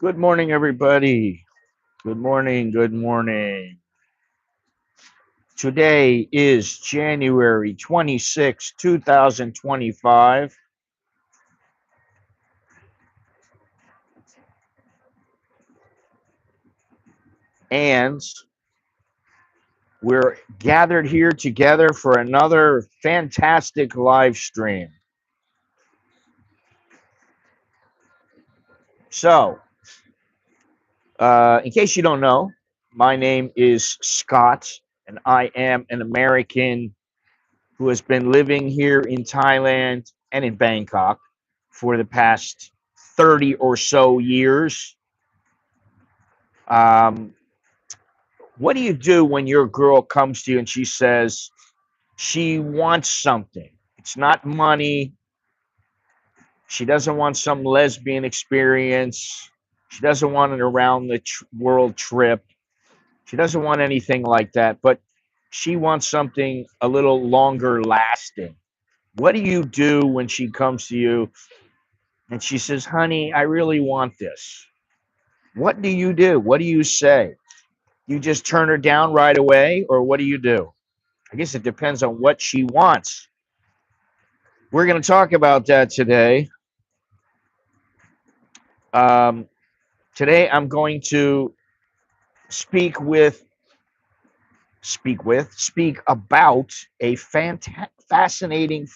Good morning, everybody. Good morning. Good morning. Today is January 26, 2025, and we're gathered here together for another fantastic live stream. So, in case you don't know, my name is Scott, and I am an American who has been living here in Thailand and in Bangkok for the past 30 or so years. Um, what do you do when your girl comes to you and she says she wants something? It's not money. She doesn't want some lesbian experience. She doesn't want an around the world trip. She doesn't want anything like that, but she wants something a little longer lasting. What do you do when she comes to you and she says, "Honey, I really want this"? What do you do? What do you say? You just turn her down right away, or what do you do? I guess it depends on what she wants. We're going to talk about that today. Um, Today, I'm going to speak with, speak about a fascinating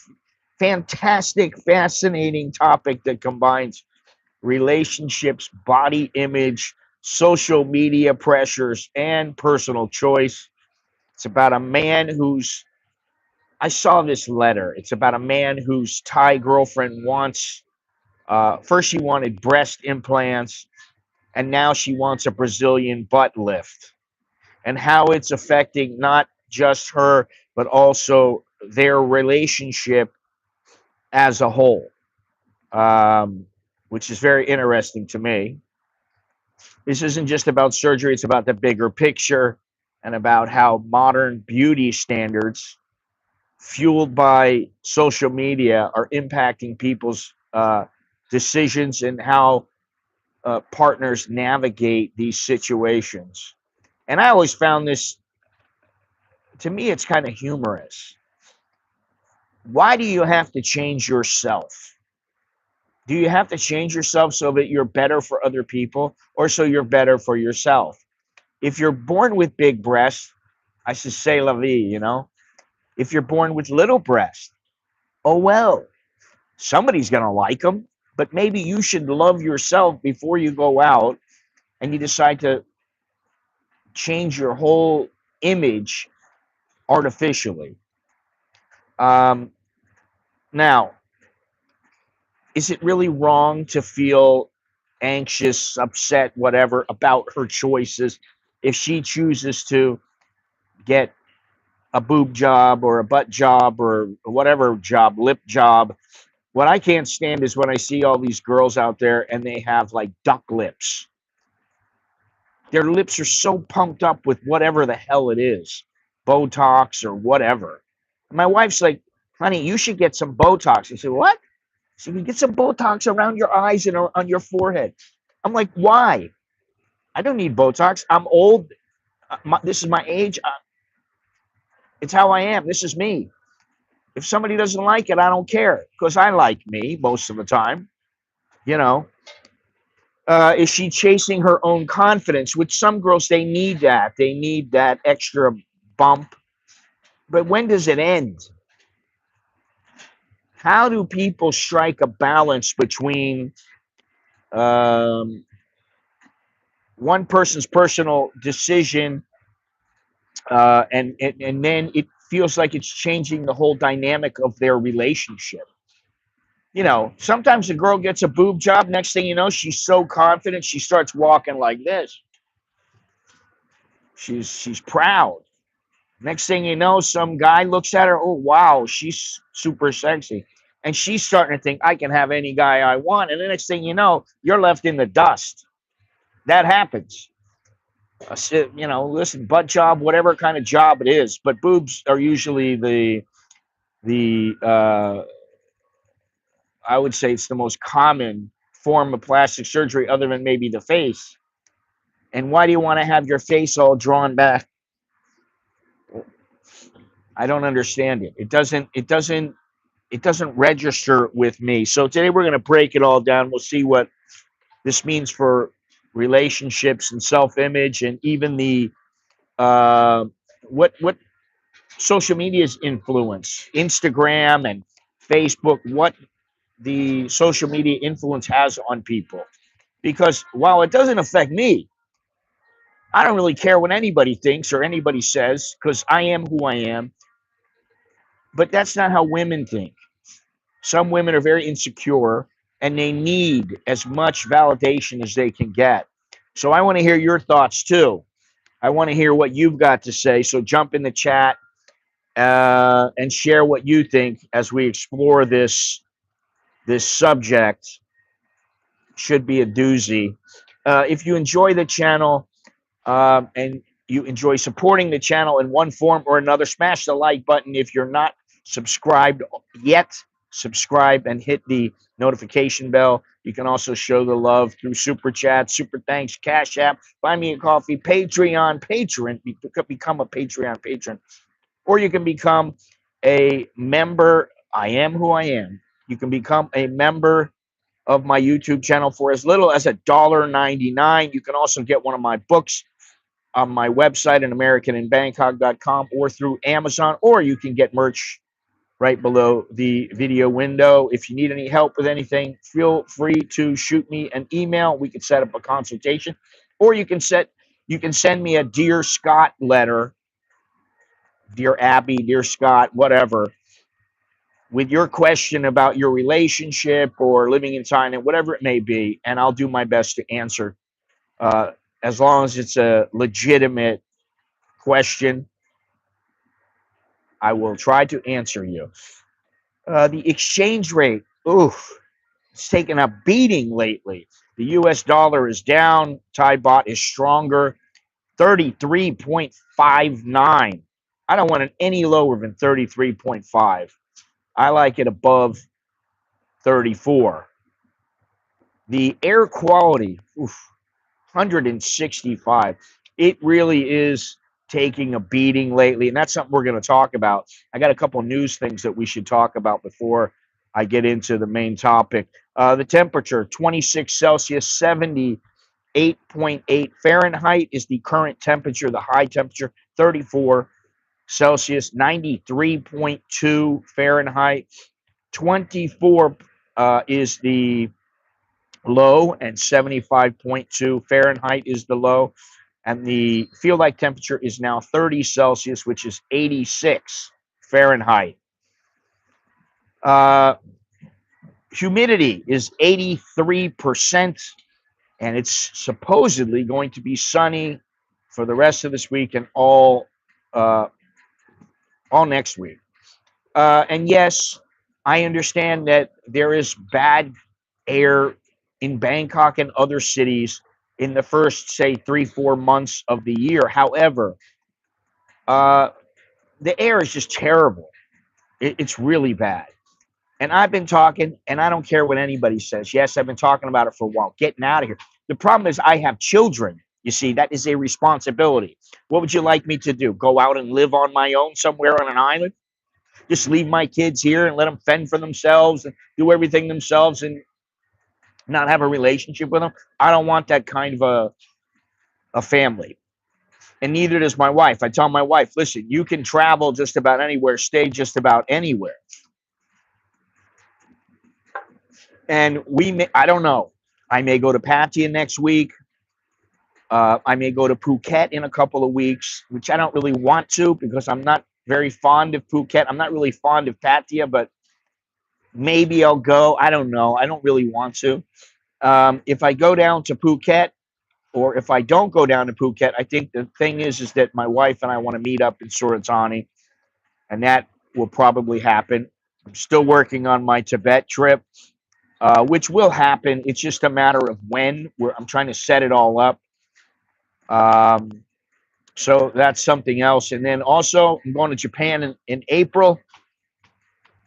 topic that combines relationships, body image, social media pressures, and personal choice. It's about a man who's, I saw this letter. It's about a man whose Thai girlfriend wants, first she wanted breast implants, and now she wants a Brazilian butt lift, and how it's affecting not just her, but also their relationship as a whole, um, which is very interesting to me. This isn't just about surgery, it's about the bigger picture and about how modern beauty standards, fueled by social media, are impacting people's decisions and how partners navigate these situations. And I always found this, to me, it's kind of humorous. Why do you have to change yourself? Do you have to change yourself so that you're better for other people or so you're better for yourself? If you're born with big breasts, I should say la vie, you know? If you're born with little breasts, oh well, somebody's going to like them, but maybe you should love yourself before you go out and you decide to change your whole image artificially. Um, Now, is it really wrong to feel anxious, upset, whatever about her choices if she chooses to get a boob job or a butt job or whatever job, lip job? What I can't stand is when I see all these girls out there and they have like duck lips. Their lips are so pumped up with whatever the hell it is, Botox or whatever. And my wife's like, "Honey, you should get some Botox." I said, "What?" So you can get some Botox around your eyes and on your forehead. I'm like, why? I don't need Botox. I'm old. This is my age. It's how I am. This is me. If somebody doesn't like it, I don't care because I like me most of the time. You know, is she chasing her own confidence? Which some girls, they need that. They need that extra bump. But when does it end? How do people strike a balance between um, one person's personal decision and then it feels like it's changing the whole dynamic of their relationship? You know, sometimes a girl gets a boob job. Next thing you know, she's so confident she starts walking like this. She's proud. Next thing you know, some guy looks at her. Oh wow, she's super sexy, and she's starting to think I can have any guy I want. And the next thing you know, you're left in the dust. That happens. You know, listen, butt job, whatever kind of job it is, but boobs are usually the I would say it's the most common form of plastic surgery other than maybe the face. And why do you want to have your face all drawn back? I don't understand it. It doesn't register with me. So today we're going to break it all down. We'll see what this means for relationships and self-image, and even the what social media's influence, Instagram and Facebook, what the social media influence has on people. Because while it doesn't affect me, I don't really care what anybody thinks or anybody says, because I am who I am. But that's not how women think. Some women are very insecure and they need as much validation as they can get. So I want to hear your thoughts too. I want to hear what you've got to say. So jump in the chat and share what you think as we explore this subject. Should be a doozy. If you enjoy the channel and you enjoy supporting the channel in one form or another, smash the like button. If you're not subscribed yet, subscribe and hit the notification bell. You can also show the love through super chat, super thanks, Cash App, buy me a coffee, Patreon patron. Become a Patreon patron, or you can become a member. I am who I am. You can become a member of my YouTube channel for as little as $1.99. You can also get one of my books on my website at americaninbangkok.com or through Amazon, or you can get merch right below the video window. If you need any help with anything, feel free to shoot me an email. We can set up a consultation, or you can send me a Dear Scott letter, Dear Abby, Dear Scott, whatever, with your question about your relationship or living in Thailand, whatever it may be, and I'll do my best to answer, as long as it's a legitimate question. I will try to answer you. The exchange rate, oof, it's taken a beating lately. The US dollar is down, Thai baht is stronger, 33.59. I don't want it any lower than 33.5. I like it above 34. The air quality, oof, 165. It really is taking a beating lately, and that's something we're going to talk about. I got a couple of news things that we should talk about before I get into the main topic. The temperature, 26 Celsius, 78.8 Fahrenheit is the current temperature. The high temperature, 34 Celsius, 93.2 Fahrenheit. 24 is the low, and 75.2 Fahrenheit is the low. And the feel like temperature is now 30 Celsius, which is 86 Fahrenheit. Humidity is 83%, and it's supposedly going to be sunny for the rest of this week and all next week. And yes, I understand that there is bad air in Bangkok and other cities in the first, say, 3-4 months of the year. However, the air is just terrible. It's really bad. And I've been talking, and I don't care what anybody says. Yes, I've been talking about it for a while, getting out of here. The problem is I have children. You see, that is a responsibility. What would you like me to do? Go out and live on my own somewhere on an island? Just leave my kids here and let them fend for themselves and do everything themselves and not have a relationship with them? I don't want that kind of a family. And neither does my wife. I tell my wife, listen, you can travel just about anywhere, stay just about anywhere. And I don't know. I may go to Pattaya next week. I may go to Phuket in a couple of weeks, which I don't really want to because I'm not very fond of Phuket. I'm not really fond of Pattaya, but maybe I'll go. I don't know. I don't really want to. If I go down to Phuket, or if I don't go down to Phuket, I think the thing is that my wife and I want to meet up in Suratani, and that will probably happen. I'm still working on my Tibet trip, which will happen. It's just a matter of when. I'm trying to set it all up. So that's something else. And then also, I'm going to Japan in April.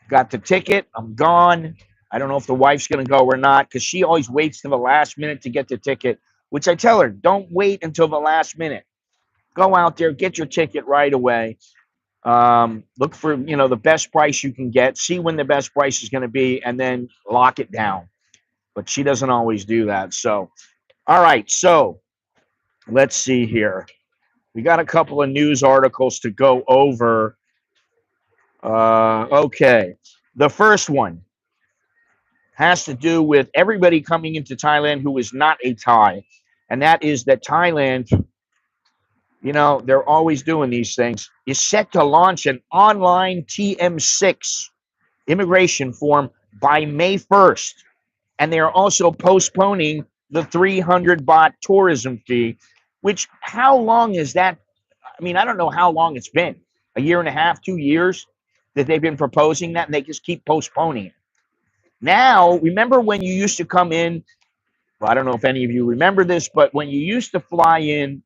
Got the ticket. I'm gone. I don't know if the wife's going to go or not because she always waits to the last minute to get the ticket, which I tell her, don't wait until the last minute. Go out there, get your ticket right away. Look for, the best price you can get, see when the best price is going to be, and then lock it down. But she doesn't always do that. So, all right. So let's see here. We got a couple of news articles to go over. Okay. The first one has to do with everybody coming into Thailand who is not a Thai. And that is that Thailand, they're always doing these things, is set to launch an online TM6 immigration form by May 1st. And they are also postponing the 300 baht tourism fee, which how long is that? I mean, I don't know how long it's been, a year and a half, 2 years that they've been proposing that, and they just keep postponing it. Now, remember when you used to come in, well, I don't know if any of you remember this, but when you used to fly in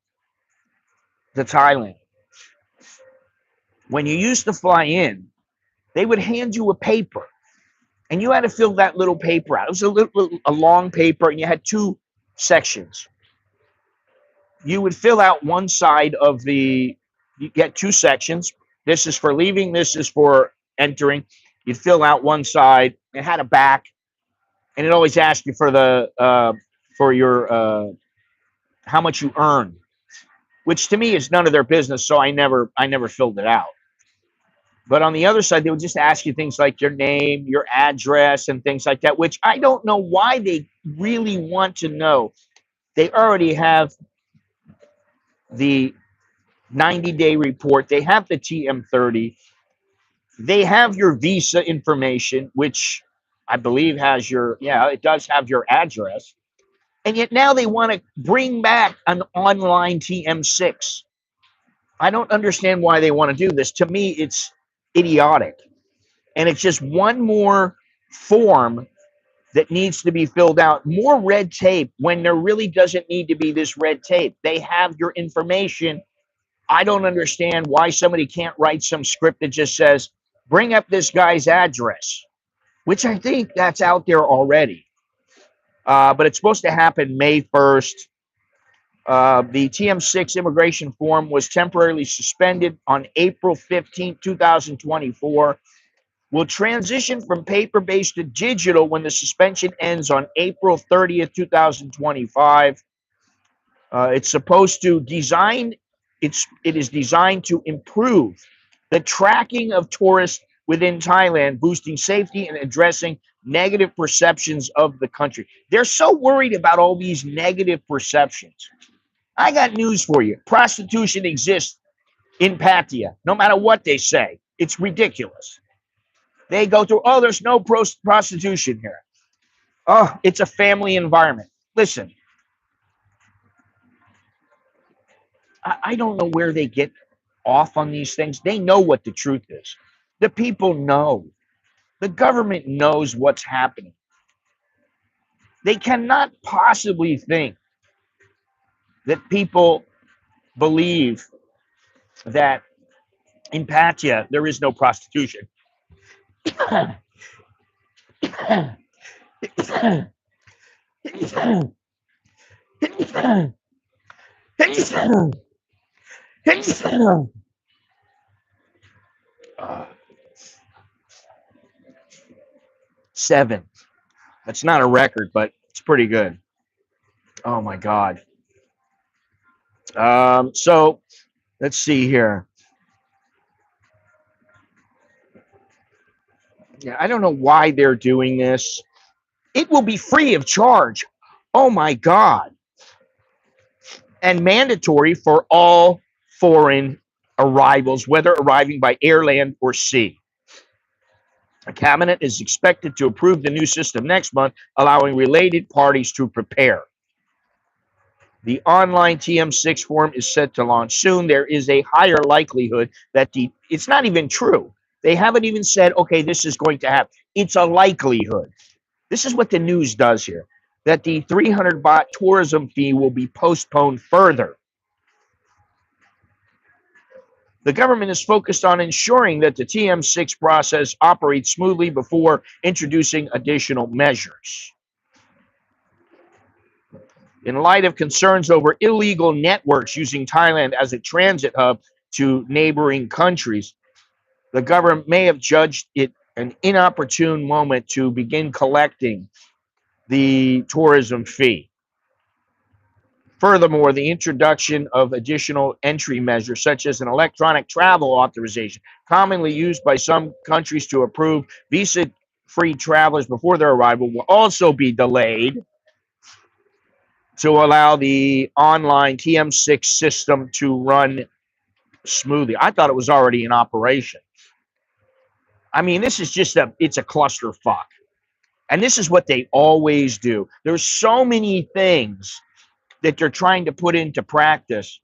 to Thailand, when you used to fly in, they would hand you a paper, and you had to fill that little paper out. It was a long paper, and you had two sections. You would fill out one side of you get two sections. This is for leaving, this is for entering. You'd fill out one side. It had a back, and it always asked you for your how much you earn, which to me is none of their business. So I never filled it out. But on the other side, they would just ask you things like your name, your address, and things like that, which I don't know why they really want to know. They already have the 90-day report. They have the TM30. They have your visa information, which I believe has it does have your address. And yet now they want to bring back an online TM6. I don't understand why they want to do this. To me, it's idiotic. And it's just one more form that needs to be filled out. More red tape when there really doesn't need to be this red tape. They have your information. I don't understand why somebody can't write some script that just says, bring up this guy's address, which I think that's out there already. But it's supposed to happen May 1st. The TM6 immigration form was temporarily suspended on April 15, 2024. Will transition from paper-based to digital when the suspension ends on April 30th, 2025. It's supposed to it is designed to improve the tracking of tourists within Thailand, boosting safety and addressing negative perceptions of the country. They're so worried about all these negative perceptions. I got news for you. Prostitution exists in Pattaya, no matter what they say. It's ridiculous. They go through, there's no prostitution here. Oh, it's a family environment. Listen, I don't know where they get off on these things. They know what the truth is. The people know. The government knows what's happening. They cannot possibly think that people believe that in Pattaya there is no prostitution. Seven. That's not a record, but it's pretty good. Oh my God. So let's see here. Yeah, I don't know why they're doing this. It will be free of charge. Oh my God. And mandatory for all foreign arrivals, whether arriving by air, land, or sea. The cabinet is expected to approve the new system next month, allowing related parties to prepare. The online TM6 form is set to launch soon. There is a higher likelihood that it's not even true. They haven't even said, okay, this is going to happen. It's a likelihood. This is what the news does here, that the 300 baht tourism fee will be postponed further. The government is focused on ensuring that the TM6 process operates smoothly before introducing additional measures. In light of concerns over illegal networks using Thailand as a transit hub to neighboring countries, the government may have judged it an inopportune moment to begin collecting the tourism fee. Furthermore, the introduction of additional entry measures, such as an electronic travel authorization, commonly used by some countries to approve visa-free travelers before their arrival, will also be delayed to allow the online TM6 system to run smoothly. I thought it was already in operation. I mean, this is just it's a clusterfuck. And this is what they always do. There's so many things that they're trying to put into practice.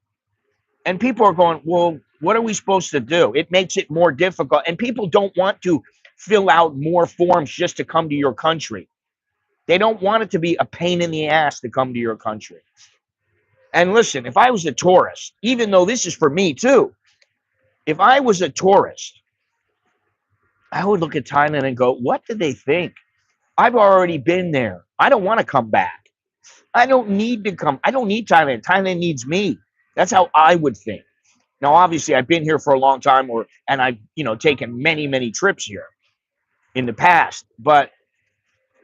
And people are going, well, what are we supposed to do? It makes it more difficult. And people don't want to fill out more forms just to come to your country. They don't want it to be a pain in the ass to come to your country. And listen, if I was a tourist, even though this is for me too, if I was a tourist, I would look at Thailand and go, what do they think? I've already been there. I don't want to come back. I don't need to come. I don't need Thailand. Thailand needs me. That's how I would think. Now, obviously, I've been here for a long time, and I've taken many, many trips here in the past. But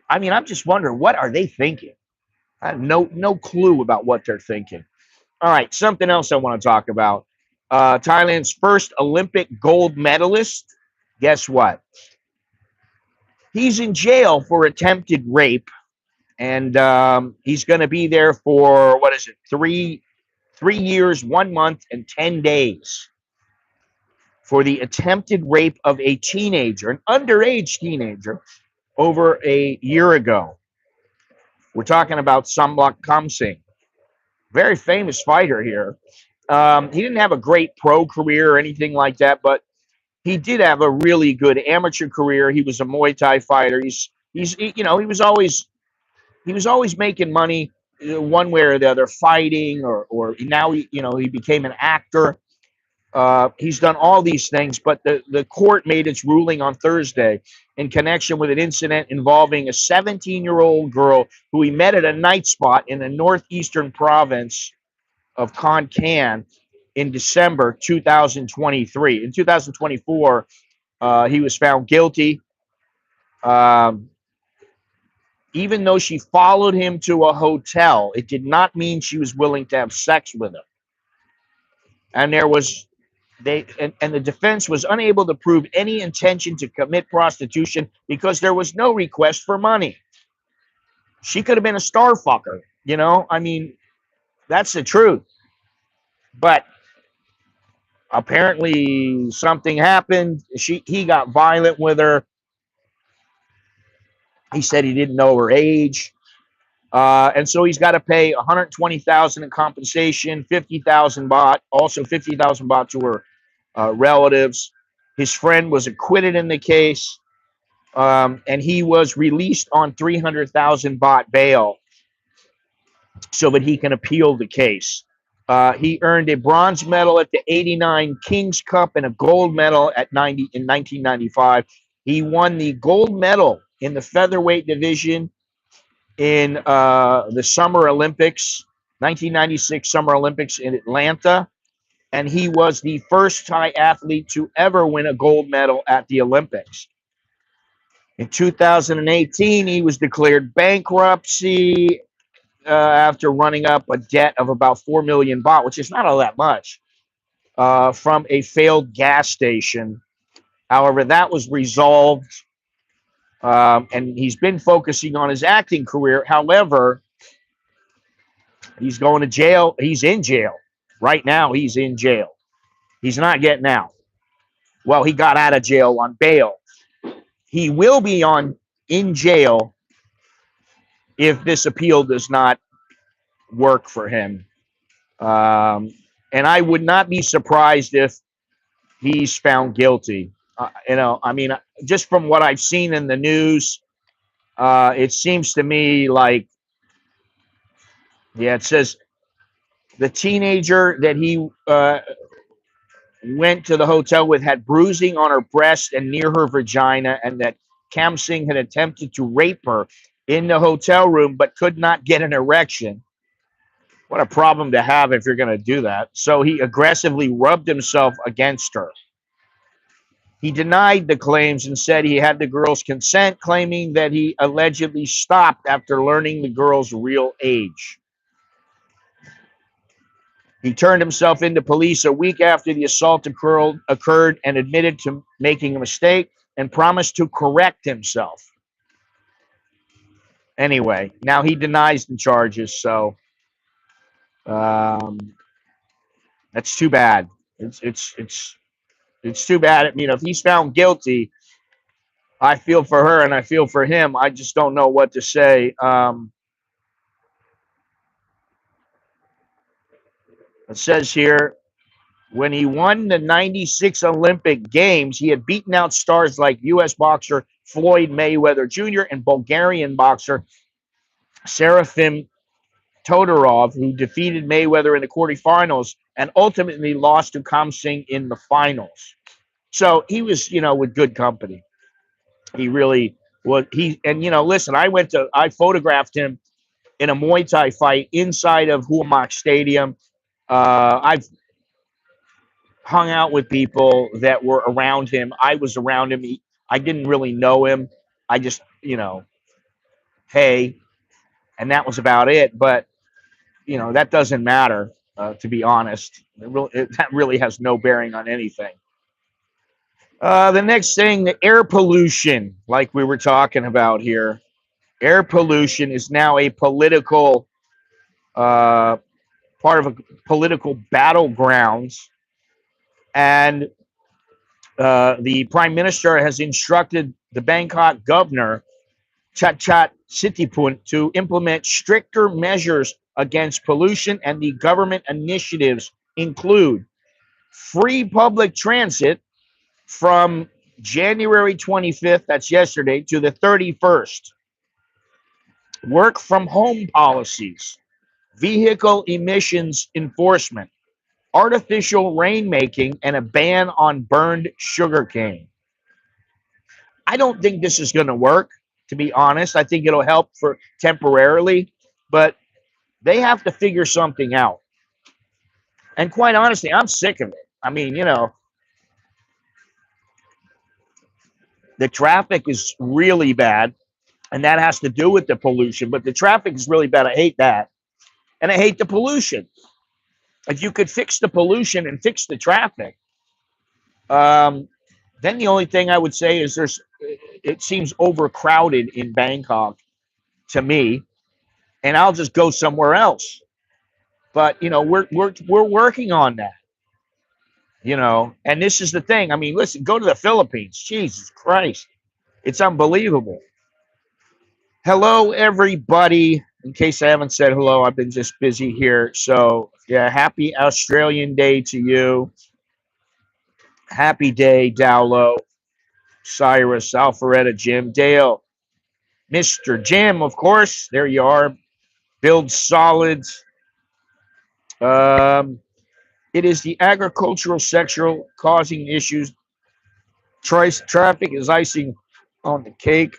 I mean, I'm just wondering, what are they thinking? I have no clue about what they're thinking. All right, something else I want to talk about. Thailand's first Olympic gold medalist. Guess what? He's in jail for attempted rape, and he's going to be there for, what is it, 3 years, 1 month, and 10 days for the attempted rape of a teenager, an underage teenager, over a year ago. We're talking about Somluck Kamsing, very famous fighter here. He didn't have a great pro career or anything like that, but he did have a really good amateur career. He was a Muay Thai fighter. He was always making money one way or the other, fighting, or now he became an actor. He's done all these things, but the court made its ruling on Thursday in connection with an incident involving a 17-year-old girl who he met at a night spot in the northeastern province of Kon Kan in December 2023. In 2024, he was found guilty. Even though she followed him to a hotel, it did not mean she was willing to have sex with him. And the defense was unable to prove any intention to commit prostitution because there was no request for money. She could have been a star fucker, I mean, that's the truth. But apparently something happened. He got violent with her. He said he didn't know her age. And so he's got to pay 120,000 in compensation, 50,000 baht, also 50,000 baht to her relatives. His friend was acquitted in the case, and he was released on 300,000 baht bail so that he can appeal the case. He earned a bronze medal at the '89 King's Cup and a gold medal in 1995. He won the gold medal in the featherweight division in the Summer Olympics, 1996 Summer Olympics in Atlanta. And he was the first Thai athlete to ever win a gold medal at the Olympics. In 2018, he was declared bankruptcy after running up a debt of about 4 million baht, which is not all that much, from a failed gas station. However, that was resolved, and he's been focusing on his acting career. However, he's going to jail. He's in jail. Right now, he's in jail. He's not getting out. Well, he got out of jail on bail. He will be in jail if this appeal does not work for him. And I would not be surprised if he's found guilty. I mean, just from what I've seen in the news, it seems to me like, it says the teenager that he went to the hotel with had bruising on her breast and near her vagina, and that Kamsing had attempted to rape her in the hotel room but could not get an erection. What a problem to have if you're going to do that. So he aggressively rubbed himself against her. He denied the claims and said he had the girl's consent, claiming that he allegedly stopped after learning the girl's real age. He turned himself into police a week after the assault occurred and admitted to making a mistake and promised to correct himself. Anyway, now he denies the charges, so that's too bad. It's too bad. I mean, if he's found guilty, I feel for her and I feel for him. I just don't know what to say. It says here, when he won the 96 Olympic Games, he had beaten out stars like U.S. boxer Floyd Mayweather Jr. and Bulgarian boxer Serafim Todorov, who defeated Mayweather in the quarterfinals and ultimately lost to Kamsing in the finals. So he was, with good company. He really was. Listen, I photographed him in a Muay Thai fight inside of Huamak Stadium. I've hung out with people that were around him. I was around him. I didn't really know him. I just, hey, and that was about it. But, that doesn't matter, to be honest. That really has no bearing on anything. The next thing, the air pollution, like we were talking about here. Air pollution is now a political part of a political battlegrounds, and the prime minister has instructed the Bangkok governor Chachat Sitipun to implement stricter measures against pollution, and the government initiatives include free public transit from January 25th, that's yesterday, to the 31st. Work from home policies, vehicle emissions enforcement, artificial rainmaking, and a ban on burned sugarcane. I don't think this is going to work, to be honest. I think it'll help for temporarily, but they have to figure something out. And quite honestly, I'm sick of it. I mean, the traffic is really bad, and that has to do with the pollution, but the traffic is really bad. I hate that. And I hate the pollution. If you could fix the pollution and fix the traffic, then the only thing I would say is it seems overcrowded in Bangkok to me, and I'll just go somewhere else. But we're working on that. And this is the thing. I mean, listen, go to the Philippines. Jesus Christ, it's unbelievable. Hello, everybody. In case I haven't said hello, I've been just busy here. So yeah, happy Australian Day to you. Happy day, Dowlo, Cyrus, Alpharetta, Jim, Dale, Mr. Jim, of course. There you are. Build solids. It is the agricultural sector causing issues. Traffic is icing on the cake.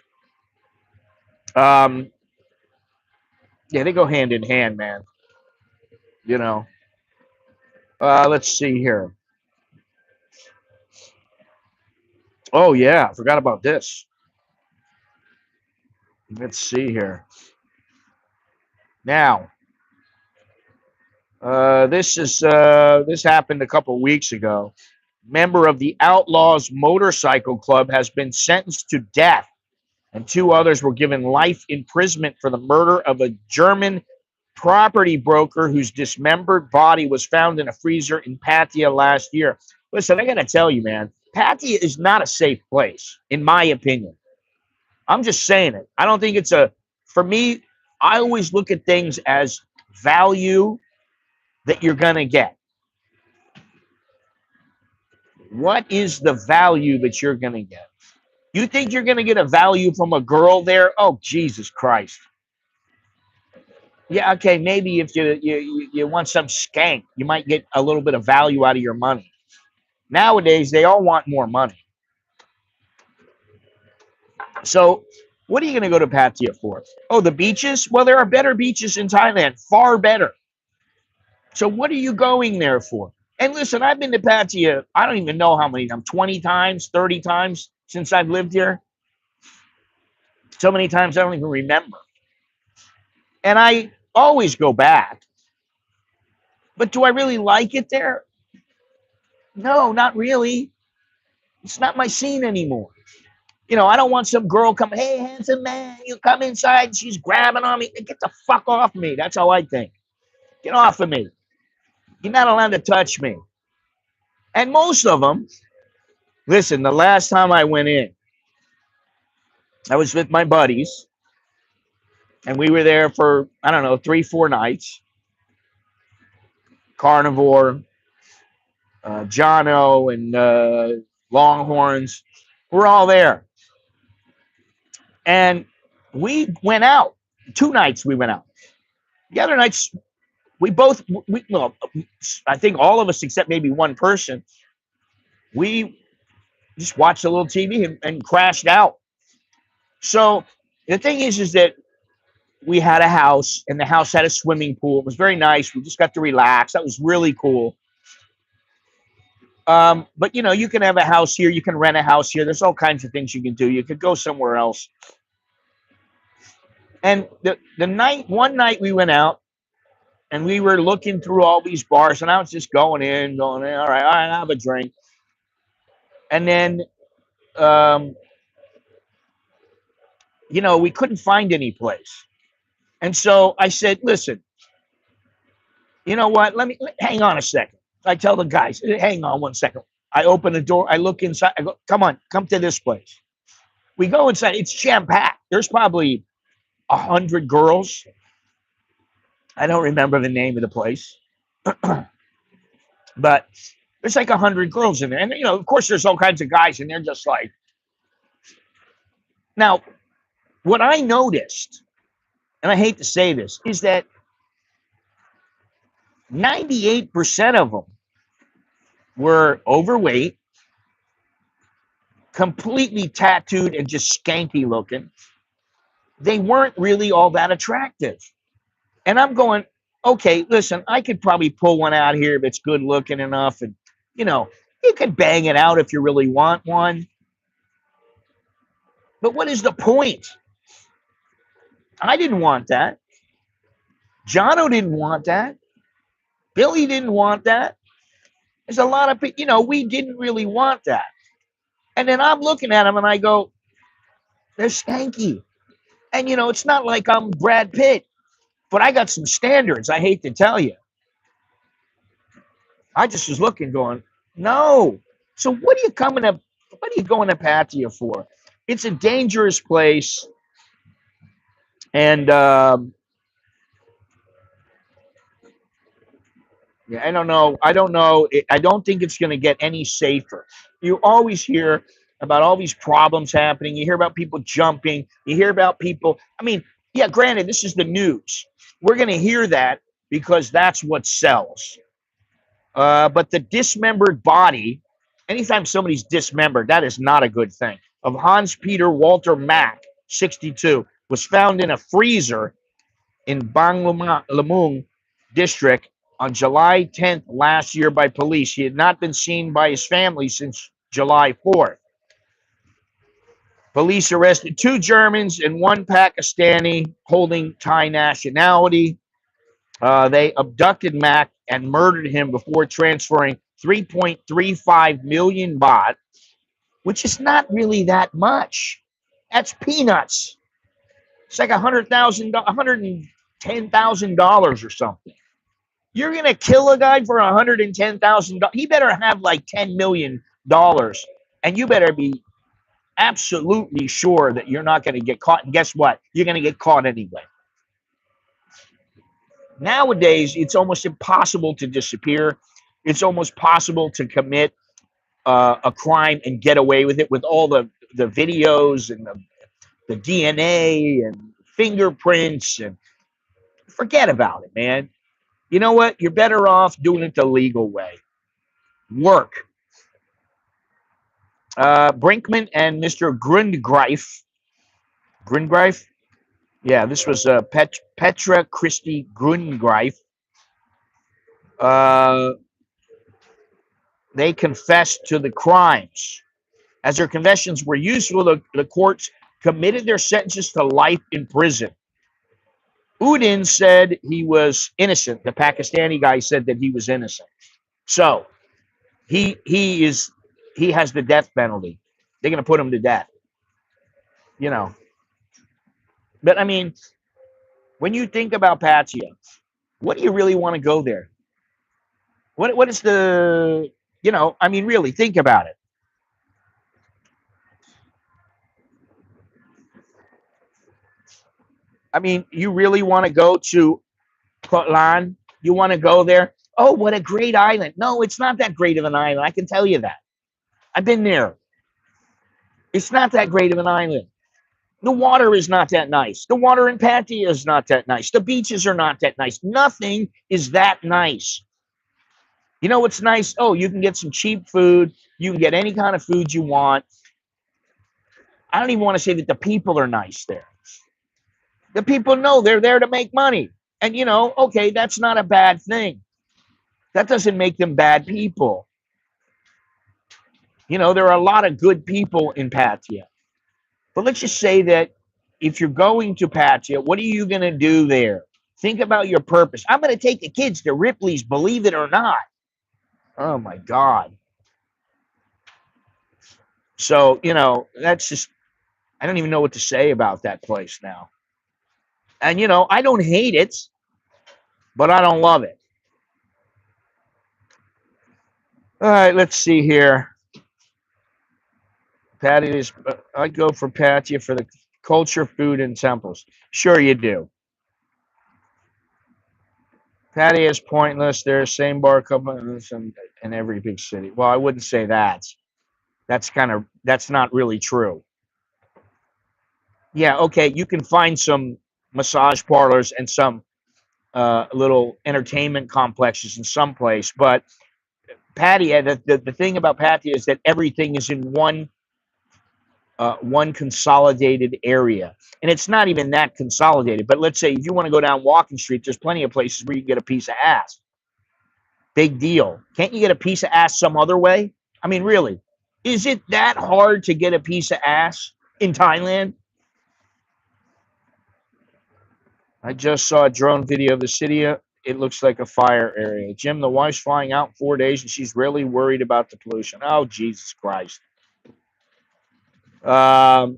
Yeah, they go hand in hand, man. Let's see here. Oh yeah, I forgot about this. Let's see here. Now, this happened a couple weeks ago. Member of the Outlaws Motorcycle Club has been sentenced to death, and two others were given life imprisonment for the murder of a German property broker whose dismembered body was found in a freezer in Pattaya last year. Listen, I got to tell you, man, Pattaya is not a safe place, in my opinion. I'm just saying it. I don't think for me, I always look at things as value that you're going to get. What is the value that you're going to get? You think you're going to get a value from a girl there? Oh, Jesus Christ. Yeah, okay, maybe if you want some skank, you might get a little bit of value out of your money. Nowadays, they all want more money. So what are you going to go to Pattaya for? Oh, the beaches? Well, there are better beaches in Thailand, far better. So what are you going there for? And listen, I've been to Pattaya, I don't even know how many times, 20 times, 30 times since I've lived here. So many times I don't even remember. And I always go back. But do I really like it there? No, not really. It's not my scene anymore. You know, I don't want some girl come, hey, handsome man, you come inside. And she's grabbing on me. Get the fuck off me. That's how I think. Get off of me. You're not allowed to touch me. And most of them, listen, the last time I went in, I was with my buddies, and we were there for, I don't know, 3, 4 nights. Carnivore, Jono, and Longhorns. We're all there. And we went out. 2 nights we went out. The other nights, well, I think all of us except maybe one person, we just watched a little TV and crashed out. So the thing is that we had a house, and the house had a swimming pool. It was very nice. We just got to relax. That was really cool. But you know, you can have a house here. You can rent a house here. There's all kinds of things you can do. You could go somewhere else. And one night we went out, and we were looking through all these bars, and I was just going in. All right, I'll have a drink. And then, you know, we couldn't find any place. And so I said, listen, you know what? Hang on a second. I tell the guys, hang on 1 second. I open the door. I look inside. I go, come on, come to this place. We go inside. It's jam-packed. There's probably 100 girls. I don't remember the name of the place. But there's like 100 girls in there. And, you know, of course, there's all kinds of guys, and they're just like. Now, what I noticed, and I hate to say this, is that 98% of them were overweight, completely tattooed, and just skanky looking. They weren't really all that attractive. And I'm going, okay, listen, I could probably pull one out here if it's good looking enough. And, you know, you could bang it out if you really want one. But what is the point? I didn't want that. Jono didn't want that. Billy didn't want that. There's a lot of people, you know, we didn't really want that. And then I'm looking at them and I go, they're skanky. And, you know, it's not like I'm Brad Pitt, but I got some standards, I hate to tell you. I just was looking, going, no. So what are you going to Pattaya for? It's a dangerous place. And yeah, I don't know. I don't think it's going to get any safer. You always hear about all these problems happening. You hear about people jumping. You hear about people. I mean, yeah, granted, this is the news. We're going to hear that because that's what sells. But the dismembered body, anytime somebody's dismembered, that is not a good thing. Of Hans Peter Walter Mack, 62, was found in a freezer in Bang Lamung district on July 10th last year by police. He had not been seen by his family since July 4th. Police arrested 2 Germans and 1 Pakistani holding Thai nationality. They abducted Mac and murdered him before transferring 3.35 million baht, which is not really that much. That's peanuts. It's like $110,000 or something. You're going to kill a guy for $110,000. He better have like $10 million, and you better be absolutely sure that you're not going to get caught. And guess what? You're going to get caught anyway. Nowadays, it's almost impossible to disappear. It's almost possible to commit a crime and get away with it with all the videos and the DNA and fingerprints, and forget about it, man. You know what? You're better off doing it the legal way. Work. Brinkman and Mr. Grundreif. Yeah, this was Petra Christie Grundreif. They confessed to the crimes. As their confessions were useful, the courts committed their sentences to life in prison. Udin said he was innocent. The Pakistani guy said that he was innocent. So he has the death penalty. They're going to put him to death. You know. But I mean, when you think about Pattaya, what do you really want to go there? What is the, I mean, really think about it. I mean, you really want to go to Khotan? You want to go there? Oh, what a great island. No, it's not that great of an island. I can tell you that. I've been there. It's not that great of an island. The water is not that nice. The water in Pattaya is not that nice. The beaches are not that nice. Nothing is that nice. You know what's nice? Oh, you can get some cheap food. You can get any kind of food you want. I don't even want to say that the people are nice there. The people know they're there to make money. And, okay, that's not a bad thing. That doesn't make them bad people. There are a lot of good people in Pattaya. But let's just say that if you're going to Pattaya, what are you going to do there? Think about your purpose. I'm going to take the kids to Ripley's, believe it or not. Oh, my God. So, that's just, I don't even know what to say about that place now. And, I don't hate it, but I don't love it. All right, let's see here. Pattaya is, I'd go for Pattaya for the culture, food, and temples. Sure you do. Pattaya is pointless. There's same bar companies in every big city. Well, I wouldn't say that. That's not really true. Yeah, okay, you can find some massage parlors and some little entertainment complexes in some place, but Pattaya, the thing about Pattaya is that everything is in one consolidated area, and it's not even that consolidated. But let's say if you want to go down Walking Street, there's plenty of places where you can get a piece of ass. Big deal. Can't you get a piece of ass some other way? I mean, really, is it that hard to get a piece of ass in Thailand? I just saw a drone video of the city. It looks like a fire area. Jim, the wife's flying out 4 days, and she's really worried about the pollution. Oh, Jesus Christ. Dowlo,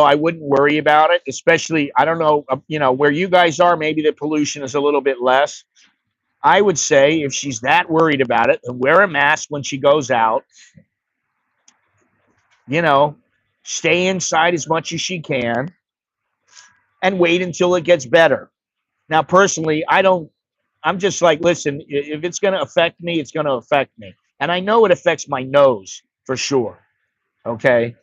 I wouldn't worry about it, especially, I don't know, where you guys are, maybe the pollution is a little bit less. I would say if she's that worried about it, then wear a mask when she goes out. Stay inside as much as she can and wait until it gets better. Now, personally, I'm just like, listen, if it's going to affect me, it's going to affect me. And I know it affects my nose for sure. Okay.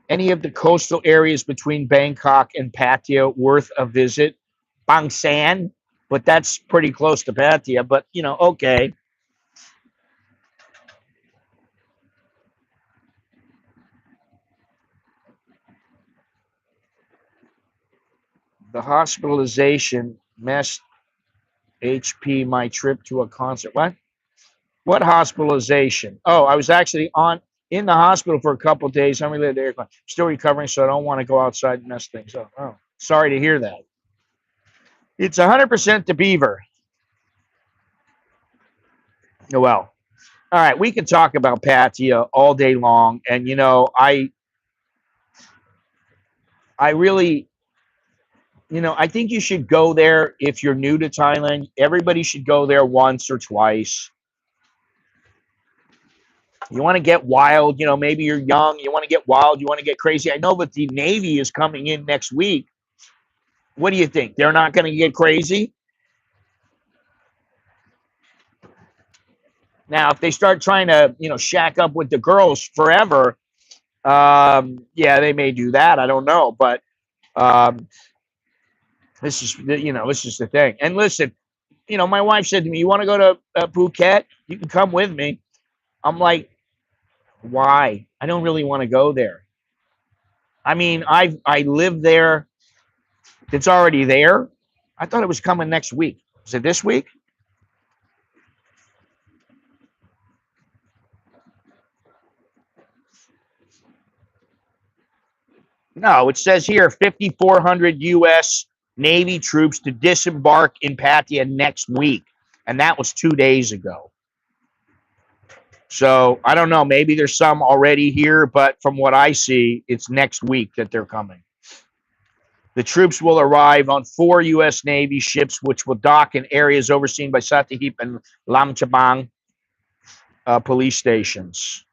Any of the coastal areas between Bangkok and Pattaya worth a visit? Bang San, but that's pretty close to Pattaya, but okay. The hospitalization messed HP my trip to a concert. What hospitalization? Oh, I was actually in the hospital for a couple of days. I'm still recovering, so I don't want to go outside and mess things up. Oh, sorry to hear that. It's 100% the beaver. Well, all right, we can talk about Pattaya all day long, and I really, I think you should go there if you're new to Thailand. Everybody should go there once or twice. You want to get wild, maybe you're young, you want to get wild, you want to get crazy. I know that the Navy is coming in next week. What do you think? They're not going to get crazy? Now, if they start trying to, shack up with the girls forever, yeah, they may do that. I don't know, but this is the thing. And listen, my wife said to me, "You want to go to Phuket? You can come with me." I'm like, "Why? I don't really want to go there." I mean, I live there. It's already there. I thought it was coming next week. Is it this week? No, it says here 5,400 U.S. Navy troops to disembark in Pattaya next week. And that was 2 days ago. So I don't know. Maybe there's some already here, but from what I see, it's next week that they're coming. The troops will arrive on 4 U.S. Navy ships, which will dock in areas overseen by Satahip and Lam Chabang police stations.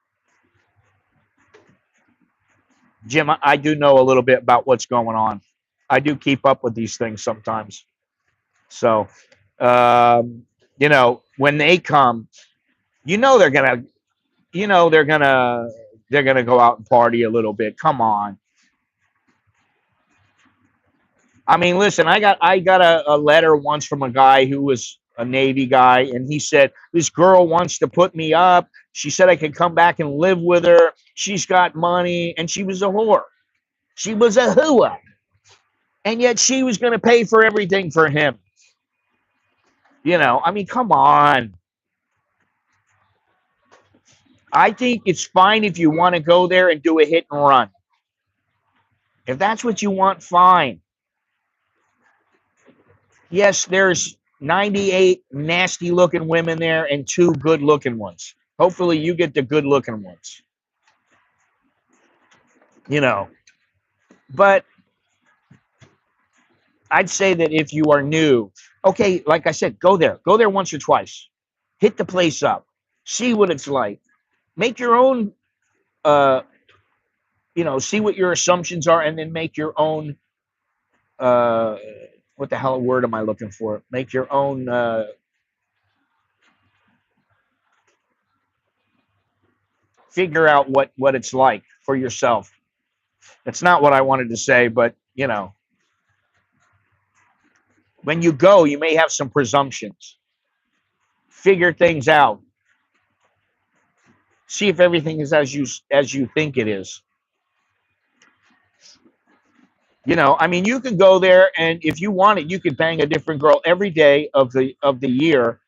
Jim, I do know a little bit about what's going on. I do keep up with these things sometimes. So, when they come, you know they're gonna, you know they're gonna go out and party a little bit. Come on. I mean, listen, I got a letter once from a guy who was a Navy guy, and he said this girl wants to put me up. She said I could come back and live with her. She's got money, and she was a whore. She was a hooah, and yet she was going to pay for everything for him. I mean, come on. I think it's fine if you want to go there and do a hit and run. If that's what you want, fine. Yes, there's 98 nasty looking women there and 2 good looking ones. Hopefully you get the good looking ones. But I'd say that if you are new, okay, like I said, go there. Go there once or twice. Hit the place up. See what it's like. Make your own see what your assumptions are, and then make your own what the hell word am I looking for? Make your own figure out what it's like for yourself. That's not what I wanted to say, but when you go, you may have some presumptions. Figure things out. See if everything is as you think it is. I mean, you could go there, and if you wanted, you could bang a different girl every day of the year,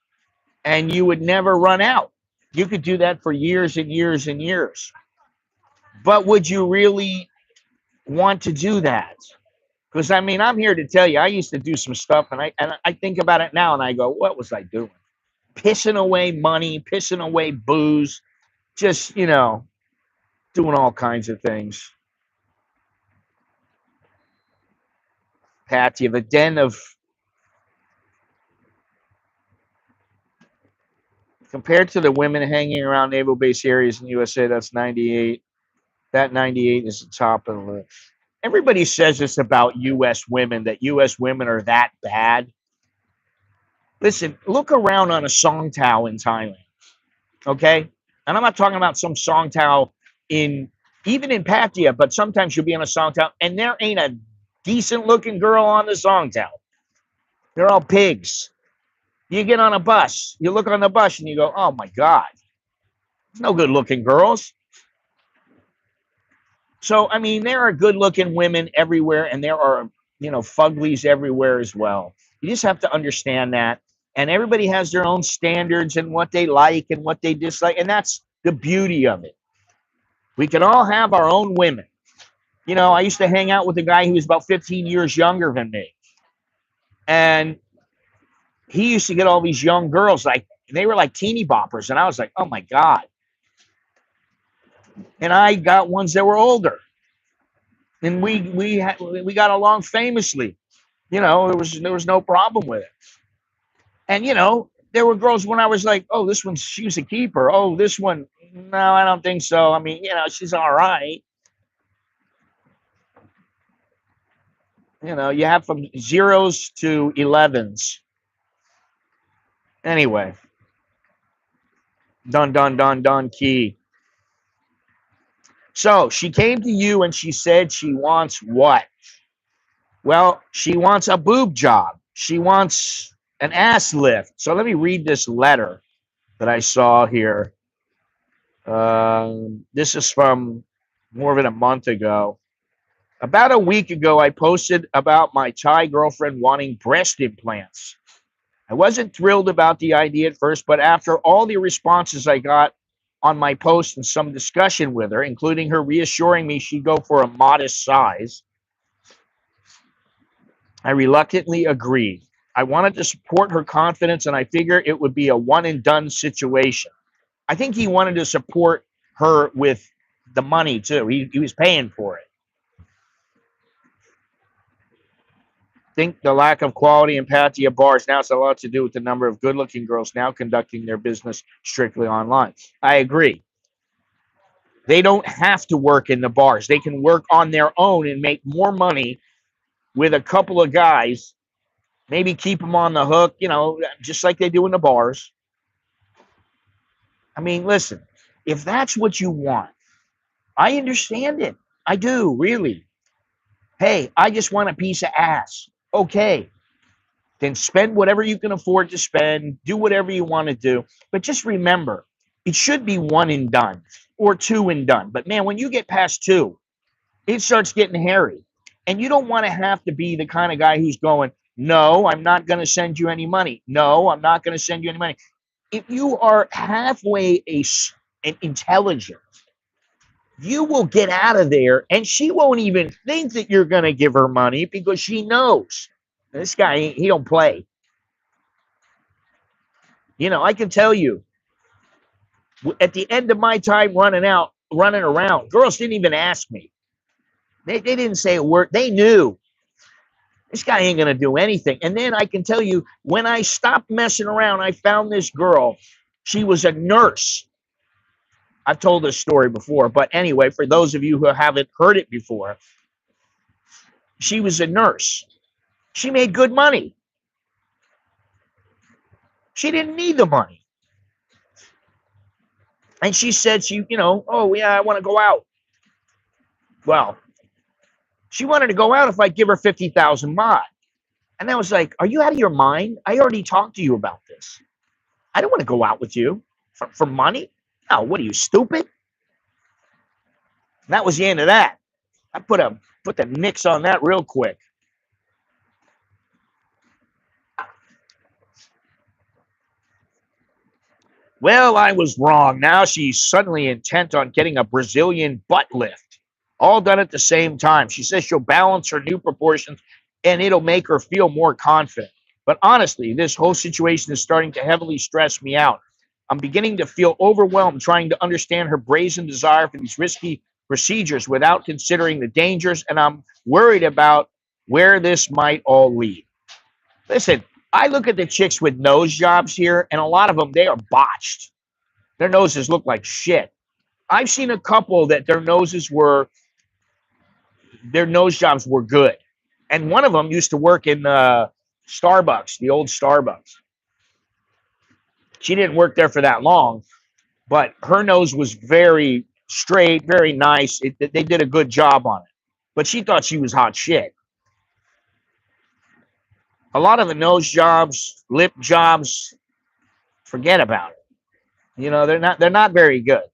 and you would never run out. You could do that for years and years and years. But would you really want to do that? Because I mean, I'm here to tell you, I used to do some stuff, and I think about it now, and I go, what was I doing? Pissing away money, pissing away booze, just doing all kinds of things. Pat, you have a den of, compared to the women hanging around naval base areas in the USA, that's 98. That 98 is the top of the list. Everybody says this about U.S. women, that U.S. women are that bad. Listen, look around on a Songtao in Thailand, okay? And I'm not talking about some Songtao even in Pattaya, but sometimes you'll be on a Songtao, and there ain't a decent-looking girl on the Songtao. They're all pigs. You get on a bus, you look on the bus, and you go, oh, my God. There's no good-looking girls. So, I mean, there are good-looking women everywhere, and there are, fuglies everywhere as well. You just have to understand that. And everybody has their own standards and what they like and what they dislike. And that's the beauty of it. We can all have our own women. I used to hang out with a guy who was about 15 years younger than me. And he used to get all these young girls, like they were like teeny boppers. And I was like, oh, my God. And I got ones that were older. And we got along famously. There was no problem with it. And there were girls when I was like, oh, this one, she was a keeper. Oh, this one, no, I don't think so. I mean, she's all right. You have from 0s to 11s. Anyway, done key. So she came to you and she said she wants what? Well, she wants a boob job. She wants an ass lift. So let me read this letter that I saw here. This is from more than a month ago. About a week ago, I posted about my Thai girlfriend wanting breast implants. I wasn't thrilled about the idea at first, but after all the responses I got on my post and some discussion with her, including her reassuring me she'd go for a modest size, I reluctantly agreed. I wanted to support her confidence, and I figured it would be a one and done situation. I think he wanted to support her with the money too. He was paying for it. I think the lack of quality in Pattaya bars now has a lot to do with the number of good-looking girls now conducting their business strictly online. I agree. They don't have to work in the bars. They can work on their own and make more money with a couple of guys. Maybe keep them on the hook, just like they do in the bars. I mean, listen, if that's what you want, I understand it. I do, really. Hey, I just want a piece of ass. Okay. Then spend whatever you can afford to spend, do whatever you want to do. But just remember, it should be one and done or two and done. But man, when you get past two, it starts getting hairy. And you don't want to have to be the kind of guy who's going, no, I'm not going to send you any money. No, I'm not going to send you any money. If you are halfway an intelligent, you will get out of there and she won't even think that you're going to give her money because she knows this guy, he don't play. I can tell you at the end of my time running around, girls didn't even ask me. They didn't say a word. They knew this guy ain't going to do anything. And then I can tell you, when I stopped messing around, I found this girl. She was a nurse. I've told this story before, but anyway, for those of you who haven't heard it before, she was a nurse. She made good money. She didn't need the money. And she said oh yeah, I want to go out. Well, she wanted to go out if I'd give her 50,000 baht. And I was like, are you out of your mind? I already talked to you about this. I don't want to go out with you for money. No, what are you, stupid? And that was the end of that. I put the nix on that real quick. Well, I was wrong. Now she's suddenly intent on getting a Brazilian butt lift, all done at the same time. She says she'll balance her new proportions and it'll make her feel more confident. But honestly, this whole situation is starting to heavily stress me out. I'm beginning to feel overwhelmed trying to understand her brazen desire for these risky procedures without considering the dangers, and I'm worried about where this might all lead. Listen, I look at the chicks with nose jobs here, and a lot of them, they are botched. Their noses look like shit. I've seen a couple that their nose jobs were good. And one of them used to work in Starbucks, the old Starbucks. She didn't work there for that long, but her nose was very straight, very nice. They did a good job on it. But she thought she was hot shit. A lot of the nose jobs, lip jobs, forget about it. They're not very good.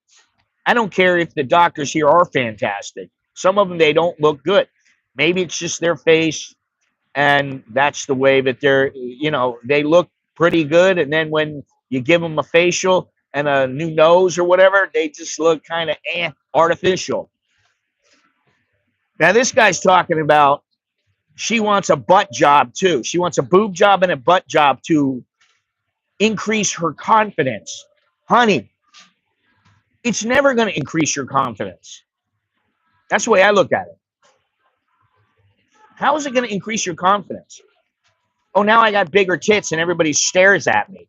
I don't care if the doctors here are fantastic. Some of them, they don't look good. Maybe it's just their face, and that's the way that they look pretty good. And then when you give them a facial and a new nose or whatever, they just look kind of artificial. Now, this guy's talking about she wants a butt job too. She wants a boob job and a butt job to increase her confidence. Honey, it's never going to increase your confidence. That's the way I look at it. How is it going to increase your confidence? Oh, now I got bigger tits and everybody stares at me.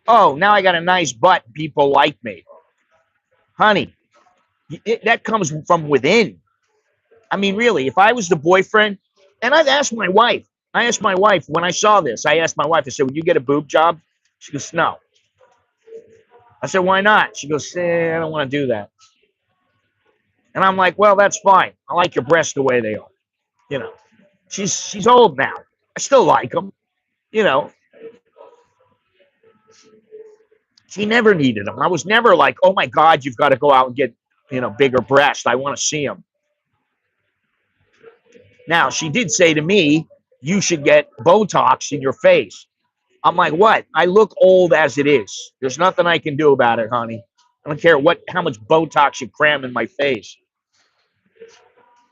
Oh, now I got a nice butt. People like me. Honey, that comes from within. I mean, really, if I was the boyfriend, and I asked my wife when I saw this, I said, would you get a boob job? She goes, no. I said, why not? She goes, I don't want to do that. And I'm like, well, that's fine. I like your breasts the way they are. She's old now. I still like them. She never needed them. I was never like, oh my God, you've got to go out and get, bigger breasts. I want to see them. Now, she did say to me, you should get Botox in your face. I'm like, what? I look old as it is. There's nothing I can do about it, honey. I don't care how much Botox you cram in my face.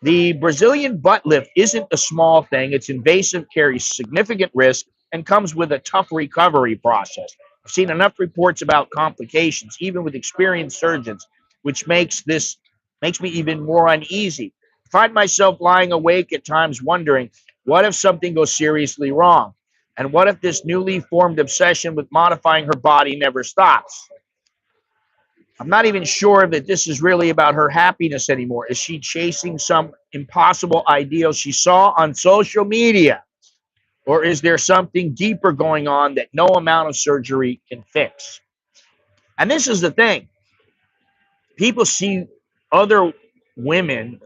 The Brazilian butt lift isn't a small thing. It's invasive, carries significant risk, and comes with a tough recovery process. I've seen enough reports about complications, even with experienced surgeons, which makes me even more uneasy. I find myself lying awake at times wondering, what if something goes seriously wrong? And what if this newly formed obsession with modifying her body never stops? I'm not even sure that this is really about her happiness anymore. Is she chasing some impossible ideal she saw on social media? Or is there something deeper going on that no amount of surgery can fix? And this is the thing. People see other women,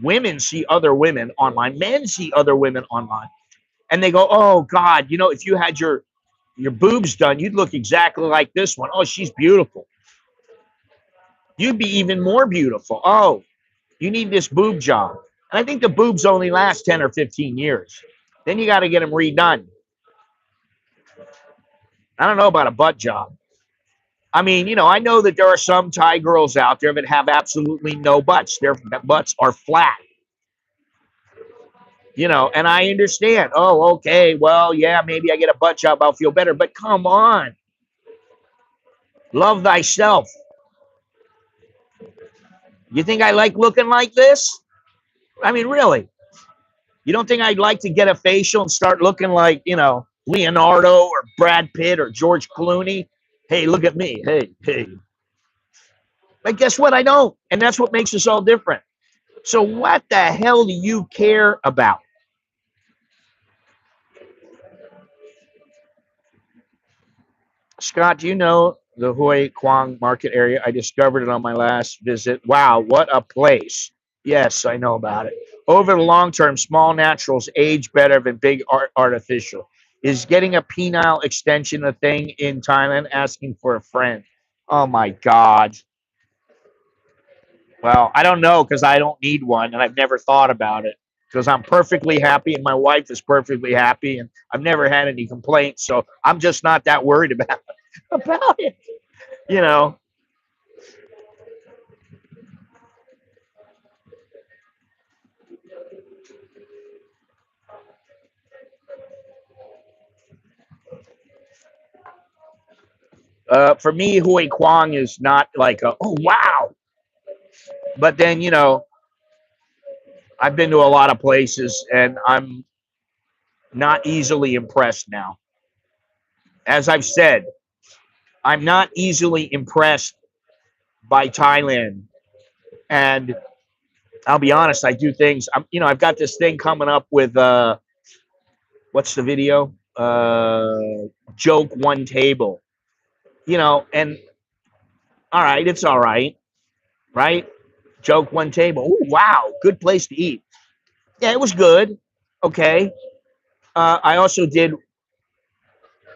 women see other women online, men see other women online, and they go, oh God, if you had your boobs done, you'd look exactly like this one. Oh, she's beautiful. You'd be even more beautiful. Oh, you need this boob job. And I think the boobs only last 10 or 15 years. Then you got to get them redone. I don't know about a butt job. I mean, I know that there are some Thai girls out there that have absolutely no butts. Their butts are flat. And I understand. Oh, okay. Well, yeah, maybe I get a butt job, I'll feel better. But come on. Love thyself. You think I like looking like this? I mean, really? You don't think I'd like to get a facial and start looking like, Leonardo or Brad Pitt or George Clooney? Hey, look at me. Hey. But guess what? I don't. And that's what makes us all different. So what the hell do you care about? Scott, do you know the Hoi Kwang market area? I discovered it on my last visit. Wow, what a place. Yes, I know about it. Over the long term, small naturals age better than big artificial. Is getting a penile extension a thing in Thailand? Asking for a friend. Oh my God. Well, I don't know because I don't need one and I've never thought about it because I'm perfectly happy and my wife is perfectly happy and I've never had any complaints. So I'm just not that worried about it. You know, for me, Hui Kwang is not like oh wow, but then I've been to a lot of places and I'm not easily impressed now. As I've said, I'm not easily impressed by Thailand, and I'll be honest, I do things. I've got this thing coming up with what's the video? Joke one table. And all right, it's all right, right? Joke one table. Ooh, wow, good place to eat. Yeah, it was good. Okay. I also did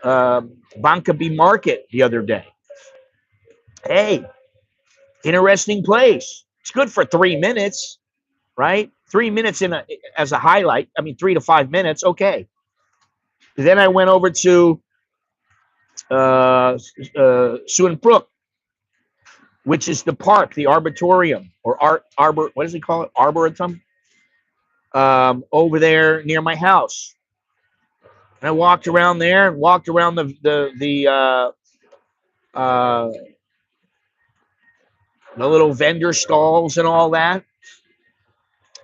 Bankabi Market the other day. Hey, interesting place. It's good for 3 minutes, right? 3 minutes as a highlight. I mean, 3 to 5 minutes. Okay. Then I went over to Suwon Brook, which is the park, the arboretum, or arbor. What does he call it? Arboretum. Over there near my house. And I walked around there and walked around uh, the little vendor stalls and all that.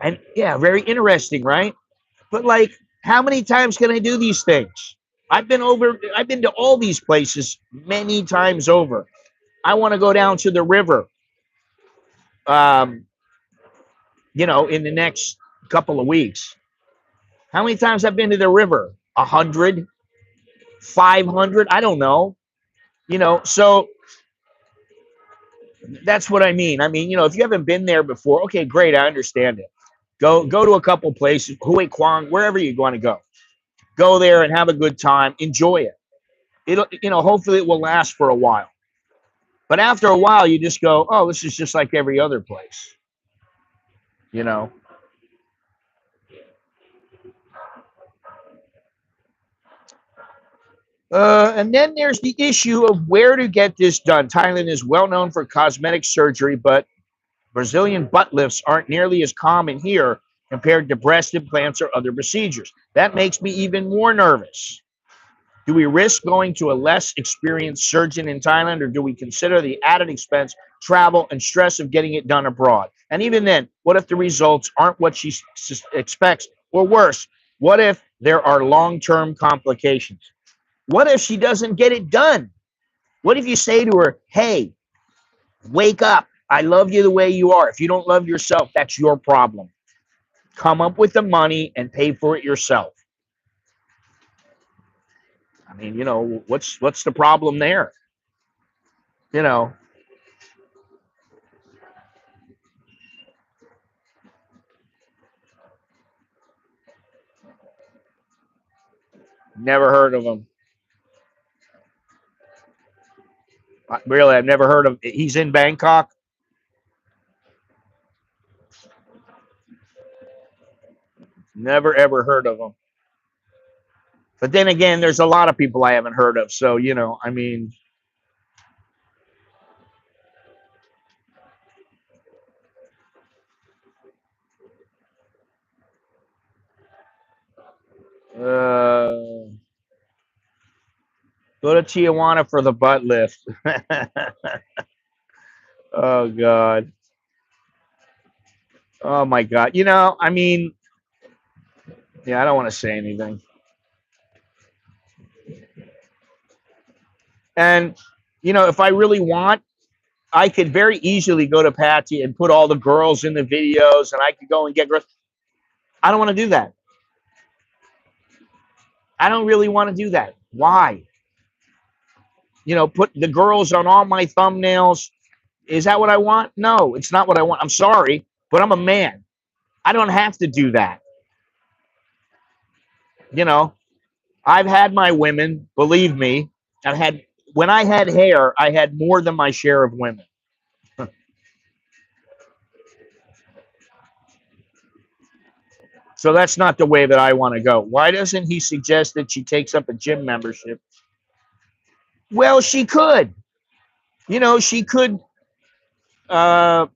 And yeah, very interesting, right? But like, how many times can I do these things? I've been to all these places many times over. I want to go down to the river, um, in the next couple of weeks. How many times I've been to the river? 100, 500? I don't know. So that's what I mean. I mean, if you haven't been there before, okay, great, I understand it. Go to a couple places, Hue Kwang, wherever you want to go. Go there and have a good time. Enjoy it. Hopefully it will last for a while. But after a while, you just go, oh, this is just like every other place, you know. And then there's the issue of where to get this done. Thailand is well known for cosmetic surgery, but Brazilian butt lifts aren't nearly as common here compared to breast implants or other procedures. That makes me even more nervous. Do we risk going to a less experienced surgeon in Thailand, or do we consider the added expense, travel, and stress of getting it done abroad? And even then, what if the results aren't what she expects, or worse, what if there are long-term complications? What if she doesn't get it done? What if you say to her, hey, wake up. I love you the way you are. If you don't love yourself, that's your problem. Come up with the money and pay for it yourself. I mean, what's the problem there? You know, never heard of him. Really, I've never heard of. He's in Bangkok. Never ever heard of him. But then again, there's a lot of people I haven't heard of. So I mean, go to Tijuana for the butt lift. Oh God. Oh my God. I mean, yeah, I don't want to say anything. And if I really want, I could very easily go to Patsy and put all the girls in the videos, and I could go and get girls. I don't want to do that. I don't really want to do that. Why? Put the girls on all my thumbnails. Is that what I want? No, it's not what I want. I'm sorry, but I'm a man. I don't have to do that. You know, I've had my women, believe me. I've had when I had hair, I had more than my share of women. So that's not the way that I want to go. Why doesn't he suggest that she takes up a gym membership? Well, she could. She could. Uh,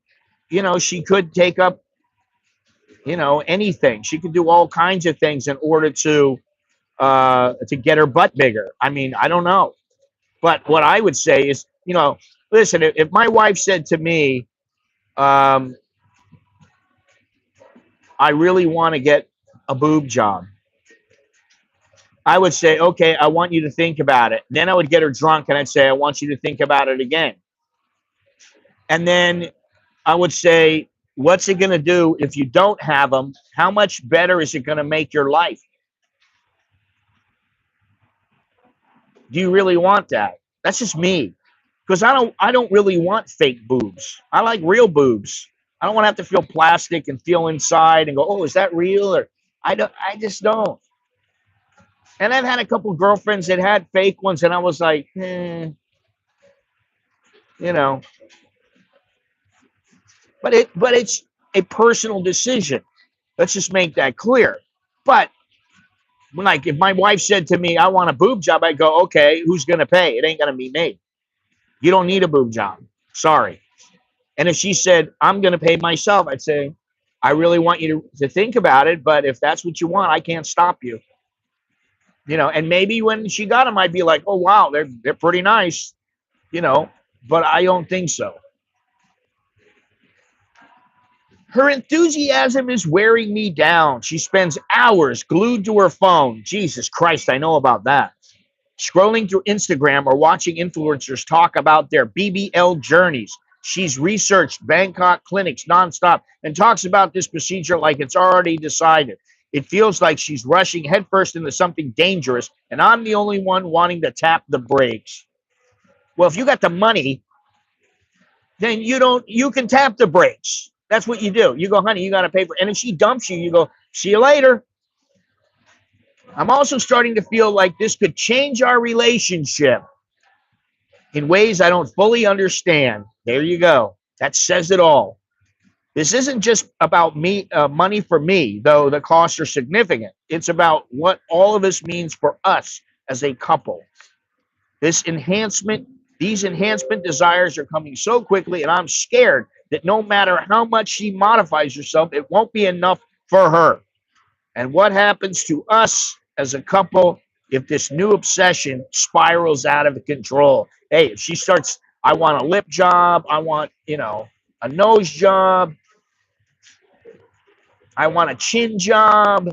she could take up. Anything. She could do all kinds of things in order to get her butt bigger. I mean, I don't know. But what I would say is, listen, if my wife said to me, um, I really want to get a boob job, I would say, okay, I want you to think about it. Then I would get her drunk and I'd say, I want you to think about it again. And then I would say, what's it going to do if you don't have them? How much better is it going to make your life? Do you really want that? That's just me. Because I don't really want fake boobs. I like real boobs. I don't want to have to feel plastic and feel inside and go, oh, is that real? Or I just don't. And I've had a couple girlfriends that had fake ones, and I was like, you know, but it's a personal decision. Let's just make that clear. But like if my wife said to me, I want a boob job, I go, okay, who's gonna pay? It ain't gonna be me. You don't need a boob job. Sorry. And if she said, I'm going to pay myself, I'd say, I really want you to think about it. But if that's what you want, I can't stop you. And maybe when she got them, I'd be like, oh, wow, they're pretty nice, but I don't think so. Her enthusiasm is wearing me down. She spends hours glued to her phone. Jesus Christ, I know about that. Scrolling through Instagram or watching influencers talk about their BBL journeys. She's researched Bangkok clinics nonstop and talks about this procedure like it's already decided. It feels like she's rushing headfirst into something dangerous, and I'm the only one wanting to tap the brakes. Well, if you got the money, then you can tap the brakes. That's what you do. You go, honey, you got to pay for it. And if she dumps you, you go, see you later. I'm also starting to feel like this could change our relationship. in ways I don't fully understand. There you go. That says it all. This isn't just about me, money for me, though the costs are significant. It's about what all of this means for us as a couple. This enhancement, these enhancement desires are coming so quickly, and I'm scared that no matter how much she modifies herself, it won't be enough for her. And what happens to us as a couple if this new obsession spirals out of control? Hey, if she starts, I want a lip job, I want, a nose job, I want a chin job.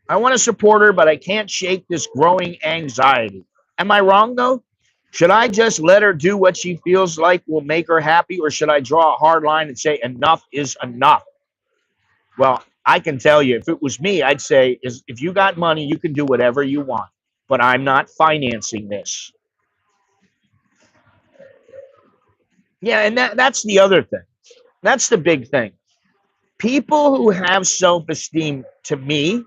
I want to support her, but I can't shake this growing anxiety. Am I wrong, though? Should I just let her do what she feels like will make her happy, or should I draw a hard line and say enough is enough? Well, I can tell you, if it was me, I'd say, if you got money, you can do whatever you want, but I'm not financing this. Yeah, and that's the other thing. That's the big thing. People who have self-esteem, to me,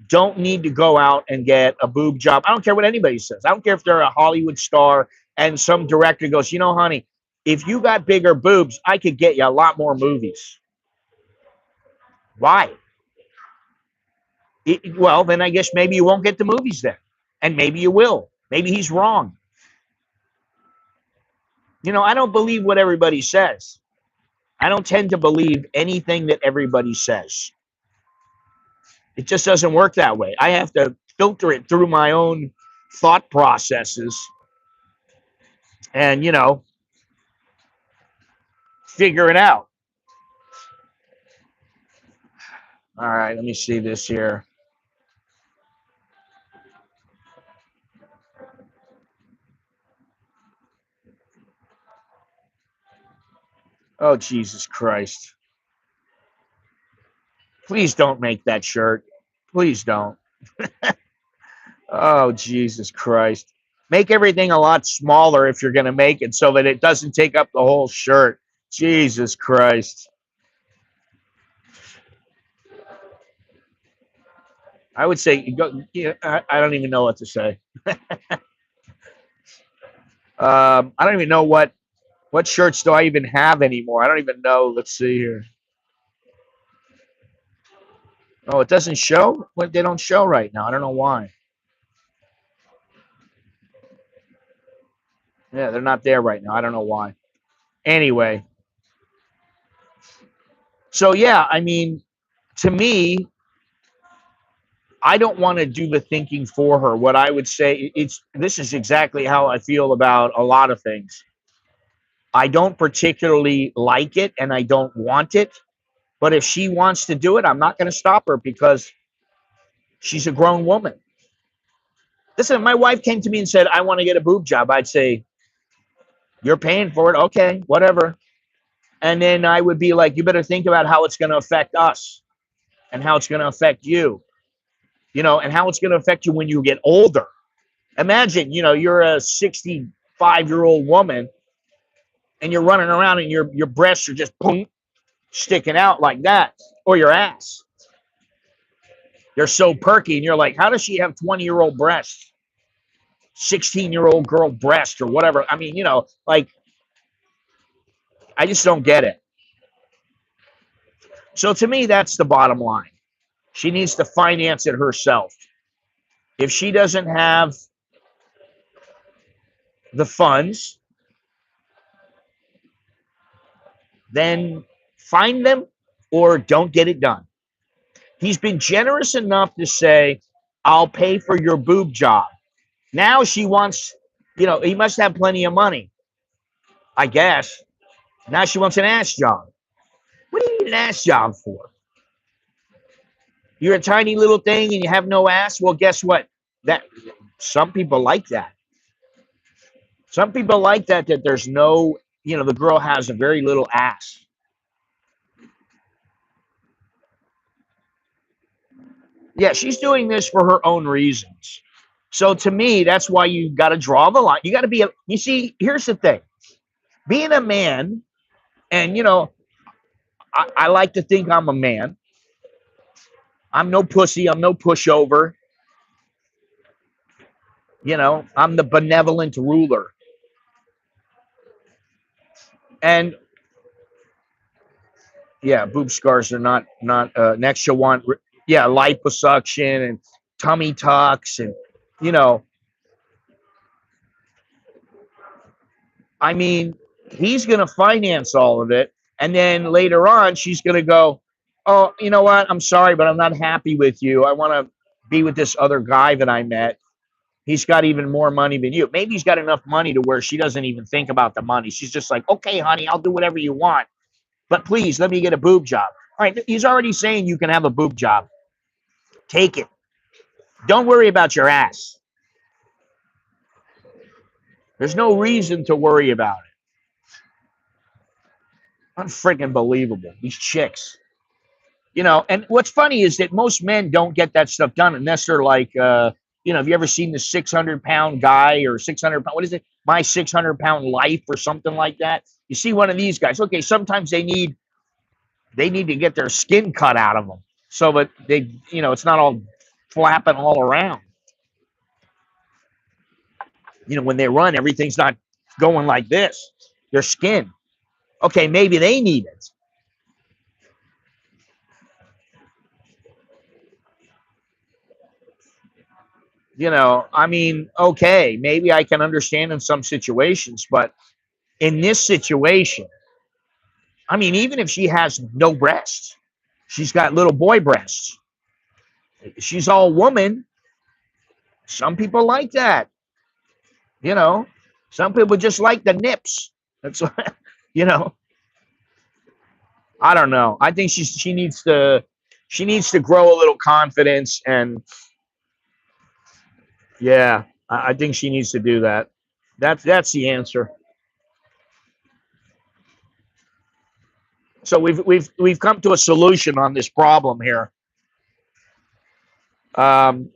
don't need to go out and get a boob job. I don't care what anybody says. I don't care if they're a Hollywood star and some director goes, honey, if you got bigger boobs, I could get you a lot more movies. Why? Well, then I guess maybe you won't get the movies then. And maybe you will. Maybe he's wrong. I don't believe what everybody says. I don't tend to believe anything that everybody says. It just doesn't work that way. I have to filter it through my own thought processes and, figure it out. All right, let me see this here. Oh, Jesus Christ. Please don't make that shirt. Please don't. Oh, Jesus Christ. Make everything a lot smaller if you're going to make it so that it doesn't take up the whole shirt. Jesus Christ. I would say, I don't even know what to say. I don't even know what shirts do I even have anymore. I don't even know. Let's see here. Oh, it doesn't show? They don't show right now. I don't know why. Yeah, they're not there right now. I don't know why. Anyway. So, yeah, I mean, to me, I don't want to do the thinking for her. What I would say, this is exactly how I feel about a lot of things. I don't particularly like it and I don't want it. But if she wants to do it, I'm not going to stop her because she's a grown woman. Listen, if my wife came to me and said, I want to get a boob job, I'd say, you're paying for it. Okay, whatever. And then I would be like, you better think about how it's going to affect us and how it's going to affect you, and how it's going to affect you when you get older. Imagine, you're a 65-year-old woman and you're running around and your breasts are just boom, sticking out like that, or your ass. They're so perky, and you're like, how does she have 20-year-old breasts? 16-year-old girl breast or whatever. I mean, like, I just don't get it. So to me, that's the bottom line. She needs to finance it herself. If she doesn't have the funds, then find them or don't get it done. He's been generous enough to say, I'll pay for your boob job. Now she wants, he must have plenty of money, I guess. Now she wants an ass job. What do you need an ass job for? You're a tiny little thing and you have no ass? Well, guess what? That some people like that. Some people like that there's no, the girl has a very little ass. Yeah, she's doing this for her own reasons. So to me, that's why you got to draw the line. You got to be, you see, here's the thing. Being a man, and, I like to think I'm a man. I'm no pussy. I'm no pushover. You know, I'm the benevolent ruler. And yeah, boob scars are not next. You'll want yeah, liposuction and tummy tucks, and you know, I mean, he's going to finance all of it, and then later on, she's going to go, "Oh, you know what? I'm sorry, but I'm not happy with you. I want to be with this other guy that I met. He's got even more money than you. Maybe he's got enough money to where she doesn't even think about the money. She's just like, okay, honey, I'll do whatever you want, but please let me get a boob job. All right, he's already saying you can have a boob job. Take it. Don't worry about your ass. There's no reason to worry about it. Unfreaking believable. These chicks. You know, and what's funny is that most men don't get that stuff done unless they're like, you know, have you ever seen the 600-pound guy or 600 pound, what is it? My 600-pound life or something like that. You see one of these guys. Okay, sometimes they need to get their skin cut out of them so that they, you know, it's not all flapping all around. You know, when they run, everything's not going like this. Their skin. Okay, maybe they need it. You know, I mean, okay, maybe I can understand in some situations, but in this situation, I mean, even if she has no breasts, she's got little boy breasts. She's all woman. Some people like that, you know. Some people just like the nips. That's you know. I don't know. I think she needs to grow a little confidence, and yeah, I think she needs to do that. That's the answer. So we've come to a solution on this problem here. Um,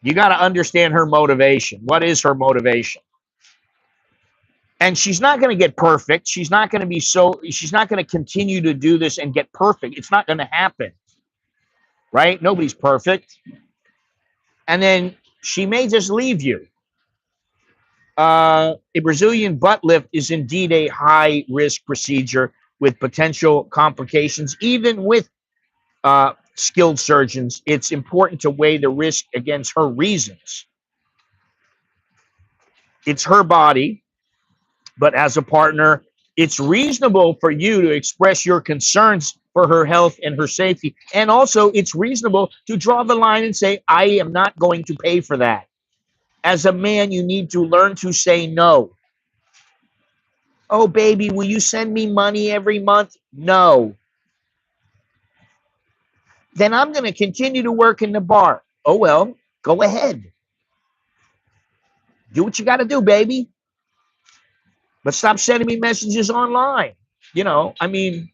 you got to understand her motivation. What is her motivation? And she's not going to get perfect. She's not going to be so. She's not going to continue to do this and get perfect. It's not going to happen, right? Nobody's perfect. And then she may just leave you. A Brazilian butt lift is indeed a high risk procedure with potential complications, even with skilled surgeons. It's important to weigh the risk against her reasons. It's her body, but as a partner, it's reasonable for you to express your concerns for her health and her safety. And also, it's reasonable to draw the line and say, I am not going to pay for that. As a man, you need to learn to say no. Oh, baby, will you send me money every month? No. Then I'm going to continue to work in the bar. Oh, well, go ahead. Do what you got to do, baby. But stop sending me messages online. You know, I mean,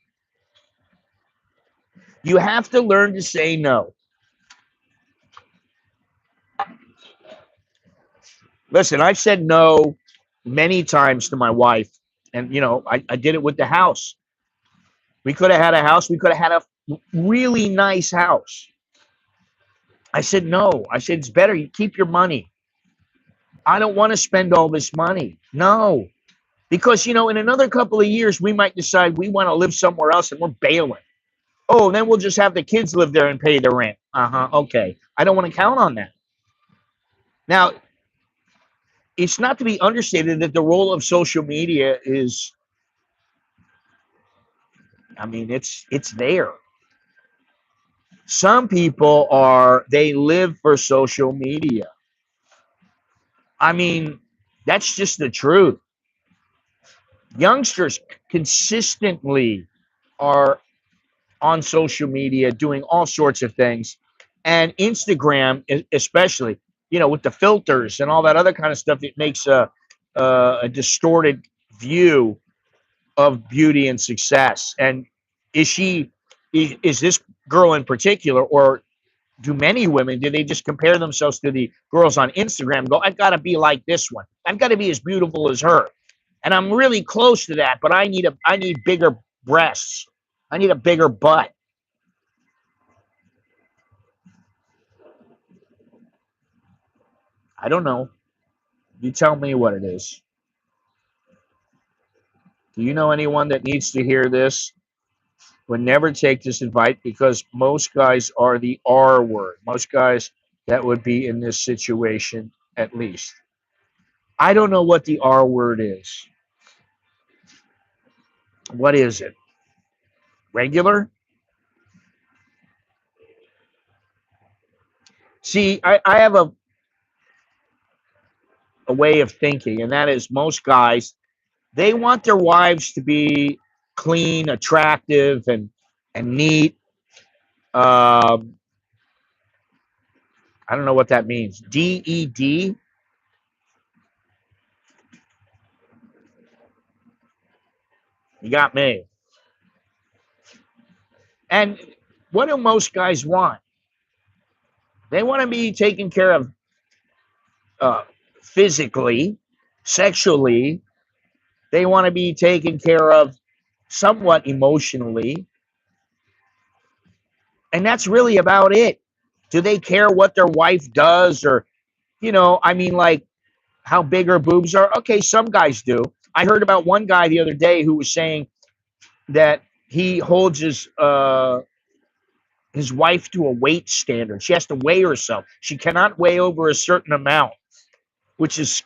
you have to learn to say no. Listen, I've said no many times to my wife. And, you know, I did it with the house. We could have had a house. We could have had a really nice house. I said, no. I said, it's better. You keep your money. I don't want to spend all this money. No. Because, you know, in another couple of years, we might decide we want to live somewhere else and we're bailing. Oh, then we'll just have the kids live there and pay the rent. Uh-huh. Okay. I don't want to count on that. Now, it's not to be understated that the role of social media is, I mean, it's there. Some people they live for social media. I mean, that's just the truth. Youngsters consistently are on social media doing all sorts of things, and Instagram especially, you know, with the filters and all that other kind of stuff, it makes a distorted view of beauty and success. And is she is this girl in particular, or do many women, do they just compare themselves to the girls on Instagram and go, I've got to be like this one, I've got to be as beautiful as her, and I'm really close to that, but I need bigger breasts, I need a bigger butt. I don't know. You tell me what it is. Do you know anyone that needs to hear this? Would never take this advice because most guys are the R word. Most guys that would be in this situation, at least. I don't know what the R word is. What is it? Regular? See, I have a way of thinking, and that is most guys, they want their wives to be clean, attractive, and neat. Um, I don't know what that means. DED? You got me. And what do most guys want? They want to be taken care of uh, physically, sexually. They want to be taken care of somewhat emotionally. And that's really about it. Do they care what their wife does? Or, I mean, like how big her boobs are? Okay, some guys do. I heard about one guy the other day who was saying that he holds his wife to a weight standard. She has to weigh herself. She cannot weigh over a certain amount, which is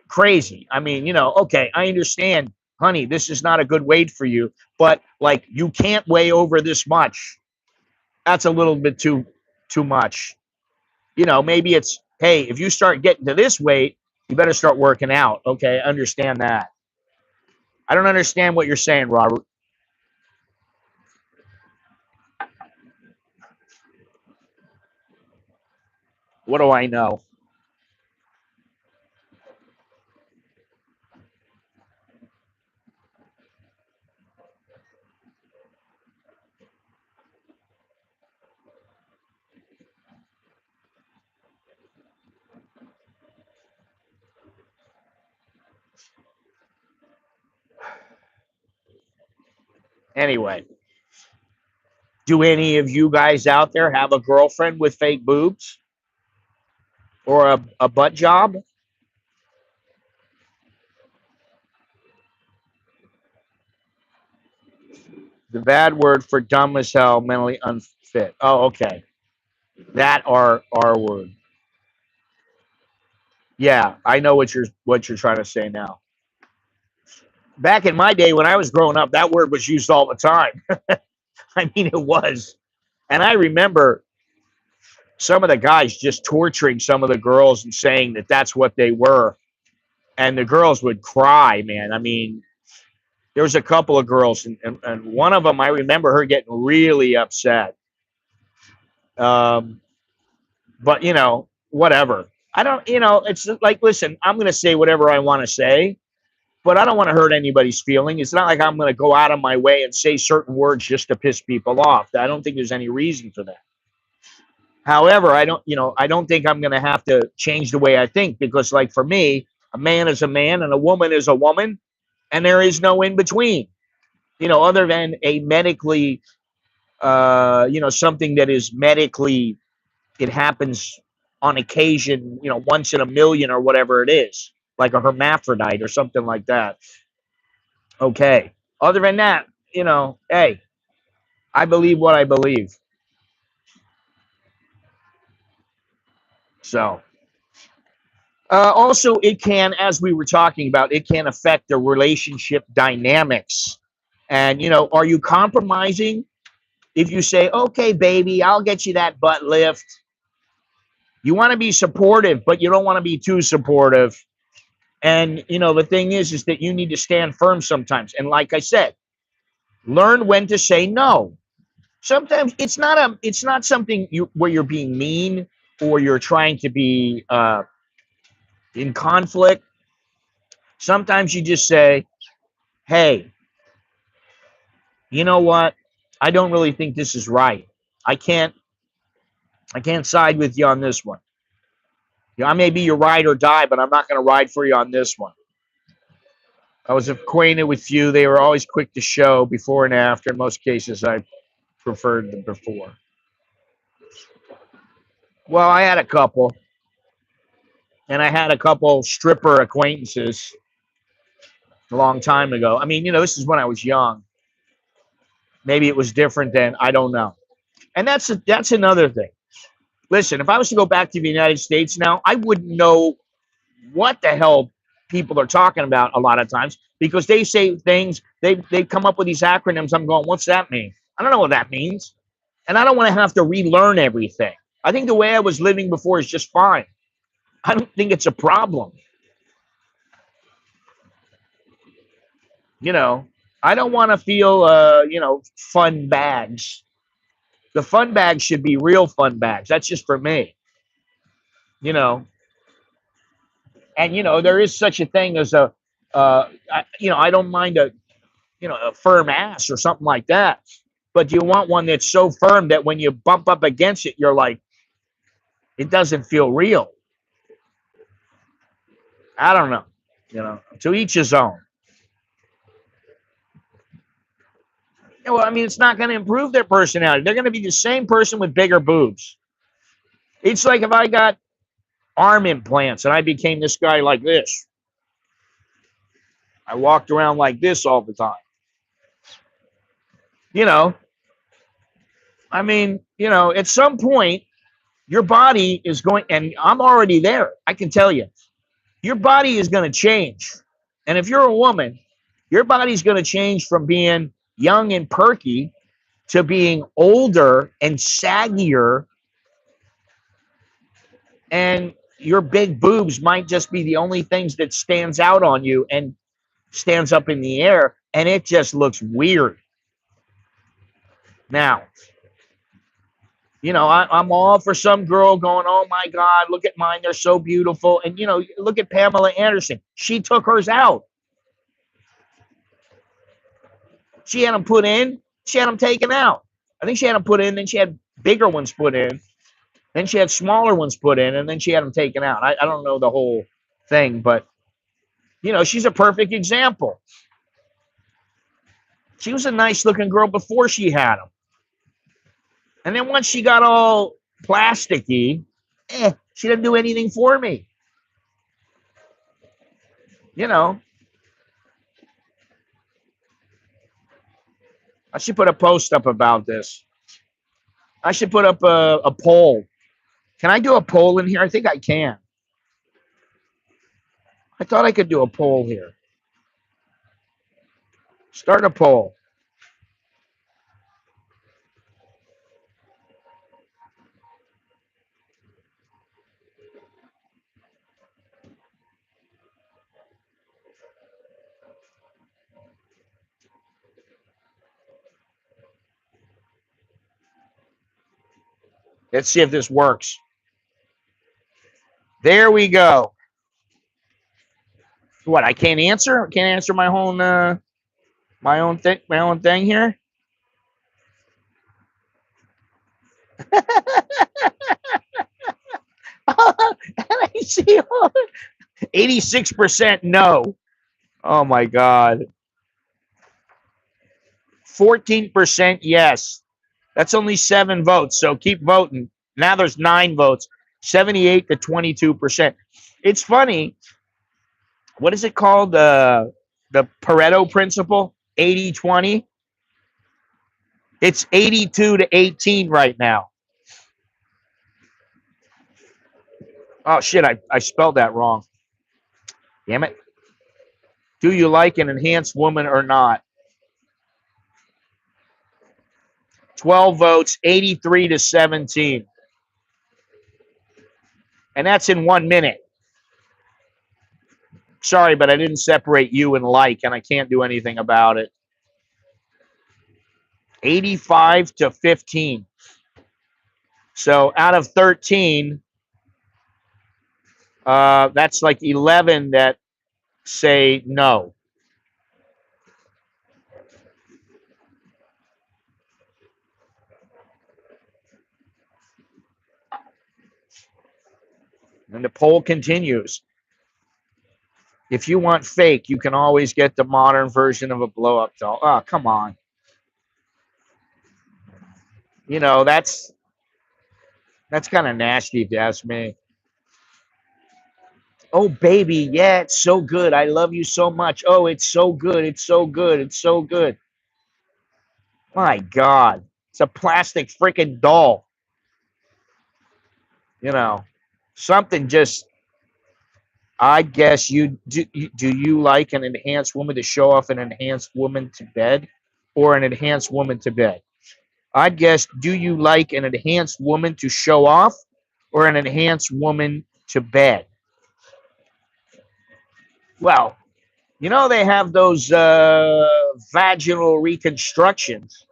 crazy. I mean, okay, I understand, honey, this is not a good weight for you, but like you can't weigh over this much. That's a little bit too much. Maybe it's, hey, if you start getting to this weight, you better start working out. Okay, I understand that. I don't understand what you're saying, Robert. What do I know? Anyway, do any of you guys out there have a girlfriend with fake boobs or a butt job? The bad word for dumb as hell, mentally unfit. Oh, okay. That R word. Yeah, I know what you're trying to say now. Back in my day when I was growing up, that word was used all the time. I mean, it was. And I remember some of the guys just torturing some of the girls and saying that that's what they were. And the girls would cry, man. I mean, there was a couple of girls, and one of them, I remember her getting really upset. Um, but, whatever. I don't, it's like, listen, I'm going to say whatever I want to say, but I don't want to hurt anybody's feeling. It's not like I'm going to go out of my way and say certain words just to piss people off. I don't think there's any reason for that. However, I don't think I'm going to have to change the way I think because, like, for me, a man is a man and a woman is a woman, and there is no in between. Other than a medically, something that is medically, it happens on occasion, once in a million or whatever it is, like a hermaphrodite or something like that. Okay. Other than that, hey, I believe what I believe. So, also, it can, as we were talking about, it can affect the relationship dynamics. And, are you compromising if you say, okay, baby, I'll get you that butt lift? You want to be supportive, but you don't want to be too supportive. And, the thing is that you need to stand firm sometimes. And like I said, learn when to say no. Sometimes it's not something where you're being mean or you're trying to be in conflict. Sometimes you just say, hey, you know what? I don't really think this is right. I can't I can't side with you on this one. I may be your ride or die, but I'm not going to ride for you on this one. I was acquainted with you. They were always quick to show before and after. In most cases, I preferred them before. Well, I had a couple. And I had a couple stripper acquaintances a long time ago. I mean, this is when I was young. Maybe it was different then. I don't know. And that's another thing. Listen, if I was to go back to the United States now, I wouldn't know what the hell people are talking about a lot of times because they say things, they come up with these acronyms. I'm going, what's that mean? I don't know what that means. And I don't want to have to relearn everything. I think the way I was living before is just fine. I don't think it's a problem. I don't want to feel, fun bags. The fun bags should be real fun bags. That's just for me, you know. And there is such a thing as I don't mind a firm ass or something like that. But you want one that's so firm that when you bump up against it, you're like, it doesn't feel real. I don't know. To each his own. Yeah, well, I mean, it's not going to improve their personality. They're going to be the same person with bigger boobs. It's like if I got arm implants and I became this guy like this. I walked around like this all the time. I mean, at some point, your body is going, and I'm already there. I can tell you, your body is going to change. And if you're a woman, your body's going to change from being young and perky to being older and saggier. And your big boobs might just be the only things that stands out on you and stands up in the air. And it just looks weird. Now, I'm all for some girl going, oh my God, look at mine. They're so beautiful. And, look at Pamela Anderson. She took hers out. She had them put in. She had them taken out. I think she had them put in. Then she had bigger ones put in. Then she had smaller ones put in. And then she had them taken out. I don't know the whole thing. But, she's a perfect example. She was a nice looking girl before she had them. And then once she got all plasticky, she didn't do anything for me. I should put a post up about this. I should put up a poll. Can I do a poll in here? I think I can. I thought I could do a poll here. Start a poll. Let's see if this works. There we go. What? I can't answer? I can't answer my own thing here. I see 86% no. Oh my God. 14% yes. That's only 7 votes. So keep voting. Now there's 9 votes. 78 to 22%. It's funny. What is it called? The Pareto principle? 80-20. It's 82 to 18 right now. Oh shit, I spelled that wrong. Damn it. Do you like an enhanced woman or not? 12 votes, 83 to 17. And that's in 1 minute. Sorry, but I didn't separate you and like, and I can't do anything about it. 85 to 15. So out of 13, that's like 11 that say no. And the poll continues. If you want fake, you can always get the modern version of a blow-up doll. Oh, come on. That's kind of nasty if you ask me. Oh, baby, yeah, it's so good. I love you so much. Oh, it's so good. It's so good. It's so good. My God, it's a plastic freaking doll. You know, something just. I guess you do. Do you like an enhanced woman to show off an enhanced woman to bed, or an enhanced woman to bed? I guess. Do you like an enhanced woman to show off, or an enhanced woman to bed? Well, you know they have those vaginal reconstructions.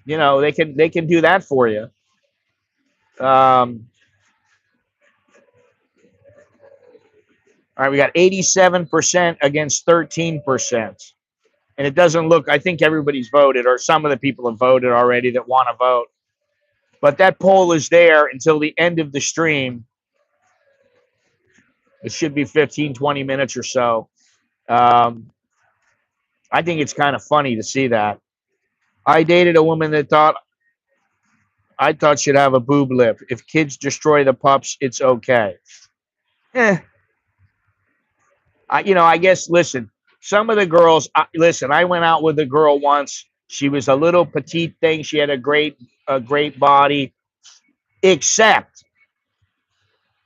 You know they can do that for you. All right, we got 87% against 13%. And it doesn't look, I think everybody's voted, or some of the people have voted already that want to vote. But that poll is there until the end of the stream. It should be 15, 20 minutes or so. I think it's kind of funny to see that. I dated a woman that I thought she'd have a boob lip. If kids destroy the pups, it's okay. Eh, I guess, listen, some of the girls, listen, I went out with a girl once. She was a little petite thing. She had a great body, except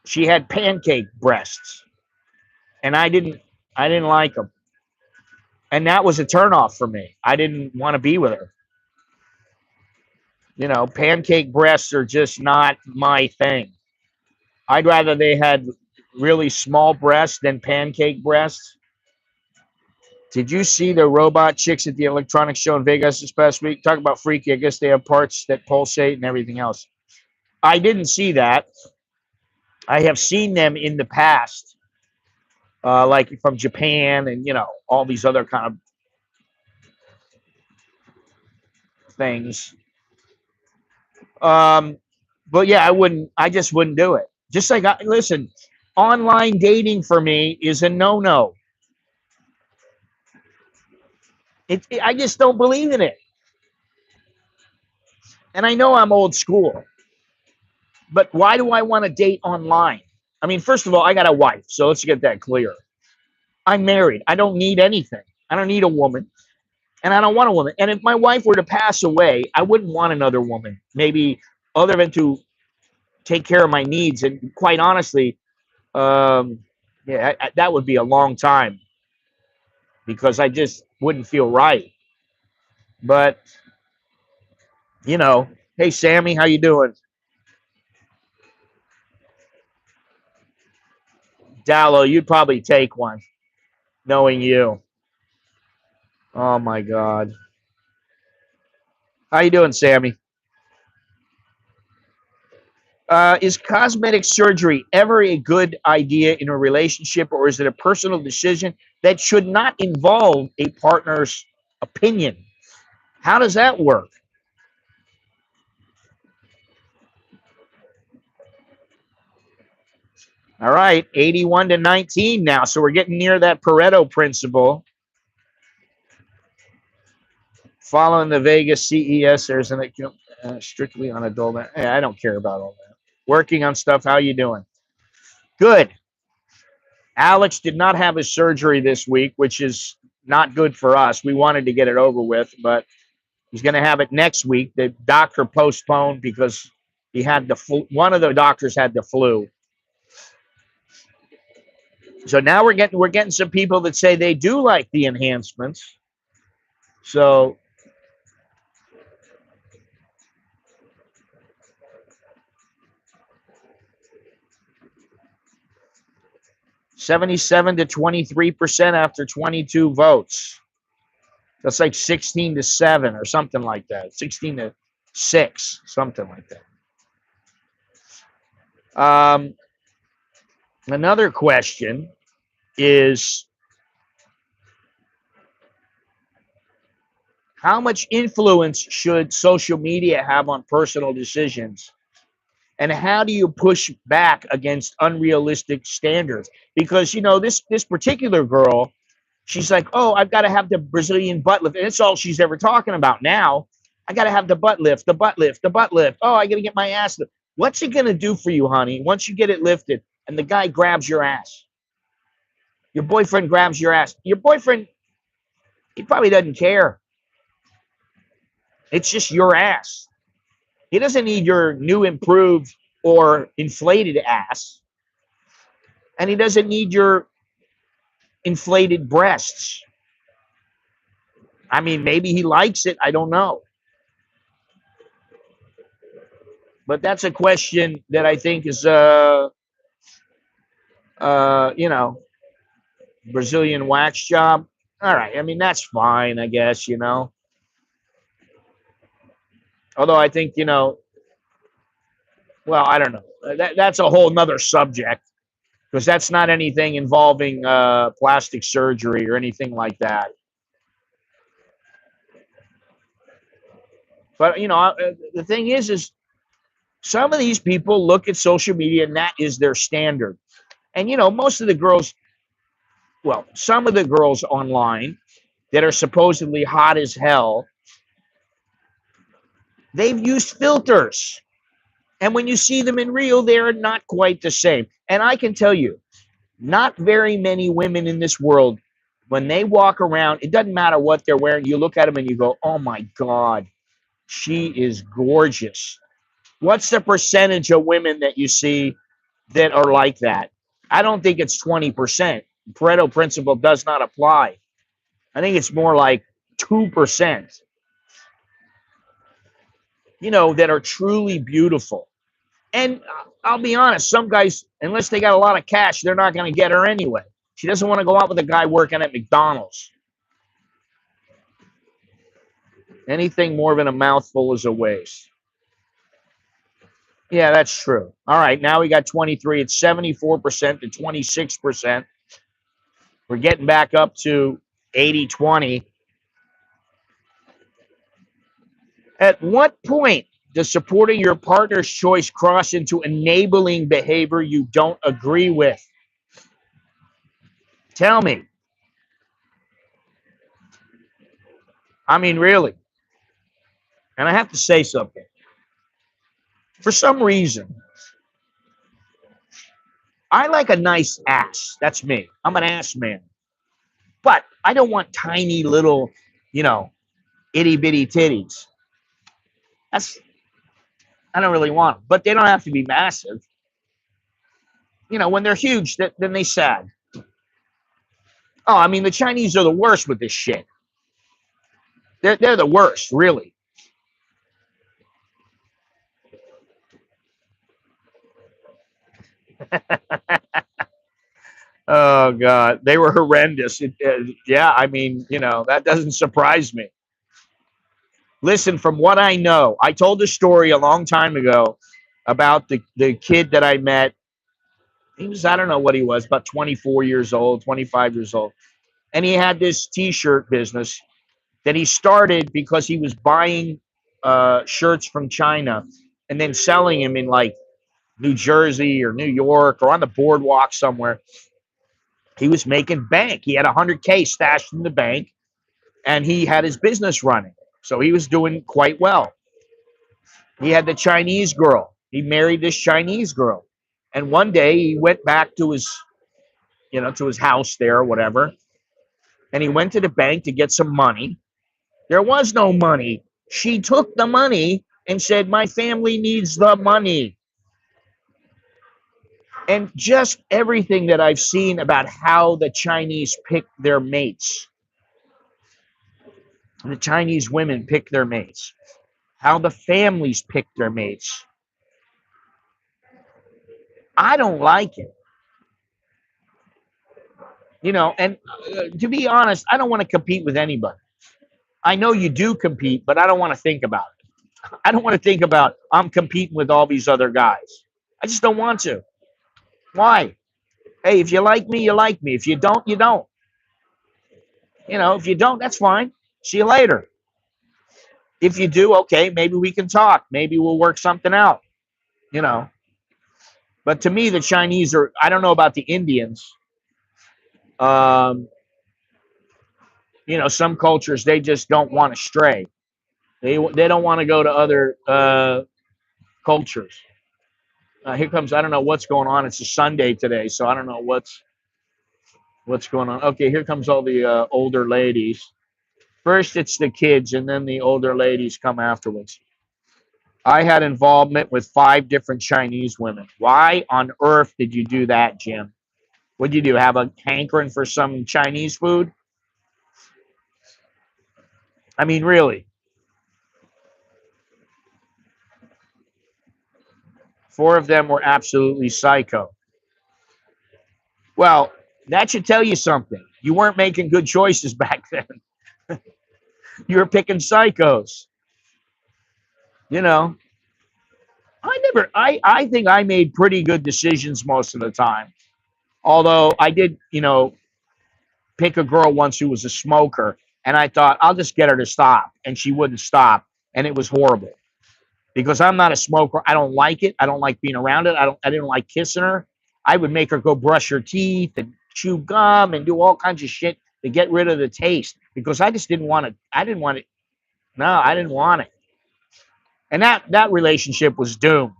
she had pancake breasts, and I didn't like them. And that was a turnoff for me. I didn't want to be with her. Pancake breasts are just not my thing. I'd rather they had really small breasts than pancake breasts. Did you see the robot chicks at the electronics show in Vegas this past week? Talk about freaky. I guess they have parts that pulsate and everything else. I didn't see that. I have seen them in the past, like from Japan and, all these other kind of things. But yeah, I just wouldn't do it. Just like, listen, online dating for me is a no-no. I just don't believe in it. And I know I'm old school, but why do I want to date online? I mean, first of all, I got a wife, so let's get that clear. I'm married. I don't need anything. I don't need a woman, and I don't want a woman. And if my wife were to pass away, I wouldn't want another woman, maybe other than to take care of my needs. And quite honestly, yeah, that would be a long time because I just wouldn't feel right. But hey, Sammy, how you doing? Dowlo, you'd probably take one, knowing you. Oh my God. How you doing, Sammy? Is cosmetic surgery ever a good idea in a relationship, or is it a personal decision that should not involve a partner's opinion? How does that work? All right, 81-19 now. So we're getting near that Pareto principle. Following the Vegas CES, there's an strictly on adult. I don't care about all that. Working on stuff. How you doing? Good. Alex did not have his surgery this week, which is not good for us. We wanted to get it over with, but he's going to have it next week. The doctor postponed because he had the flu. One of the doctors had the flu. So now we're getting some people that say they do like the enhancements. So 77-23% after 22 votes. That's like 16-7 or something like that. 16-6, something like that. Another question is, how much influence should social media have on personal decisions? And how do you push back against unrealistic standards? Because, this particular girl, she's like, oh, I've got to have the Brazilian butt lift. And it's all she's ever talking about now. I got to have the butt lift, the butt lift, the butt lift. Oh, I got to get my ass lift. What's it going to do for you, honey, once you get it lifted? and the guy grabs your ass. Your boyfriend grabs your ass. Your boyfriend, he probably doesn't care. It's just your ass. He doesn't need your new, improved, or inflated ass. And he doesn't need your inflated breasts. I mean, maybe he likes it. I don't know. But that's a question that I think is, you know, Brazilian wax job. All right. I mean, that's fine, I guess, you know. Although I think, you know, well, I don't know. That's a whole nother subject because that's not anything involving plastic surgery or anything like that. But, you know, the thing is some of these people look at social media and that is their standard. And, you know, most of the girls, well, some of the girls online that are supposedly hot as hell, they've used filters. And when you see them in real, they're not quite the same. And I can tell you, not very many women in this world, when they walk around, it doesn't matter what they're wearing. You look at them and you go, oh my God, she is gorgeous. What's the percentage of women that you see that are like that? I don't think it's 20%. Pareto principle does not apply. I think it's more like 2%, you know, that are truly beautiful. And I'll be honest, some guys, unless they got a lot of cash, they're not going to get her anyway. She doesn't want to go out with a guy working at McDonald's. Anything more than a mouthful is a waste. Yeah, that's true. All right, now we got 23. It's 74% to 26%. We're getting back up to 80-20. At what point does supporting your partner's choice cross into enabling behavior you don't agree with? Tell me. I mean, really. And I have to say something. For some reason, I like a nice ass. That's me. I'm an ass man. But I don't want tiny little, you know, itty bitty titties. I don't really want them. But they don't have to be massive. You know, when they're huge, then they sag. Oh, I mean, the Chinese are the worst with this shit. They're the worst, really. Oh God, they were horrendous. Yeah, I mean, you know, that doesn't surprise me. Listen, from what I know, I told a story a long time ago about the kid that I met. He was, I don't know what he was, about 24 years old, 25 years old. And he had this t-shirt business that he started because he was buying shirts from China and then selling them in like New Jersey or New York or on the boardwalk somewhere. He was making bank. He had 100K stashed in the bank and he had his business running. So he was doing quite well. He had the Chinese girl. He married this Chinese girl. And one day he went back to his, you know, to his house there or whatever. And he went to the bank to get some money. There was no money. She took the money and said, my family needs the money. And just everything that I've seen about how the Chinese pick their mates. The Chinese women pick their mates. How the families pick their mates. I don't like it. You know, and to be honest, I don't want to compete with anybody. I know you do compete, but I don't want to think about it. I don't want to think about I'm competing with all these other guys. I just don't want to. Why? Hey, if you like me, you like me. If you don't, you don't. You know, if you don't, that's fine. See you later. If you do, okay, maybe we can talk. Maybe we'll work something out. You know. But to me, the Chinese are, I don't know about the Indians. Um, you know, some cultures, they just don't want to stray. They don't want to go to other cultures. Here comes, I don't know what's going on. It's a Sunday today, so I don't know what's going on. Okay, here comes all the older ladies. First, it's the kids, and then the older ladies come afterwards. I had involvement with 5 different Chinese women. Why on earth did you do that, Jim? What'd you do? Have a hankering for some Chinese food? I mean, really. 4 of them were absolutely psycho. Well, that should tell you something. You weren't making good choices back then. You were picking psychos. You know, I think I made pretty good decisions most of the time. Although I did, pick a girl once who was a smoker, and I thought I'll just get her to stop, and she wouldn't stop, and it was horrible because I'm not a smoker. I don't like it. I don't like being around it. I didn't like kissing her. I would make her go brush her teeth and chew gum and do all kinds of shit to get rid of the taste because I just didn't want it. I didn't want it. No, I didn't want it. And that relationship was doomed.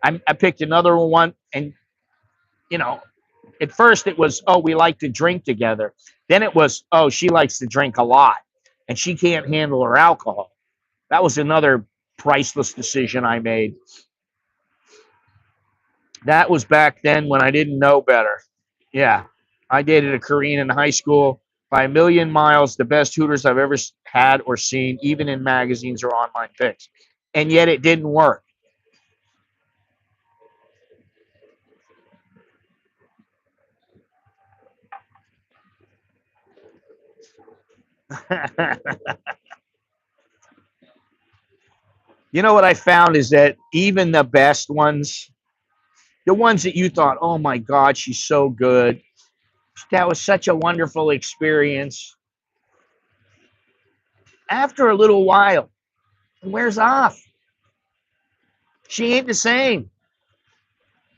I picked another one, and you know, at first it was, oh, we like to drink together. Then it was, oh, she likes to drink a lot, and she can't handle her alcohol. That was another priceless decision I made. That was back then when I didn't know better. Yeah, I dated a Korean in high school. By a million miles, the best Hooters I've ever had or seen, even in magazines or online pics. And yet it didn't work. You know what I found is that even the best ones, the ones that you thought, oh my God, she's so good. That was such a wonderful experience. After a little while, it wears off. She ain't the same.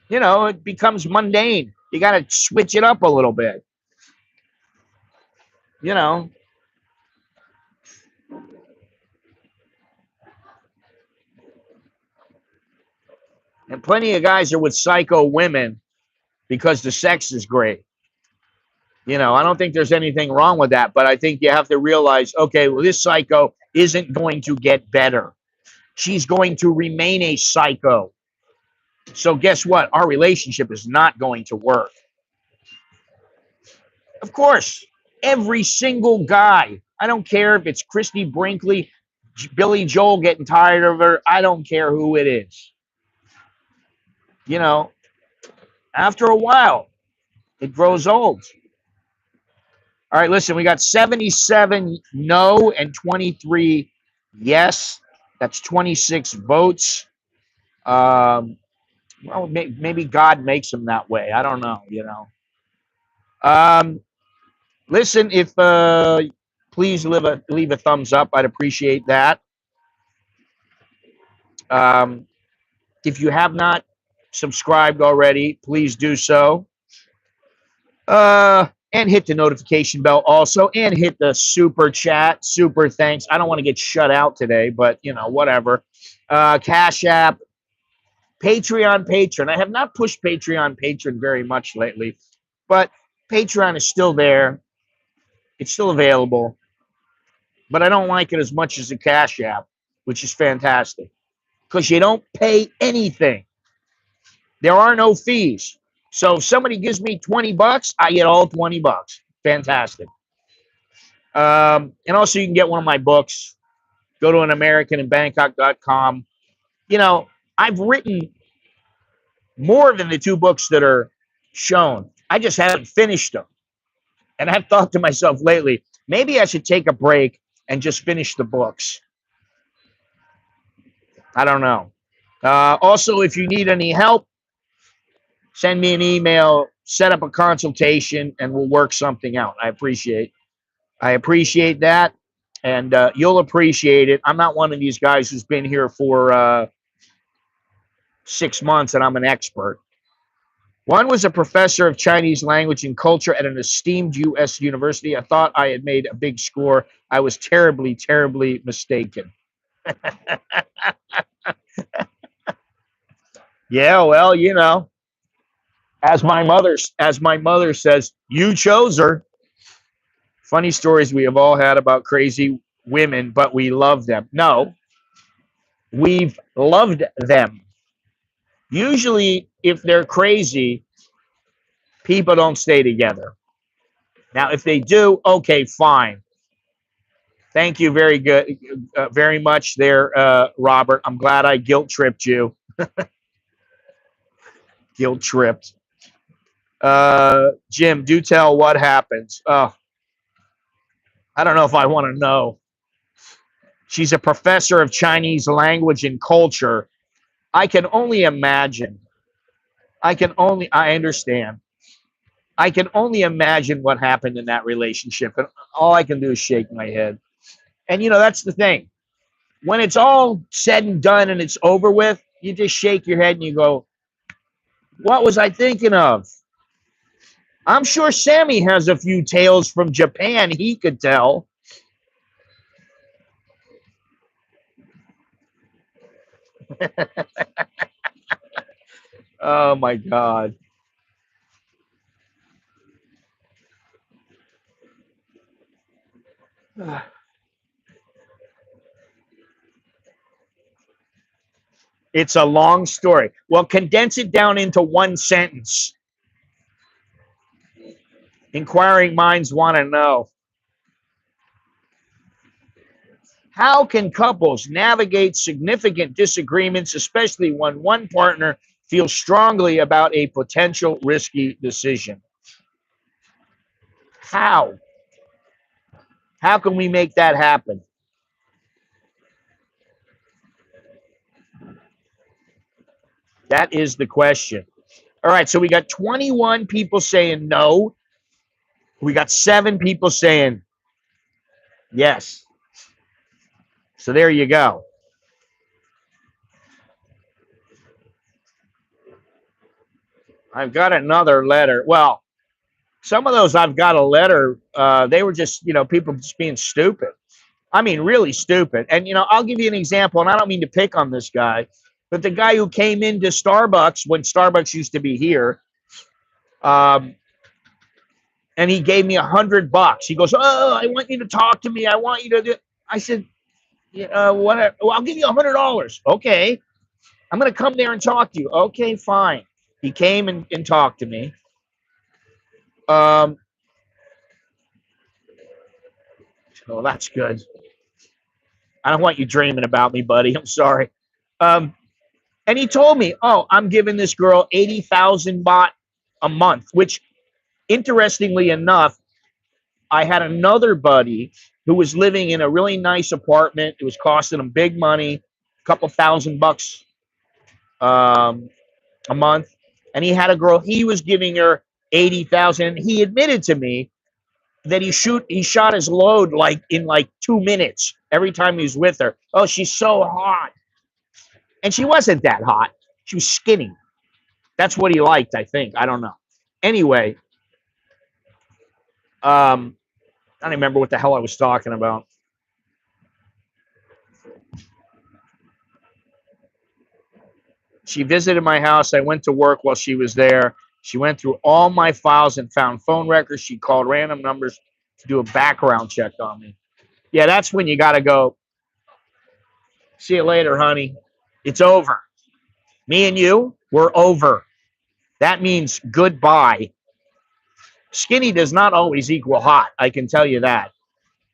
It becomes mundane. You got to switch it up a little bit. You know, and plenty of guys are with psycho women because the sex is great. I don't think there's anything wrong with that, but I think you have to realize, okay, well, this psycho isn't going to get better. She's going to remain a psycho. So guess what? Our relationship is not going to work. Of course, every single guy. I don't care if it's Christy Brinkley, Billy Joel getting tired of her. I don't care who it is. You know, after a while, it grows old. All right, listen, we got 77 no and 23 yes. That's 26 votes. Well, maybe God makes them that way. I don't know. Um, listen, if please leave a thumbs up. I'd appreciate that. Um, if you have not subscribed already, please do so. And hit the notification bell also, and hit the super chat. Super thanks. I don't want to get shut out today, but whatever. Cash App, Patreon patron. I have not pushed Patreon patron very much lately, but Patreon is still there. It's still available, but I don't like it as much as the Cash App, which is fantastic because you don't pay anything. There are no fees. So if somebody gives me $20, I get all $20. Fantastic. And also, you can get one of my books. Go to anamericaninbangkok.com. I've written more than the 2 books that are shown. I just haven't finished them. And I've thought to myself lately, maybe I should take a break and just finish the books. I don't know. Also, if you need any help, send me an email, set up a consultation, and we'll work something out. I appreciate that, and you'll appreciate it. I'm not one of these guys who's been here for 6 months and I'm an expert. One was a professor of Chinese language and culture at an esteemed U.S. university. I thought I had made a big score. I was terribly, terribly mistaken. Yeah, well, as my mother says, you chose her. Funny stories we have all had about crazy women, but we love them. No, we've loved them. Usually, if they're crazy, people don't stay together. Now, if they do, okay, fine. Thank you very good, very much there, Robert. I'm glad I guilt tripped you. Guilt tripped. Jim, do tell what happens. I don't know if I want to know. She's a professor of Chinese language and culture. I can only imagine. I understand. I can only imagine what happened in that relationship. And all I can do is shake my head. And, that's the thing. When it's all said and done and it's over with, you just shake your head and you go, what was I thinking of? I'm sure Sammy has a few tales from Japan he could tell. Oh my God. It's a long story. Well, condense it down into one sentence. Inquiring minds want to know, how can couples navigate significant disagreements, especially when one partner feels strongly about a potential risky decision? How? How can we make that happen? That is the question. All right, so we got 21 people saying no. We got 7 people saying yes. So there you go. I've got another letter. Well, some of those I've got a letter. They were just, people just being stupid. I mean, really stupid. And, I'll give you an example, and I don't mean to pick on this guy, but the guy who came into Starbucks when Starbucks used to be here, um, and he gave me $100. He goes, "Oh, I want you to talk to me. I want you to do." I said, "Yeah, what? Well, I'll give you $100. Okay, I'm going to come there and talk to you." Okay, fine. He came and talked to me. Um, oh, that's good. I don't want you dreaming about me, buddy. I'm sorry. Um, and he told me, "Oh, I'm giving this girl 80,000 baht a month," which, interestingly enough, I had another buddy who was living in a really nice apartment. It was costing him big money, a couple $1,000 um, a month, and he had a girl. He was giving her 80,000. He admitted to me that he shot his load in 2 minutes every time he was with her. Oh, she's so hot, and she wasn't that hot. She was skinny. That's what he liked, I think. I don't know. Anyway, I don't remember what the hell I was talking about. She visited my house. I went to work while she was there. She went through all my files and found phone records. She called random numbers to do a background check on me. Yeah, that's when you got to go, "See you later, honey. It's over. Me and you, we're over." That means goodbye. Skinny does not always equal hot. I can tell you that.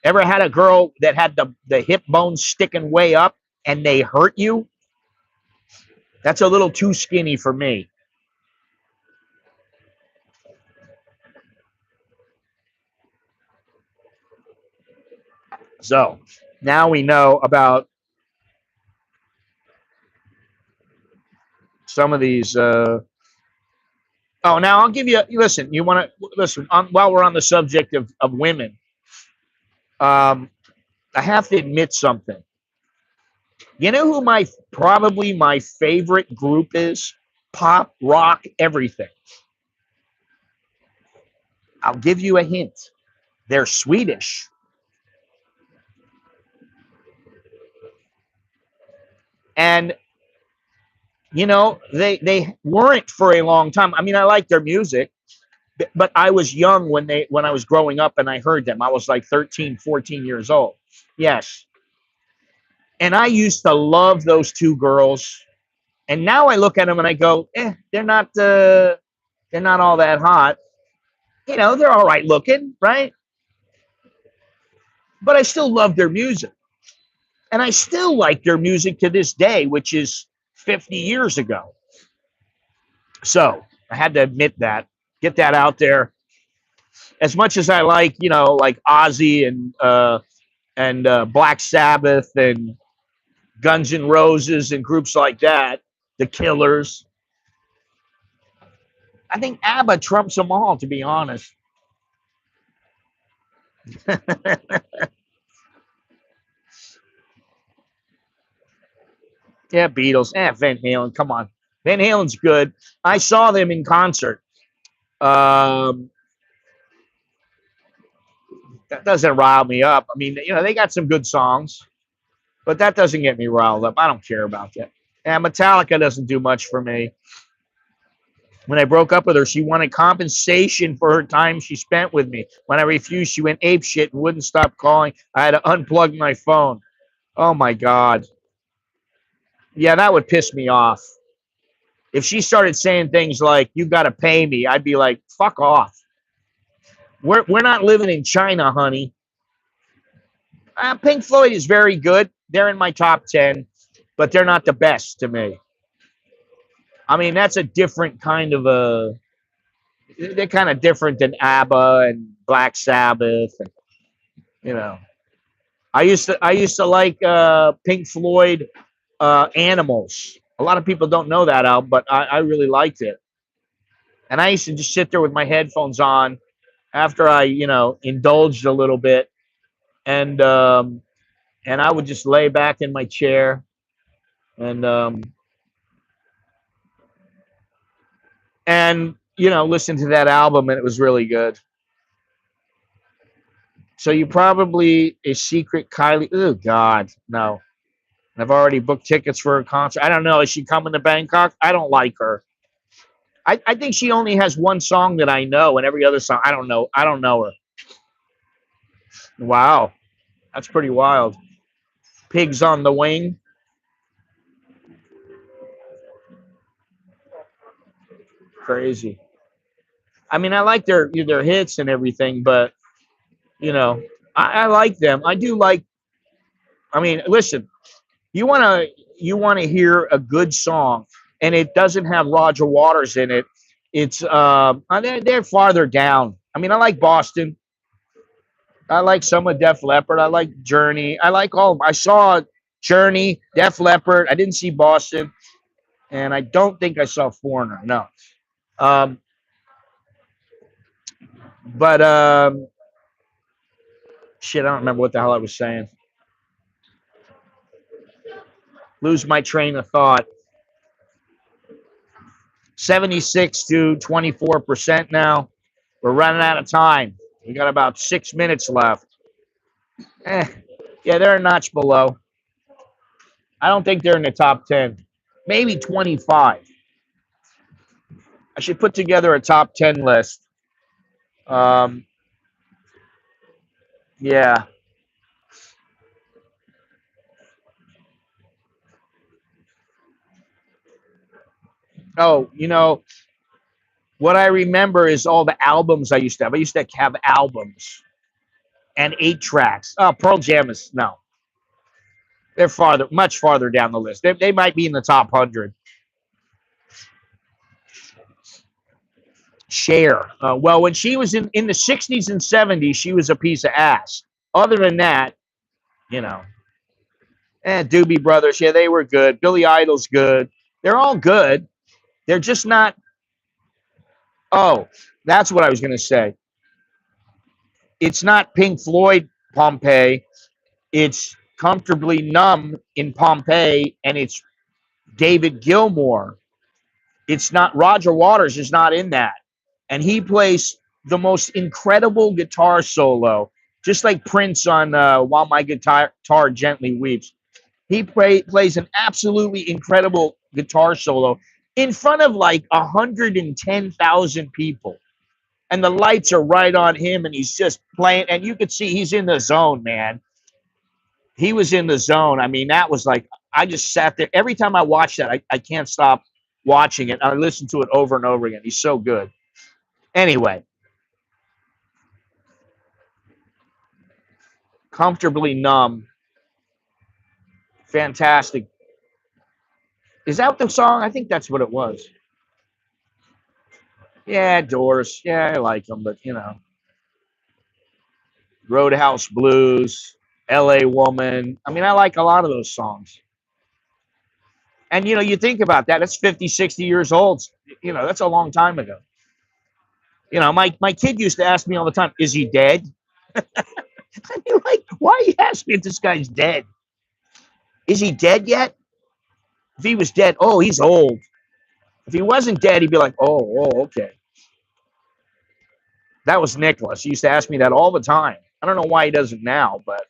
Ever had a girl that had the hip bone sticking way up and they hurt you? That's a little too skinny for me. So now we know about some of these. Now I'll give you. Listen, you want to listen while we're on the subject of women. Um, I have to admit something. You know who probably my favorite group is? Pop, rock, everything. I'll give you a hint. They're Swedish. And They weren't for a long time. I mean, I like their music, but I was young when I was growing up and I heard them. I was like 13, 14 years old. Yes. And I used to love those two girls. And now I look at them and I go, they're not all that hot. They're all right looking, right? But I still love their music. And I still like their music to this day, which is 50 years ago. So I had to admit that, get that out there. As much as I like Ozzy and Black Sabbath and Guns N' Roses and groups like that, the Killers, I think ABBA trumps them all, to be honest. Yeah, Beatles. Van Halen. Come on. Van Halen's good. I saw them in concert. Um, that doesn't rile me up. I mean, they got some good songs, but that doesn't get me riled up. I don't care about that. And Metallica doesn't do much for me. When I broke up with her, she wanted compensation for her time she spent with me. When I refused, she went ape shit and wouldn't stop calling. I had to unplug my phone. Oh my God. Yeah, that would piss me off. If she started saying things like, you got to pay me, I'd be like, fuck off. We're not living in China, honey. Pink Floyd is very good. They're in my top 10, but they're not the best to me. I mean, that's a different kind of they're kind of different than ABBA and Black Sabbath. And, you know, I used to like Pink Floyd, Animals. A lot of people don't know that album, but I really liked it. And I used to just sit there with my headphones on after I, indulged a little bit, and I would just lay back in my chair and listen to that album, and it was really good. So you probably a secret Kylie. Oh God, no. I've already booked tickets for her concert. I don't know. Is she coming to Bangkok? I don't like her. I think she only has one song that I know, and every other song I don't know. I don't know her. Wow, that's pretty wild. Pigs on the Wing. Crazy. I mean, I like their hits and everything, but you know, I like them. I do like. I mean, listen, you wanna hear a good song, and it doesn't have Roger Waters in it. It's they're farther down. I mean, I like Boston. I like some of Def Leppard. I like Journey. I like all of them. I saw Journey, Def Leppard. I didn't see Boston, and I don't think I saw Foreigner. No. Um, but shit, I don't remember what the hell I was saying. Lose my train of thought. 76 to 24% now. We're running out of time. We got about 6 minutes left. Yeah, they're a notch below. I don't think they're in the top 10. Maybe 25. I should put together a top 10 list. Um, yeah. Oh, what I remember is all the albums I used to have. I used to have albums and 8 tracks. Oh, Pearl Jam is no. They're much farther down the list. They might be in the top 100. Cher. Well, when she was in the 60s and 70s, she was a piece of ass. Other than that, you know, Doobie Brothers, yeah, they were good. Billy Idol's good. They're all good. They're just not. Oh, that's what I was going to say. It's not Pink Floyd Pompeii. It's Comfortably Numb in Pompeii, and it's David Gilmour. It's not Roger Waters is not in that, and he plays the most incredible guitar solo, just like Prince on "While My Guitar Gently Weeps." He plays an absolutely incredible guitar solo in front of like 110,000 people. And the lights are right on him, and he's just playing. And you could see he's in the zone, man. He was in the zone. I mean, that was like, I just sat there. Every time I watch that, I can't stop watching it. I listen to it over and over again. He's so good. Anyway, Comfortably Numb. Fantastic. Is that the song? I think that's what it was. Yeah, Doors. Yeah, I like them, but Roadhouse Blues, LA Woman. I mean, I like a lot of those songs. And you think about that, it's 50, 60 years old. That's a long time ago. My kid used to ask me all the time, is he dead? I mean, like, why are you asking me if this guy's dead? Is he dead yet? If he was dead, oh, he's old. If he wasn't dead, he'd be like, oh, okay. That was Nicholas. He used to ask me that all the time. I don't know why he doesn't now, but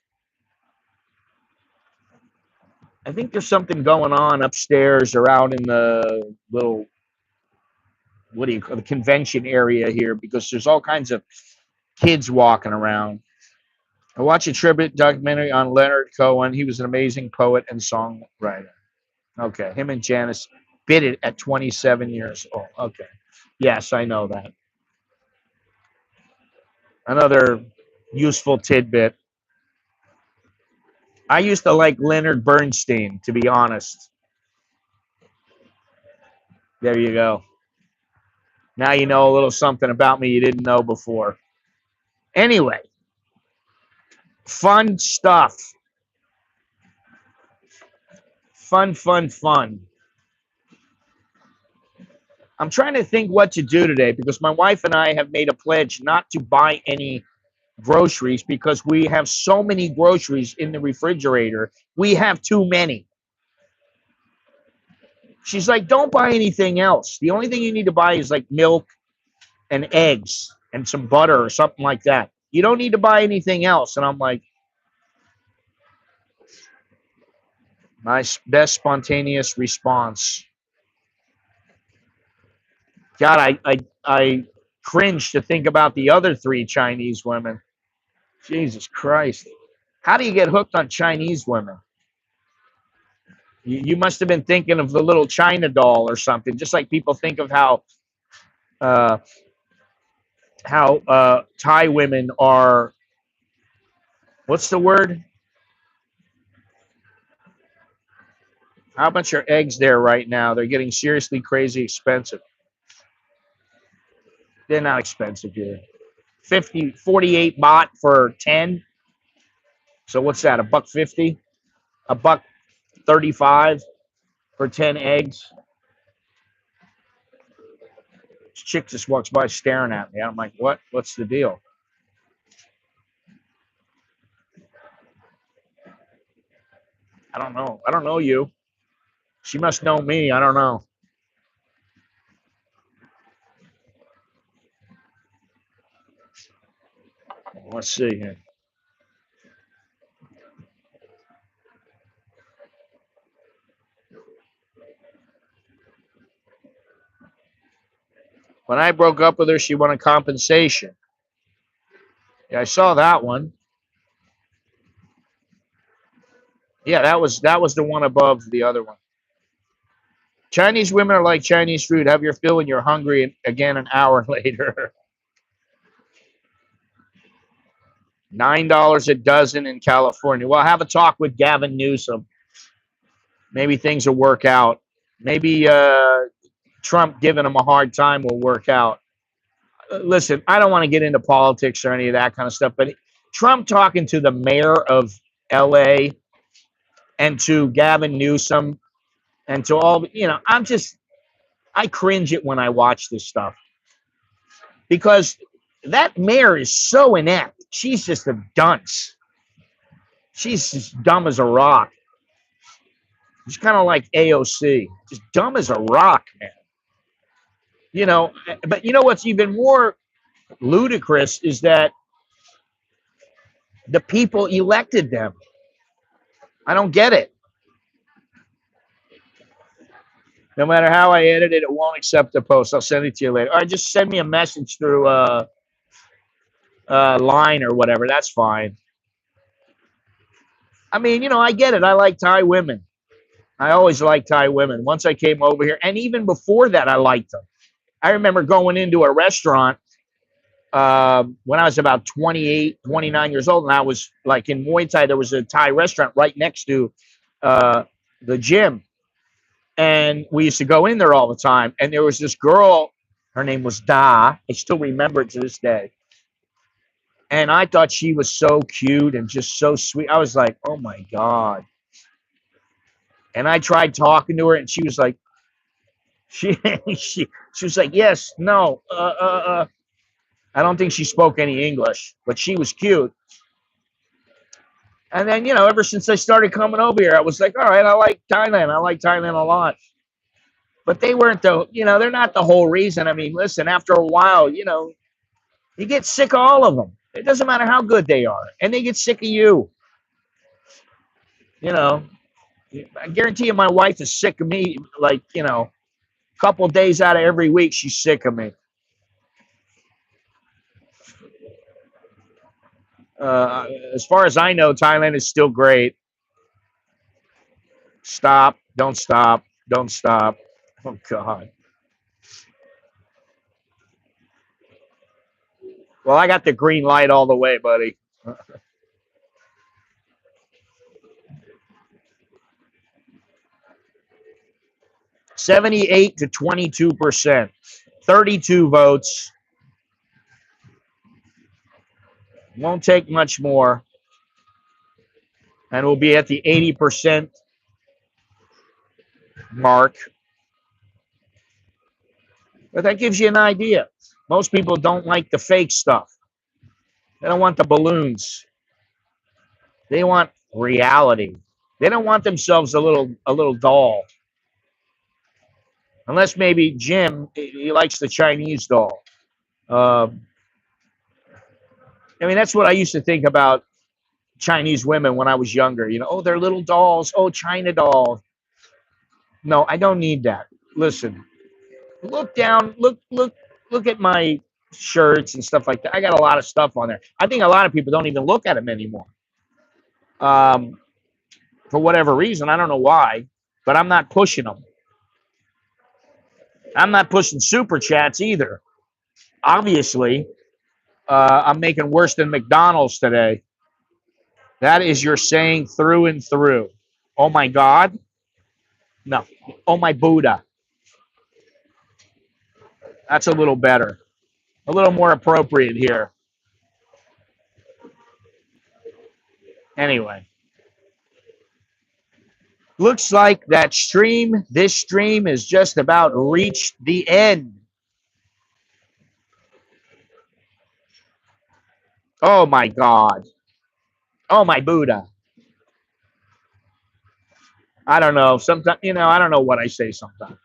I think there's something going on upstairs or out in the little, what do you call the convention area here, because there's all kinds of kids walking around. I watched a tribute documentary on Leonard Cohen. He was an amazing poet and songwriter. Okay, him and Janice bit it at 27 years old. Okay, yes, I know that. Another useful tidbit. I used to like Leonard Bernstein, to be honest. There you go. Now you know a little something about me you didn't know before. Anyway, fun stuff. Fun. I'm trying to think what to do today because my wife and I have made a pledge not to buy any groceries because we have so many groceries in the refrigerator. We have too many. She's like, don't buy anything else. The only thing you need to buy is like milk and eggs and some butter or something like that. You don't need to buy anything else. And I'm like, my best spontaneous response. God, I cringe to think about the other three Chinese women. Jesus Christ. How do you get hooked on Chinese women? You must have been thinking of the little China doll or something, just like people think of uh, how Thai women are. What's the word? How much are eggs there right now? They're getting seriously crazy expensive. They're not expensive here. 48 baht for 10. So what's that? $1.50? $1.35 for 10 eggs? This chick just walks by staring at me. I'm like, what? What's the deal? I don't know. I don't know you. She must know me. I don't know. Let's see here. When I broke up with her, she wanted compensation. Yeah, I saw that one. Yeah, that was the one above the other one. Chinese women are like Chinese food. Have your fill and you're hungry again an hour later. $9 a dozen in California. Well, have a talk with Gavin Newsom. Maybe things will work out. Maybe Trump giving him a hard time will work out. Listen, I don't want to get into politics or any of that kind of stuff, but Trump talking to the mayor of LA and to Gavin Newsom and to all, I cringe it when I watch this stuff because that mayor is so inept. She's just a dunce. She's just dumb as a rock. She's kind of like AOC, just dumb as a rock, man. But what's even more ludicrous is that the people elected them. I don't get it. No matter how I edit it, it won't accept the post. I'll send it to you later. All right, just send me a message through line or whatever. That's fine. I mean, I get it. I like Thai women. I always liked Thai women. Once I came over here, and even before that, I liked them. I remember going into a restaurant when I was about 28, 29 years old, and I was like in Muay Thai. There was a Thai restaurant right next to the gym, and we used to go in there all the time. And there was this girl. Her name was Da. I still remember it to this day. And I thought she was so cute and just so sweet. I was like, oh my God. And I tried talking to her, and she was like, she she was like, yes, no, I don't think she spoke any English, but she was cute. And then, ever since I started coming over here, I was like, all right, I like Thailand. I like Thailand a lot. But they weren't they're not the whole reason. I mean, listen, after a while, you get sick of all of them. It doesn't matter how good they are. And they get sick of you. I guarantee you my wife is sick of me, like, a couple days out of every week, she's sick of me. As far as I know, Thailand is still great. Stop. Don't stop. Don't stop. Oh, God. Well, I got the green light all the way, buddy. 78 to 22%. 32 votes. Won't take much more. And we'll be at the 80% mark. But that gives you an idea. Most people don't like the fake stuff. They don't want the balloons. They want reality. They don't want themselves a little doll. Unless maybe Jim, he likes the Chinese doll. I mean, that's what I used to think about Chinese women when I was younger. Oh, they're little dolls. Oh, China doll. No, I don't need that. Listen, look down. Look at my shirts and stuff like that. I got a lot of stuff on there. I think a lot of people don't even look at them anymore. For whatever reason, I don't know why, but I'm not pushing them. I'm not pushing super chats either. Obviously, I'm making worse than McDonald's today. That is your saying through and through. Oh my God. No. Oh my Buddha. That's a little better. A little more appropriate here. Anyway. Looks like this stream has just about reached the end. Oh my God. Oh my Buddha. I don't know. Sometimes, I don't know what I say sometimes.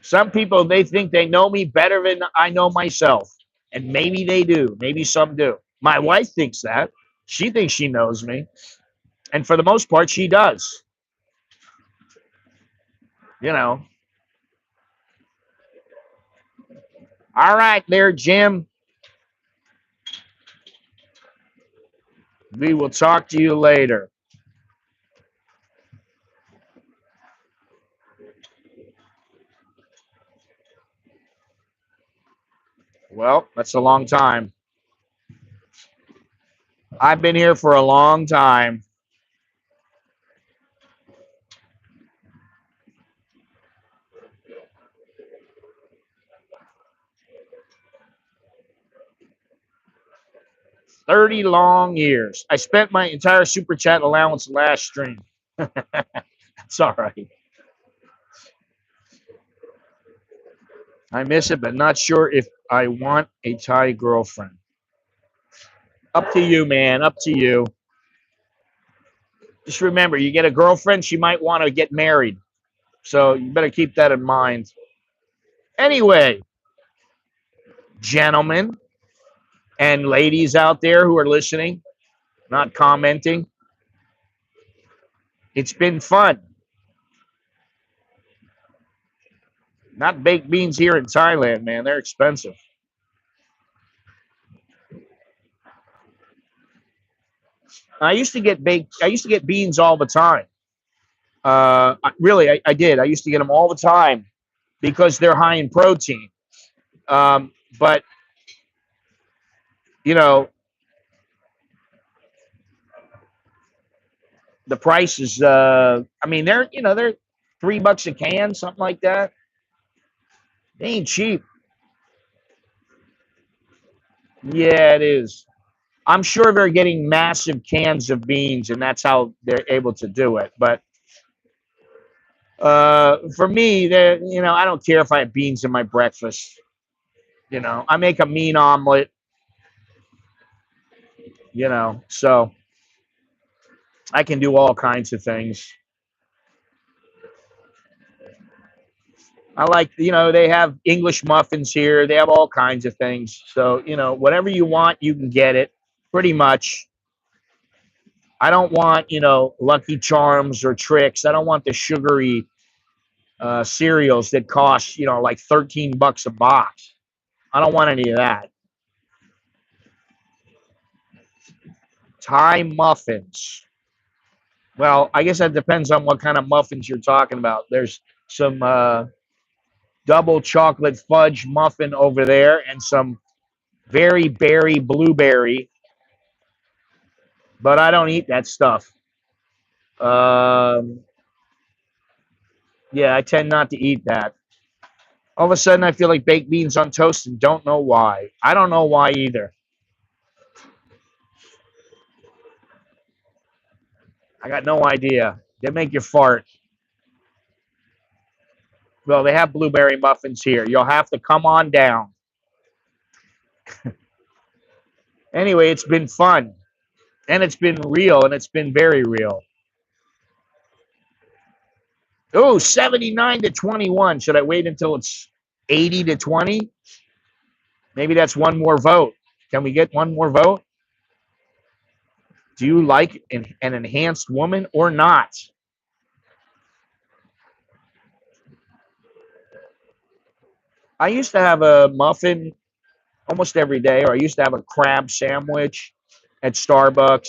Some people, they think they know me better than I know myself. And maybe they do. Maybe some do. My wife thinks that. She thinks she knows me. And for the most part, she does. All right, there, Jim. We will talk to you later. Well, that's a long time. I've been here for a long time. $30 long years. I spent my entire super chat allowance last stream. It's all right. I miss it, but not sure if I want a Thai girlfriend. Up to you, man. Up to you. Just remember, you get a girlfriend, she might want to get married. So you better keep that in mind. Anyway, gentlemen and ladies out there who are listening, not commenting, it's been fun. Not baked beans here in Thailand, man. They're expensive. I used to get beans all the time. Really, I did. I used to get them all the time because they're high in protein. But you know, the price is. I mean, they're $3 a can, something like that. They ain't cheap. Yeah, it is. I'm sure they're getting massive cans of beans, and that's how they're able to do it. But for me, I don't care if I have beans in my breakfast. I make a mean omelet. So I can do all kinds of things. I like, they have English muffins here. They have all kinds of things. So, whatever you want, you can get it pretty much. I don't want, Lucky Charms or Tricks. I don't want the sugary cereals that cost, like $13 a box. I don't want any of that. Thai muffins. Well, I guess that depends on what kind of muffins you're talking about. There's some double chocolate fudge muffin over there and some very berry blueberry, but I don't eat that stuff. Um, yeah, I tend not to eat that. All of a sudden, I feel like baked beans on toast and don't know why. I don't know why either. I got no idea. They make you fart. Well, they have blueberry muffins here. You'll have to come on down. Anyway, it's been fun. And it's been real, and it's been very real. Oh, 79 to 21. Should I wait until it's 80 to 20? Maybe that's one more vote. Can we get one more vote? Do you like an enhanced woman or not? I used to have a muffin almost every day, or I used to have a crab sandwich at Starbucks.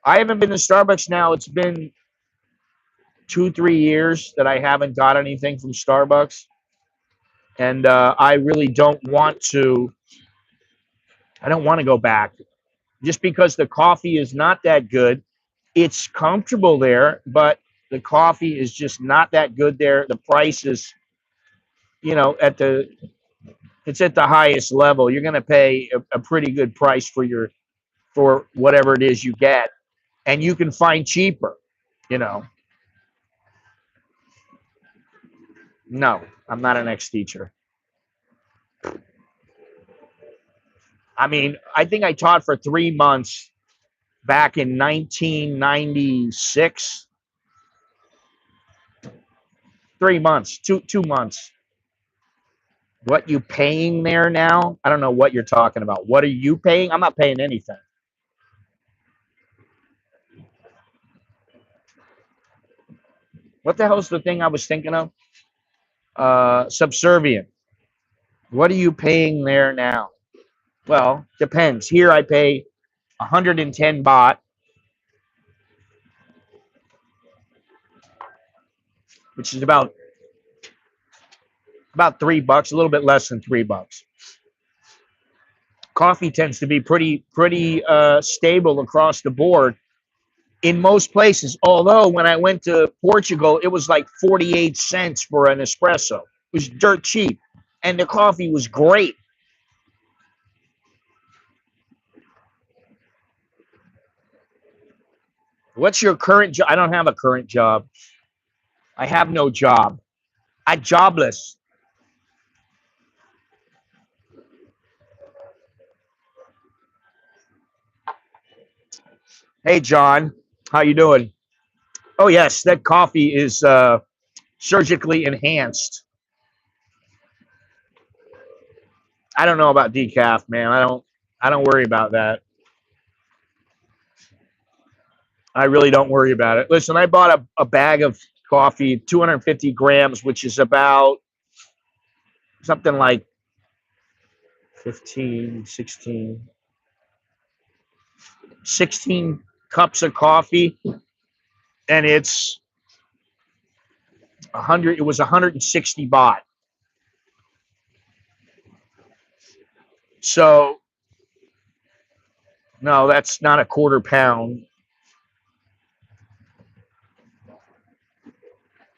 I haven't been to Starbucks now. It's been 2, 3 years that I haven't got anything from Starbucks. And I really don't want to. I don't want to go back just because the coffee is not that good. It's comfortable there, but the coffee is just not that good there. The price is, it's at the highest level. You're going to pay a pretty good price for whatever it is you get, and you can find cheaper. You know, no, I'm not an ex-teacher. I mean, I think I taught for 3 months back in 1996. 3 months, 2 months. What you paying there now? I don't know what you're talking about. What are you paying? I'm not paying anything. What the hell's the thing I was thinking of? Subservient. What are you paying there now? Well, depends. Here I pay 110 baht, which is about $3, a little bit less than $3. Coffee tends to be pretty stable across the board in most places. Although when I went to Portugal, it was like 48 cents for an espresso. It was dirt cheap, and the coffee was great. What's your current job? I don't have a current job. I have no job. I'm jobless. Hey, John, how you doing? Oh yes, that coffee is surgically enhanced. I don't know about decaf, man. I don't worry about that. I really don't worry about it. Listen, I bought a bag of coffee, 250 grams, which is about something like 15, 16, 16 cups of coffee, and it's 100. It was 160 baht. So no, that's not a quarter pound.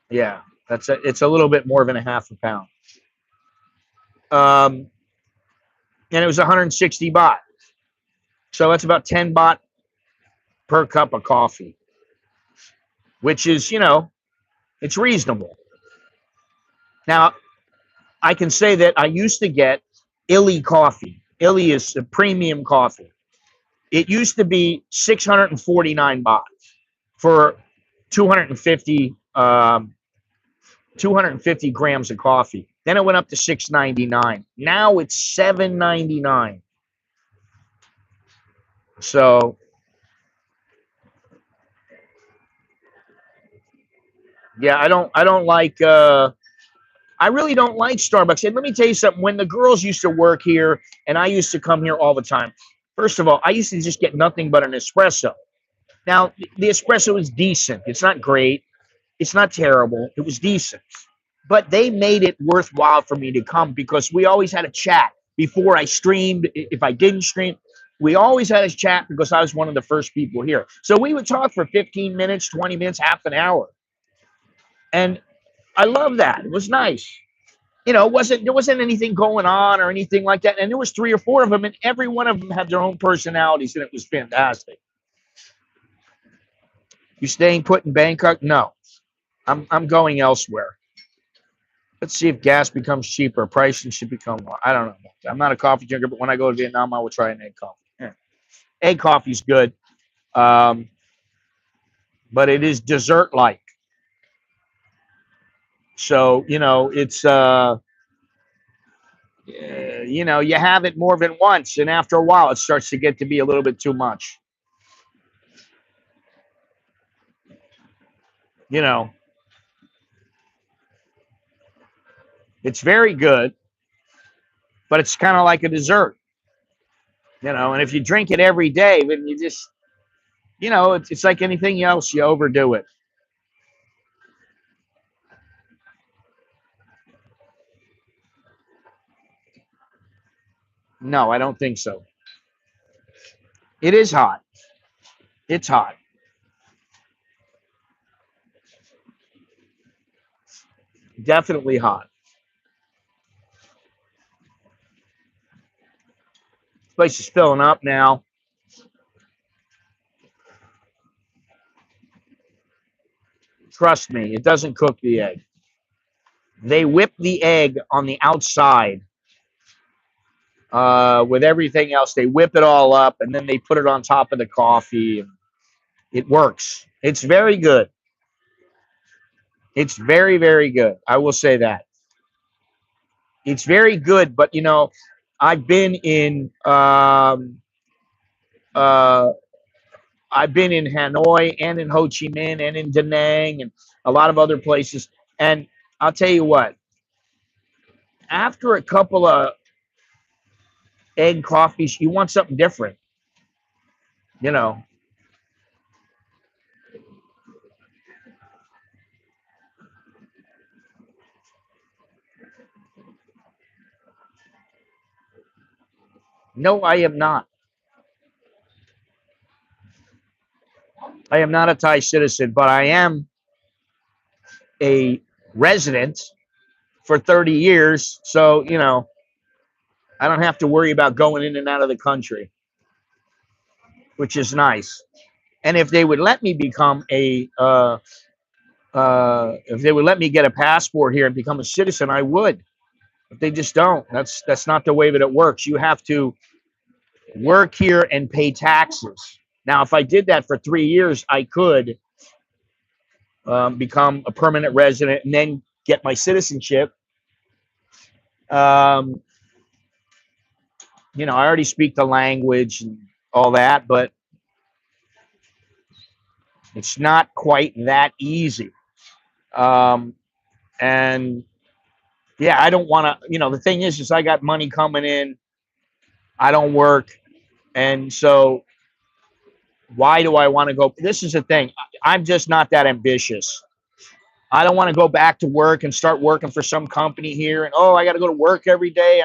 Yeah, it's a little bit more than a half a pound. And it was 160 baht. So that's about 10 baht per cup of coffee, which is, it's reasonable. Now, I can say that I used to get Illy coffee. Illy is a premium coffee. It used to be 649 baht for 250 250 grams of coffee. Then it went up to 699. Now it's 799. So yeah, I don't like I really don't like Starbucks. And let me tell you something, when the girls used to work here and I used to come here all the time, first of all, I used to just get nothing but an espresso. Now, the espresso is decent. It's not great. It's not terrible. It was decent. But they made it worthwhile for me to come because we always had a chat before I streamed. If I didn't stream, we always had a chat because I was one of the first people here. So we would talk for 15 minutes, 20 minutes, half an hour. And I love that. It was nice. There wasn't anything going on or anything like that. And there was 3 or 4 of them, and every one of them had their own personalities, and it was fantastic. You staying put in Bangkok? No. I'm going elsewhere. Let's see if gas becomes cheaper. Pricing should become more. I don't know. I'm not a coffee drinker, but when I go to Vietnam, I will try an egg coffee. Yeah. Egg coffee is good, but it is dessert-like. So it's you have it more than once, and after a while, it starts to get to be a little bit too much. It's very good, but it's kind of like a dessert. And if you drink it every day, then you just, it's like anything else, you overdo it. No, I don't think so. It is hot. It's hot. Definitely hot. This place is filling up now. Trust me, it doesn't cook the egg. They whip the egg on the outside with everything else. They whip it all up, and then they put it on top of the coffee. And it works. It's very good. It's very, very good. I will say that. It's very good, but I've been in uh, I've been in Hanoi and in Ho Chi Minh and in Da Nang and a lot of other places. And I'll tell you what, after a couple of egg coffees, you want something different. You know, no, I am not. I am not a Thai citizen, but I am a resident for 30 years. So, I don't have to worry about going in and out of the country, which is nice. And if they would let me become if they would let me get a passport here and become a citizen, I would. But they just don't. That's not the way that it works. You have to work here and pay taxes. Now, if I did that for 3 years, I could become a permanent resident and then get my citizenship. Um, I already speak the language and all that, but it's not quite that easy. And yeah, I don't want to, the thing is I got money coming in. I don't work. And so why do I want to go? This is the thing. I'm just not that ambitious. I don't want to go back to work and start working for some company here. And, oh, I got to go to work every day.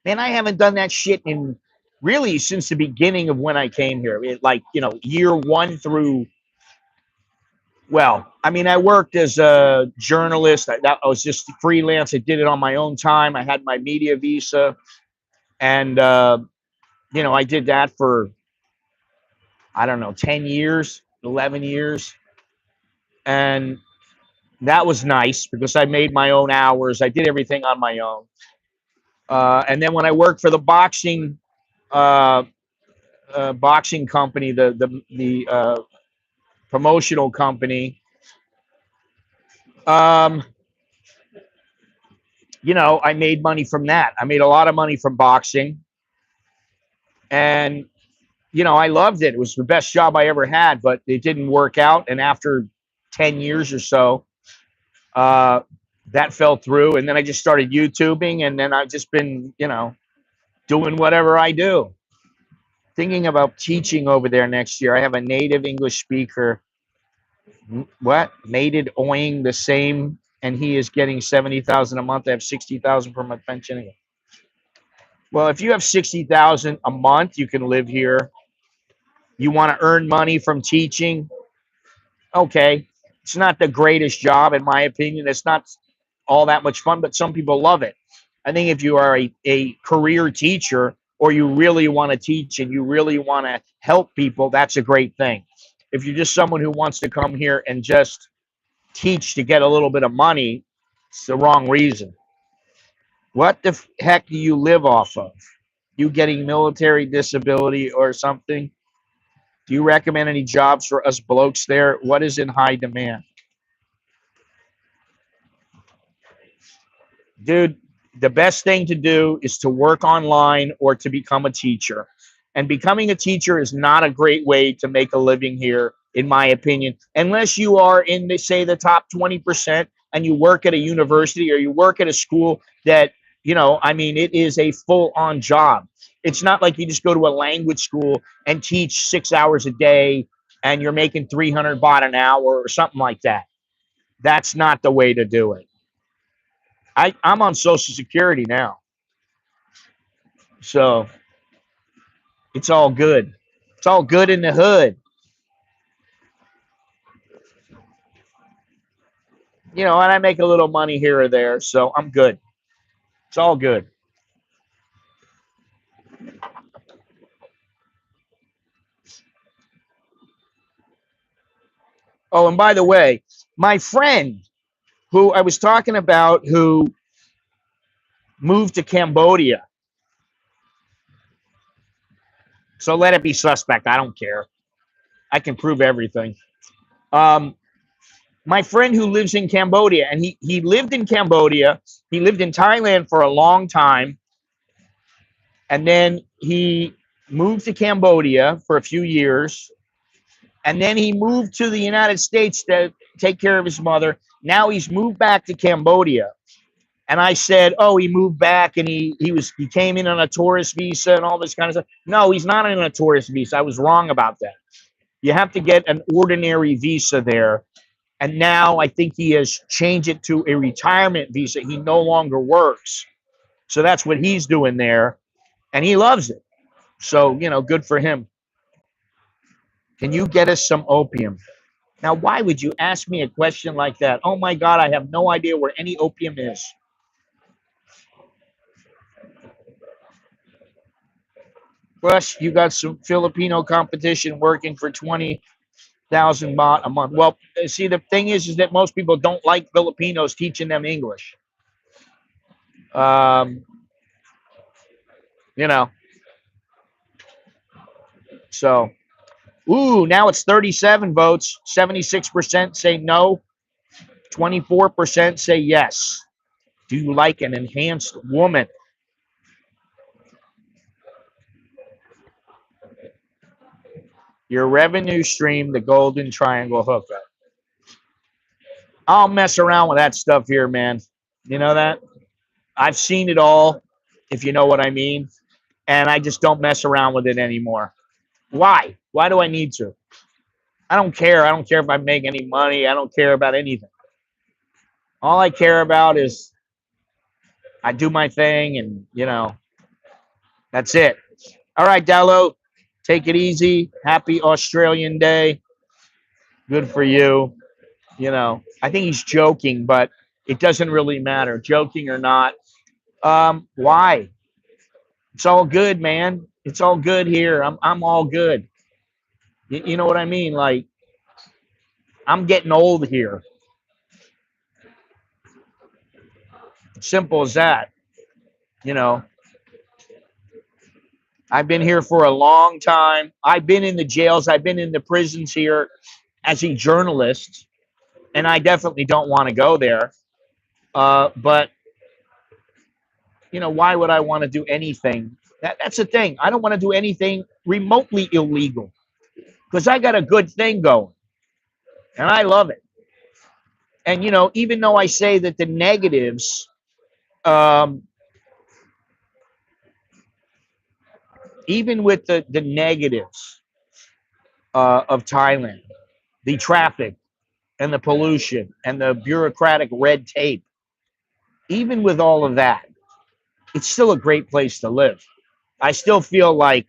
Man, I haven't done that shit in really since the beginning of when I came here. Like, year one through, well, I mean, I worked as a journalist. I was just freelance. I did it on my own time. I had my media visa. And, I did that for, I don't know, 10 years, 11 years. And that was nice because I made my own hours. I did everything on my own. And then when I worked for the uh, boxing company, the promotional company, um, I made money from that. I made a lot of money from boxing, and I loved it. It was the best job I ever had, but it didn't work out. And after 10 years or so, uh, that fell through. And then I just started YouTubing, and then I've just been, doing whatever I do. Thinking about teaching over there next year. I have a native English speaker. What? Mated oing the same, and he is getting 70,000 a month. I have 60,000 per month pension. Well, if you have 60,000 a month, you can live here. You want to earn money from teaching? Okay. It's not the greatest job, in my opinion. It's not all that much fun, but some people love it. I think if you are a career teacher, or you really want to teach and you really want to help people, that's a great thing. If you're just someone who wants to come here and just teach to get a little bit of money, it's the wrong reason. What the heck do you live off of? You getting military disability or something? Do you recommend any jobs for us blokes there? What is in high demand? Dude, the best thing to do is to work online or to become a teacher. And becoming a teacher is not a great way to make a living here, in my opinion, unless you are in, say, the top 20% and you work at a university or you work at a school that, I mean, it is a full on job. It's not like you just go to a language school and teach 6 hours a day and you're making 300 baht an hour or something like that. That's not the way to do it. I'm on Social Security now. So it's all good. It's all good in the hood. And I make a little money here or there. So I'm good. It's all good. Oh, and by the way, my friend who I was talking about who moved to Cambodia. So let it be suspect. I don't care. I can prove everything. Um, my friend who lives in Cambodia, and he lived in Cambodia. He lived in Thailand for a long time. And then he moved to Cambodia for a few years. And then he moved to the United States to take care of his mother. Now he's moved back to Cambodia. And I said, oh, he moved back and he came in on a tourist visa and all this kind of stuff. No, he's not in a tourist visa. I was wrong about that. You have to get an ordinary visa there. And now I think he has changed it to a retirement visa. He no longer works. So that's what he's doing there. And he loves it. So, good for him. Can you get us some opium? Now, why would you ask me a question like that? Oh my God, I have no idea where any opium is. Plus, you got some Filipino competition working for 20,000 baht a month. Well, see, the thing is that most people don't like Filipinos teaching them English. Um, you know, so, now it's 37 votes. 76% say no. 24% say yes. Do you like an enhanced woman? Your revenue stream, the golden triangle hookup. I'll mess around with that stuff here, man. You know that? I've seen it all, if you know what I mean. And I just don't mess around with it anymore. Why? Why do I need to? I don't care. I don't care if I make any money. I don't care about anything. All I care about is I do my thing and, that's it. All right, Dowlo, take it easy. Happy Australian Day. Good for you. I think he's joking, but it doesn't really matter, joking or not. Why? It's all good, man. It's all good here. I'm all good. You know what I mean? Like, I'm getting old here. Simple as that. You know, I've been here for a long time. I've been in the jails. I've been in the prisons here as a journalist, and I definitely don't want to go there. But why would I want to do anything? That's the thing. I don't want to do anything remotely illegal because I got a good thing going, and I love it. And even though I say that the negatives, um, even with the negatives of Thailand, the traffic and the pollution and the bureaucratic red tape, even with all of that, it's still a great place to live. I still feel like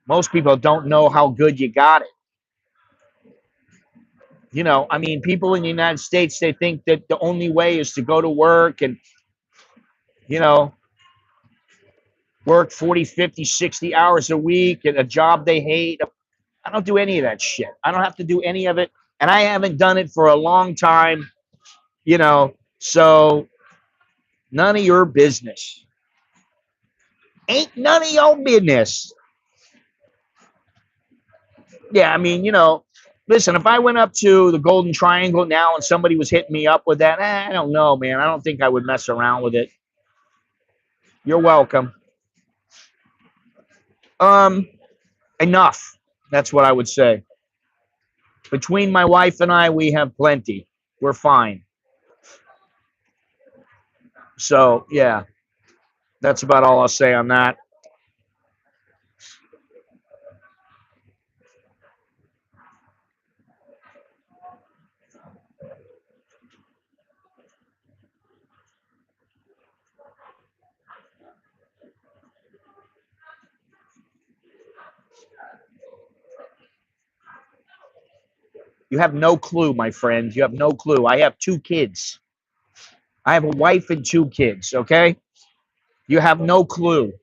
most people don't know how good you got it. I mean, people in the United States, they think that the only way is to go to work and, you know, work 40, 50, 60 hours a week at a job they hate. I don't do any of that shit. I don't have to do any of it. And I haven't done it for a long time, so none of your business. Ain't none of your business. Yeah, I mean, listen, if I went up to the Golden Triangle now and somebody was hitting me up with that, I don't know, man. I don't think I would mess around with it. You're welcome. Um, Enough. That's what I would say. Between my wife and I, we have plenty. We're fine. So, yeah, that's about all I'll say on that. You have no clue, my friend. You have no clue. I have 2 kids. I have a wife and 2 kids, okay? You have no clue.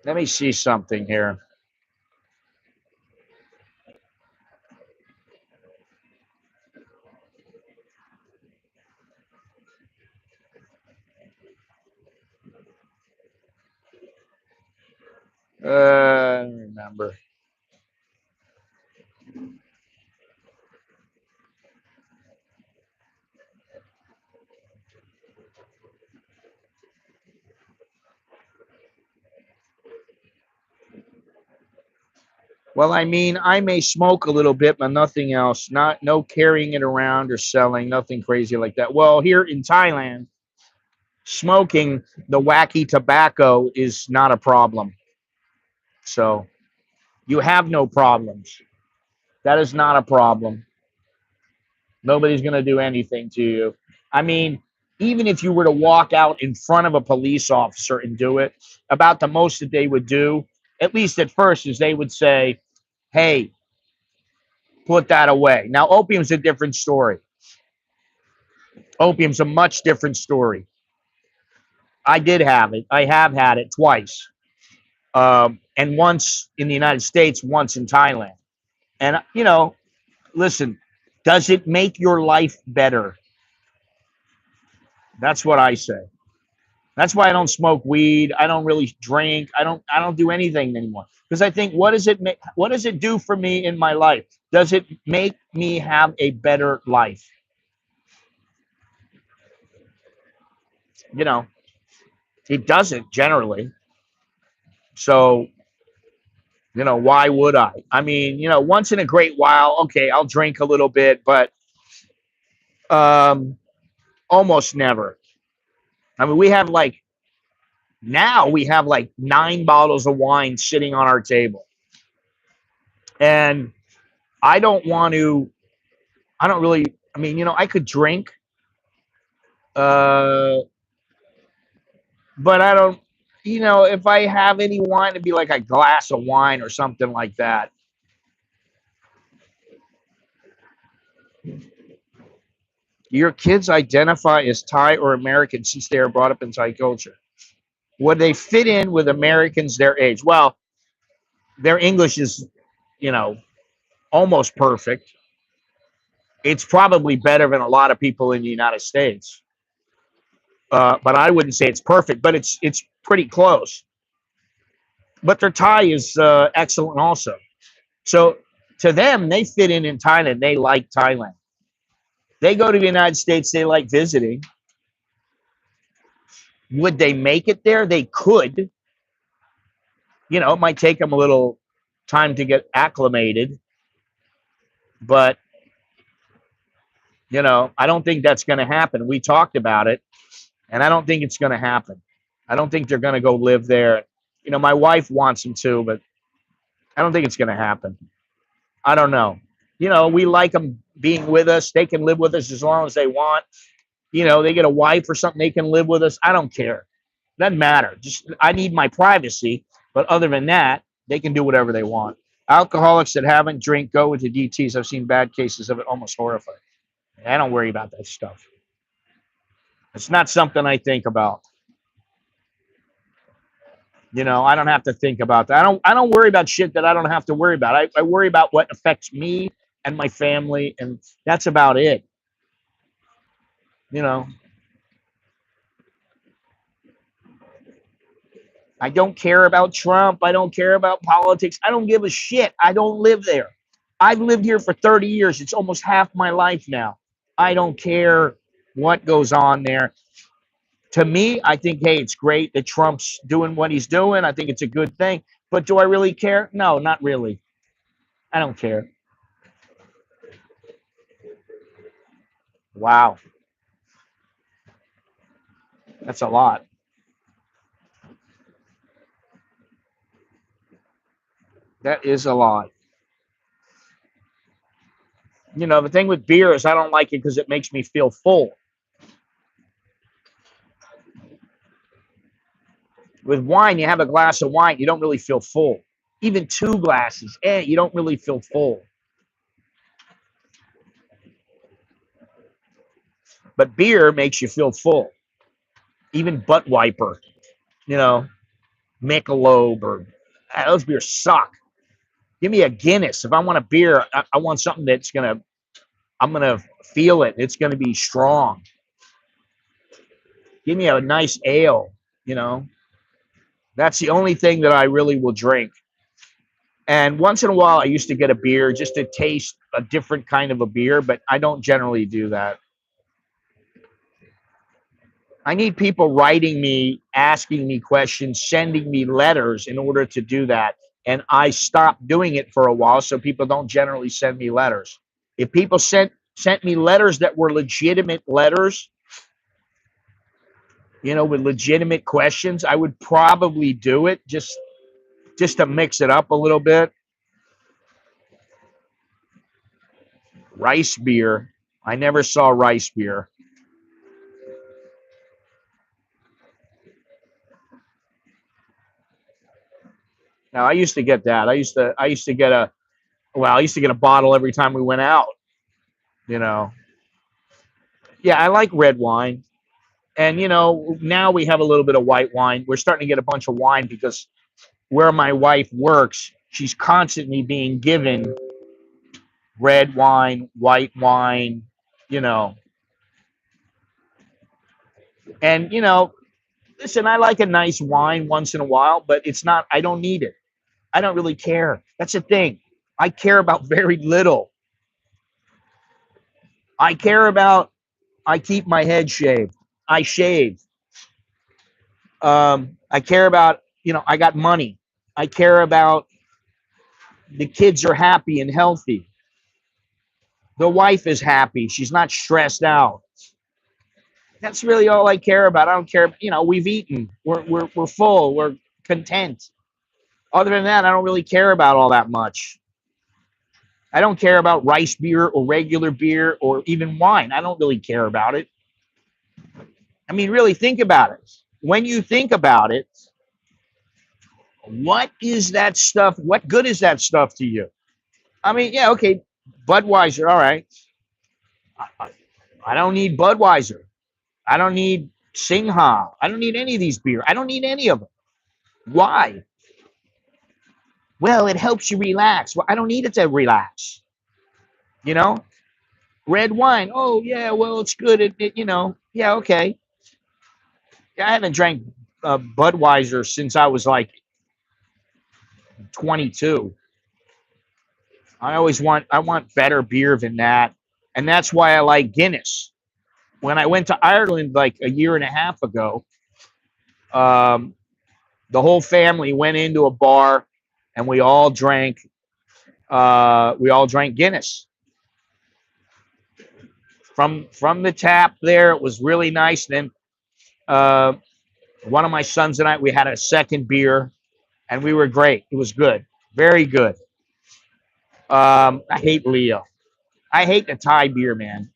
Let me see something here. I don't remember. Well, I mean, I may smoke a little bit, but nothing else. No carrying it around or selling, nothing crazy like that. Well, here in Thailand, smoking the wacky tobacco is not a problem. So you have no problems. That is not a problem. Nobody's going to do anything to you. I mean, even if you were to walk out in front of a police officer and do it, about the most that they would do, at least at first, is they would say, hey, put that away. Now, opium's a different story. Opium's a much different story. I did have it. I have had it twice. And once in the United States, once in Thailand. And, listen, does it make your life better? That's what I say. That's why I don't smoke weed. I don't really drink. I don't do anything anymore because I think what does it do for me in my life? Does it make me have a better life? You know, it doesn't generally. So, why would I? I mean, once in a great while, okay, I'll drink a little bit, but almost never. I mean, we have like 9 bottles of wine sitting on our table. And I don't want to, I don't really, I mean, I could drink, uh, but I don't, if I have any wine, it'd be like a glass of wine or something like that. Your kids identify as Thai or American since they are brought up in Thai culture. Would they fit in with Americans their age? Well, their English is, you know, almost perfect. It's probably better than a lot of people in the United States. But I wouldn't say it's perfect, but it's pretty close. But their Thai is excellent also. So to them, they fit in Thailand. They like Thailand. They go to the United States. They like visiting. Would they make it there? They could. It might take them a little time to get acclimated, but I don't think that's going to happen. We talked about it, and I don't think it's going to happen. I don't think they're going to go live there. My wife wants them to, but I don't think it's going to happen. I don't know. We like them being with us. They can live with us as long as they want. They get a wife or something, they can live with us. I don't care. Doesn't matter. Just I need my privacy. But other than that, they can do whatever they want. Alcoholics that haven't drink go into DTs. I've seen bad cases of it, almost horrifying. I don't worry about that stuff. It's not something I think about. I don't have to think about that. I don't worry about shit that I don't have to worry about. I worry about what affects me and my family, and that's about it. You know, I don't care about Trump. I don't care about politics. I don't give a shit. I don't live there. I've lived here for 30 years. It's almost half my life now. I don't care what goes on there. To me, I think, hey, it's great that Trump's doing what he's doing. I think it's a good thing. But do I really care? No, not really. I don't care. Wow. That's a lot. That is a lot. The thing with beer is I don't like it because it makes me feel full. With wine, you have a glass of wine, you don't really feel full. Even 2 glasses, you don't really feel full. But beer makes you feel full. Even butt wiper, you know, Michelob or those beers suck. Give me a Guinness. If I want a beer, I want something I'm gonna feel it. It's gonna be strong. Give me a nice ale. You know, that's the only thing that I really will drink. And once in a while, I used to get a beer just to taste a different kind of a beer, but I don't generally do that. I need people writing me, asking me questions, sending me letters in order to do that. And I stopped doing it for a while, so people don't generally send me letters. If people sent me letters that were legitimate letters, with legitimate questions, I would probably do it just to mix it up a little bit. Rice beer. I never saw rice beer. Now I used to get that. I used to get a bottle every time we went out, you know. Yeah, I like red wine. And now we have a little bit of white wine. We're starting to get a bunch of wine because where my wife works, she's constantly being given red wine, white wine, you know. And listen, I like a nice wine once in a while, but I don't need it. I don't really care. That's the thing. I care about very little. I care about I keep my head shaved. I shave. I care about, I got money. I care about the kids are happy and healthy. The wife is happy. She's not stressed out. That's really all I care about. I don't care. We've eaten. We're full. We're content. Other than that, I don't really care about all that much. I don't care about rice beer or regular beer or even wine. I don't really care about it. I mean, really think about it. When you think about it, what is that stuff? What good is that stuff to you? I mean, yeah, okay, Budweiser, all right. I don't need Budweiser. I don't need Singha. I don't need any of these beer. I don't need any of them. Why? Well, it helps you relax. Well, I don't need it to relax. You know, red wine. Oh yeah, well it's good. Yeah, okay. Yeah, I haven't drank Budweiser since I was like 22. I want better beer than that, and that's why I like Guinness. When I went to Ireland like a year and a half ago, um, the whole family went into a bar, and we all drank. We all drank Guinness from the tap. There, it was really nice. Then uh, one of my sons and I, we had a second beer, and we were great. It was good, very good. I hate Leo. I hate the Thai beer, man.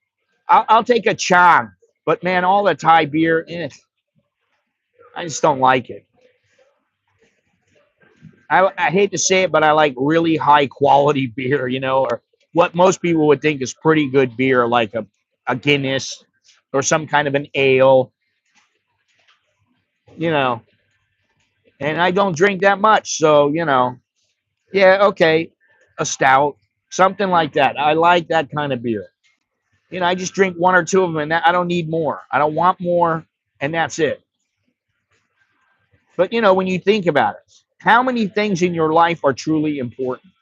I'll take a Chang, but man, all the Thai beer, I just don't like it. I hate to say it, but I like really high quality beer, or what most people would think is pretty good beer, like a Guinness or some kind of an ale, you know. And I don't drink that much, so yeah, okay, a stout, something like that. I like that kind of beer. I just drink one or two of them, and I don't need more. I don't want more, and that's it. But when you think about it, how many things in your life are truly important?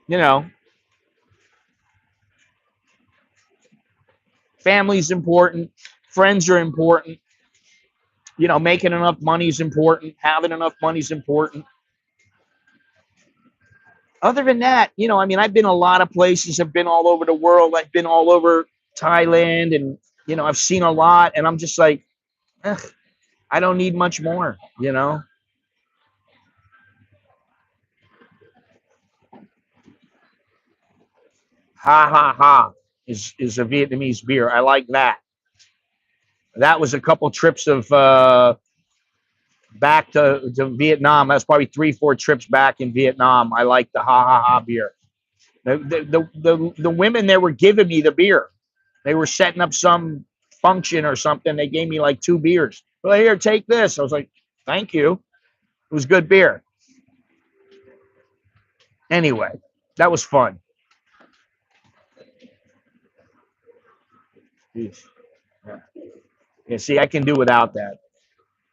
You know, family's important, friends are important. Making enough money is important. Having enough money is important. Other than that, I mean, I've been a lot of places. I've been all over the world. I've been all over Thailand, and I've seen a lot. And I'm just like, I don't need much more. Ha ha ha is a Vietnamese beer. I like that. That was a couple trips of back to Vietnam. That's probably 3, 4 trips back in Vietnam. I like the ha ha ha beer. The women there were giving me the beer. They were setting up some function or something. They gave me like 2 beers. Well, here, take this. I was like, thank you. It was good beer. Anyway, that was fun. Jeez. Yeah. Yeah, see, I can do without that.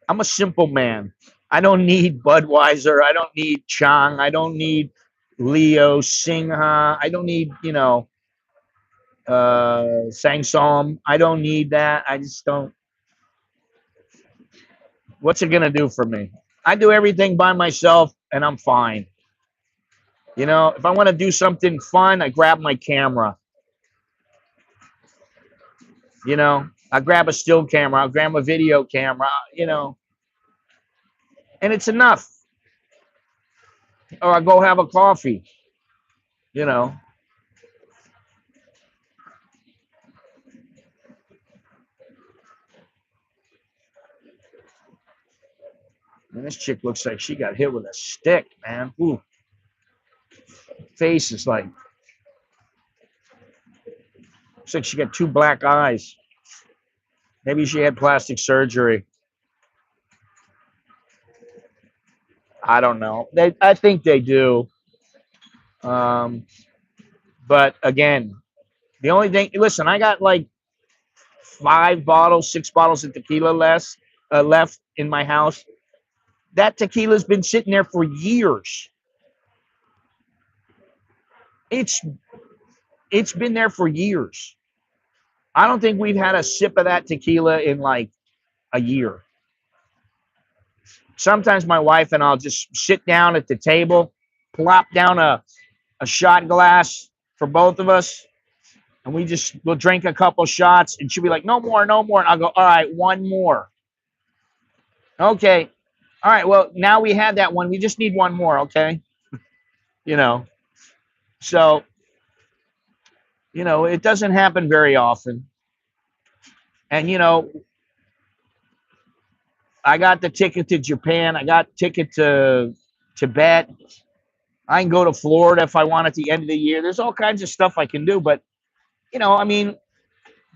I'm a simple man. I don't need Budweiser. I don't need Chang. I don't need Leo Singha. I don't need, Sang Som. I don't need that. I just don't. What's it gonna do for me? I do everything by myself, and I'm fine. If I want to do something fun, I grab my camera. I grab a still camera. I'll grab a video camera. And it's enough. Or I go have a coffee. You know. And this chick looks like she got hit with a stick, man. Ooh, face is like, looks like she got 2 black eyes. Maybe she had plastic surgery. I don't know. I think they do. Um, but again, the only thing, listen, I got like 5 bottles, 6 bottles of tequila left in my house. That tequila's been sitting there for years. It's it's been there for years. I don't think we've had a sip of that tequila in like a year. Sometimes my wife and I'll just sit down at the table, plop down a shot glass for both of us, and we'll drink a couple shots, and she'll be like, no more, no more. And I'll go, all right, one more. Okay. All right, well, now we had that one. We just need one more, okay? You know, so, it doesn't happen very often. And, I got the ticket to Japan. I got ticket to Tibet. I can go to Florida if I want at the end of the year. There's all kinds of stuff I can do, but I mean,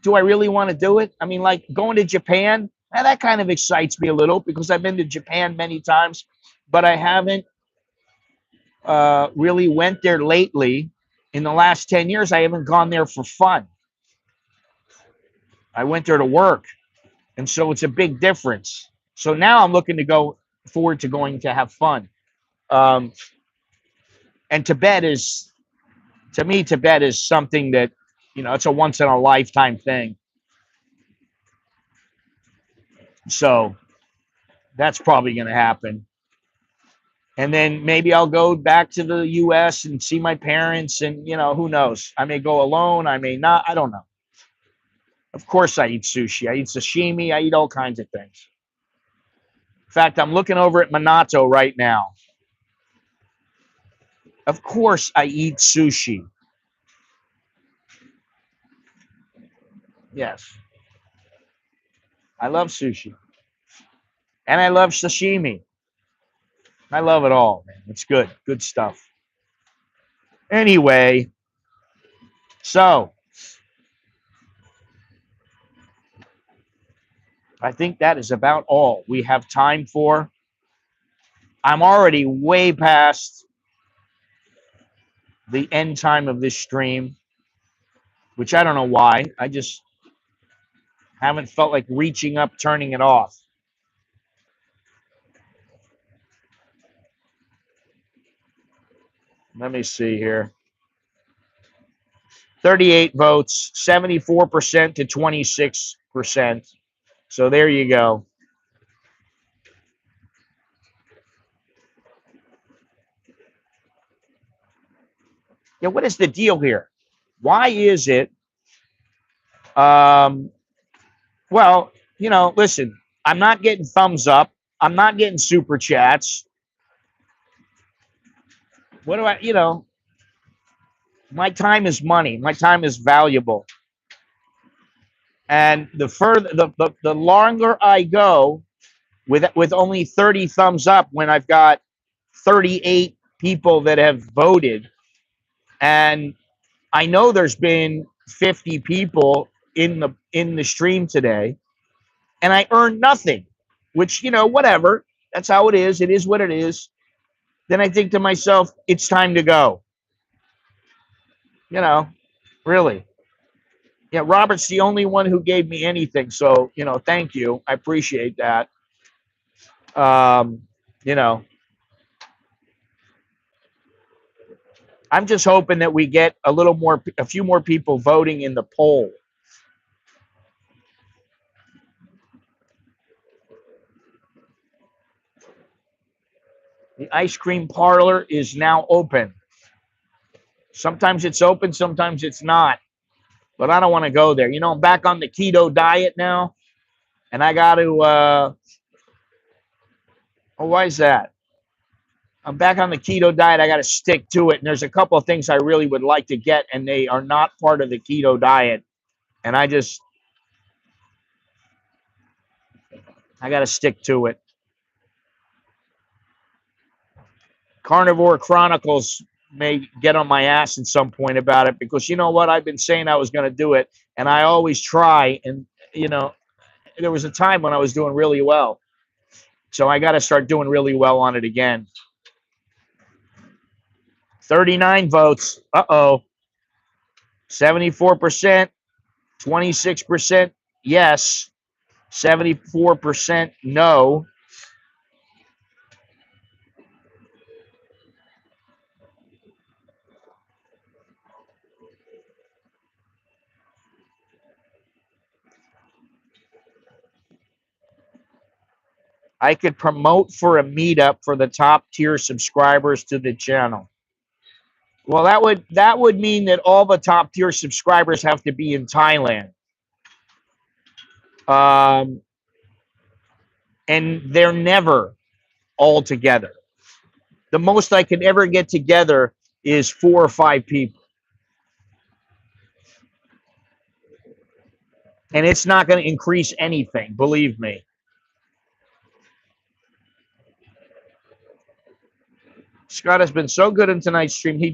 do I really want to do it? I mean, like going to Japan, that kind of excites me a little because I've been to Japan many times, but I haven't really went there lately. In the last 10 years, I haven't gone there for fun. I went there to work, and so it's a big difference. So now I'm looking to go forward to going to have fun. Um, and Tibet is, to me, Tibet is something that, it's a once in a lifetime thing. So that's probably going to happen. And then maybe I'll go back to the US and see my parents, and who knows? I may go alone, I may not, I don't know. Of course I eat sushi, I eat sashimi, I eat all kinds of things. In fact, I'm looking over at Minato right now. Of course I eat sushi. Yes. I love sushi. And I love sashimi. I love it all, man. It's good. Good stuff. Anyway, so I think that is about all we have time for. I'm already way past the end time of this stream, which I don't know why. I just haven't felt like reaching up, turning it off. Let me see here. 38 votes, 74% to 26%. So there you go. Yeah, what is the deal here? Why is it? Well, listen, I'm not getting thumbs up. I'm not getting super chats. What do my time is money. My time is valuable. And the longer I go with only 30 thumbs up when I've got 38 people that have voted, and I know there's been 50 people in the stream today, and I earned nothing, which whatever. That's how it is. It is what it is. Then I think to myself, it's time to go. Really. Yeah, Robert's the only one who gave me anything, so thank you. I appreciate that. Um, you know, I'm just hoping that we get a few more people voting in the poll. The ice cream parlor is now open. Sometimes it's open, sometimes it's not. But I don't want to go there. I'm back on the keto diet now, and I got to. Why is that? I'm back on the keto diet. I got to stick to it. And there's a couple of things I really would like to get, and they are not part of the keto diet. And I got to stick to it. Carnivore Chronicles may get on my ass at some point about it, because you know what? I've been saying I was going to do it, and I always try. And, there was a time when I was doing really well. So I got to start doing really well on it again. 39 votes. Uh-oh. 74%, 26% yes, 74% no. I could promote for a meetup for the top tier subscribers to the channel. Well, that would mean that all the top tier subscribers have to be in Thailand. And they're never all together. The most I can ever get together is 4 or 5 people. And it's not going to increase anything, believe me. Scott has been so good in tonight's stream. He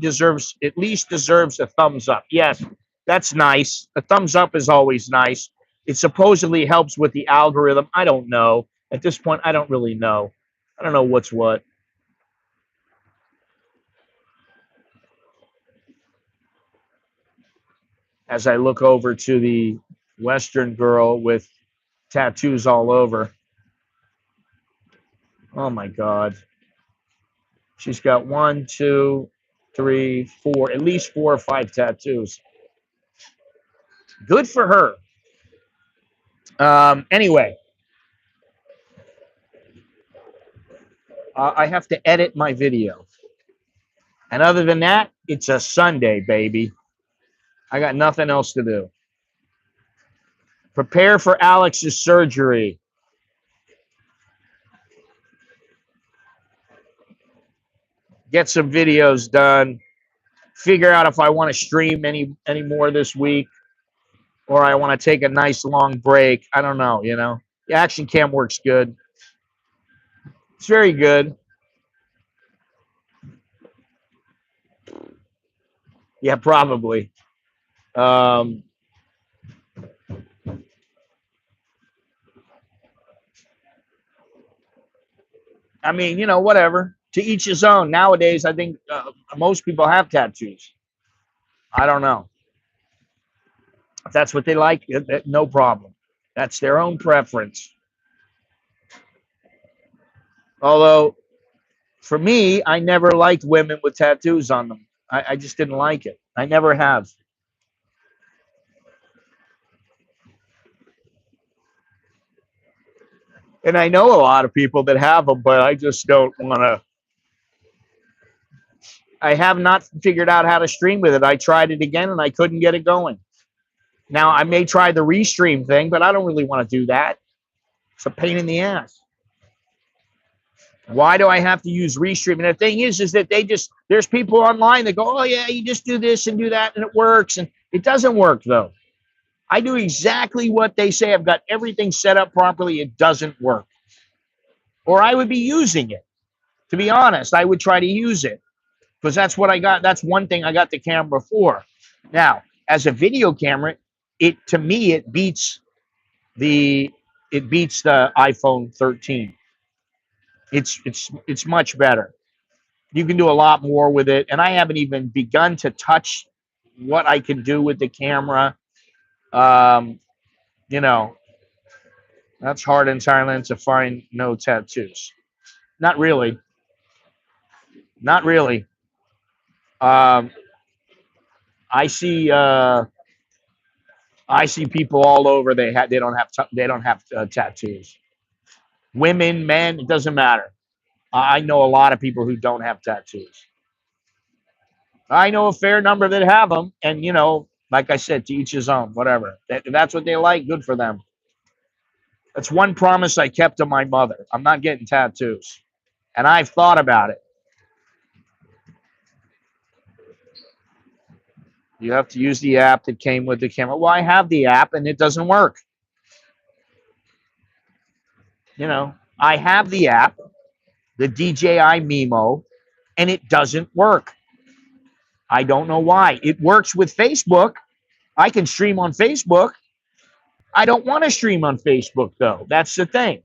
at least deserves a thumbs up. Yes, that's nice. A thumbs up is always nice. It supposedly helps with the algorithm. I don't know. At this point, I don't really know. I don't know what's what. As I look over to the Western girl with tattoos all over. Oh my God. She's got 1, 2, 3, 4, at least 4 or 5 tattoos. Good for her. Anyway, I have to edit my video. And other than that, it's a Sunday, baby. I got nothing else to do. Prepare for Alex's surgery. Get some videos done. Figure out if I want to stream any more this week, or I want to take a nice long break. I don't know, you know. The action cam works good. It's very good. Yeah, probably. I mean, you know, whatever. To each his own. Nowadays, I think most people have tattoos. I don't know. If that's what they like, no problem. That's their own preference. Although, for me, I never liked women with tattoos on them. I just didn't like it. I never have. And I know a lot of people that have them, but I just don't want to. I have not figured out how to stream with it. I tried it again and I couldn't get it going. Now, I may try the restream thing, but I don't really want to do that. It's a pain in the ass. Why do I have to use restream? And the thing is that there's people online that go, oh, yeah, you just do this and do that and it works. And it doesn't work, though. I do exactly what they say. I've got everything set up properly. It doesn't work. Or I would be using it. To be honest, I would try to use it because that's what I got. That's one thing I got the camera for. Now, as a video camera, to me it beats the iPhone 13. It's much better. You can do a lot more with it, and I haven't even begun to touch what I can do with the camera. You know, that's hard in Thailand to find no tattoos. Not really. Not really. Um, I see. I see people all over. They don't have tattoos. Women, men, it doesn't matter. I know a lot of people who don't have tattoos. I know a fair number that have them, and you know, like I said, to each his own. Whatever. If that's what they like, good for them. That's one promise I kept to my mother. I'm not getting tattoos, and I've thought about it. You have to use the app that came with the camera. Well, I have the app, and it doesn't work. You know, I have the app, the DJI Mimo, and it doesn't work. I don't know why. It works with Facebook. I can stream on Facebook. I don't want to stream on Facebook, though. That's the thing.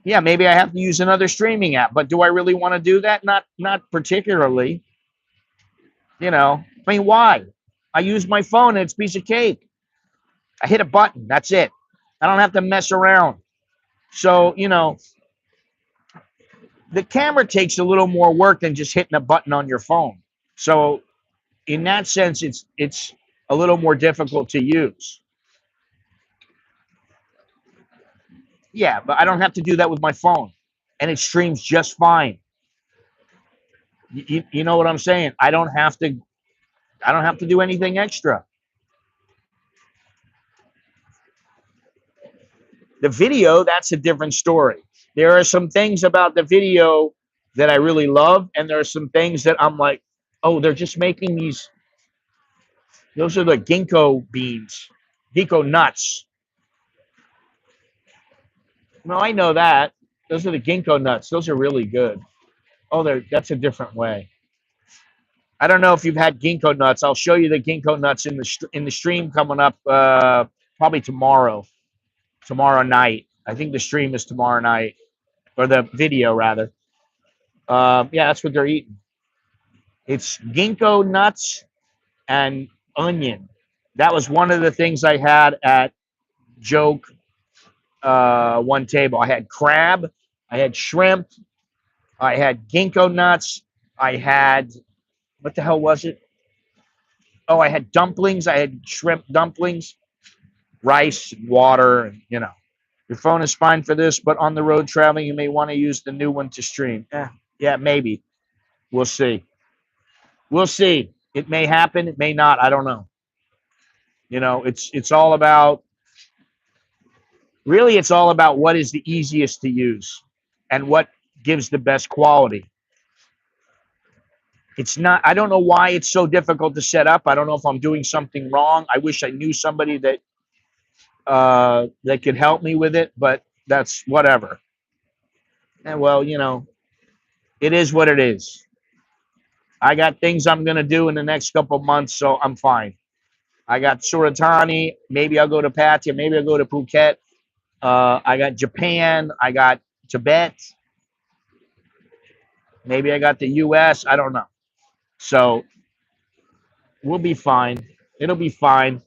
Yeah, maybe I have to use another streaming app, but do I really want to do that? Not particularly. You know, I mean, why? I use my phone and it's a piece of cake. I hit a button. That's it. I don't have to mess around. So, you know, the camera takes a little more work than just hitting a button on your phone. So, in that sense, it's a little more difficult to use. Yeah, but I don't have to do that with my phone, and it streams just fine. You know what I'm saying? I don't have to. I don't have to do anything extra. The video, that's a different story. There are some things about the video that I really love, and there are some things that I'm like, oh, they're just making these. Those are the ginkgo beans, ginkgo nuts. No, I know that. Those are the ginkgo nuts. Those are really good. Oh, that's a different way. I don't know if you've had ginkgo nuts. I'll show you the ginkgo nuts in the stream coming up probably tomorrow night. I think the stream is tomorrow night, or the video rather. Yeah, that's what they're eating. It's ginkgo nuts and onion. That was one of the things I had at Joke one table. I had crab, I had shrimp, I had ginkgo nuts, I had what the hell was it? Oh, I had dumplings. I had shrimp dumplings, rice, and water, and Your phone is fine for this, but on the road traveling, you may want to use the new one to stream. Yeah, maybe. We'll see. We'll see. It may happen. It may not. I don't know. It's all about really. It's all about what is the easiest to use and what gives the best quality. It's not. I don't know why it's so difficult to set up. I don't know if I'm doing something wrong. I wish I knew somebody that could help me with it, but that's whatever. And well, it is what it is. I got things I'm gonna do in the next couple of months, so I'm fine. I got Suratani. Maybe I'll go to Pattaya. Maybe I'll go to Phuket. I got Japan. I got Tibet. Maybe I got the U.S. I don't know. So we'll be fine. It'll be fine.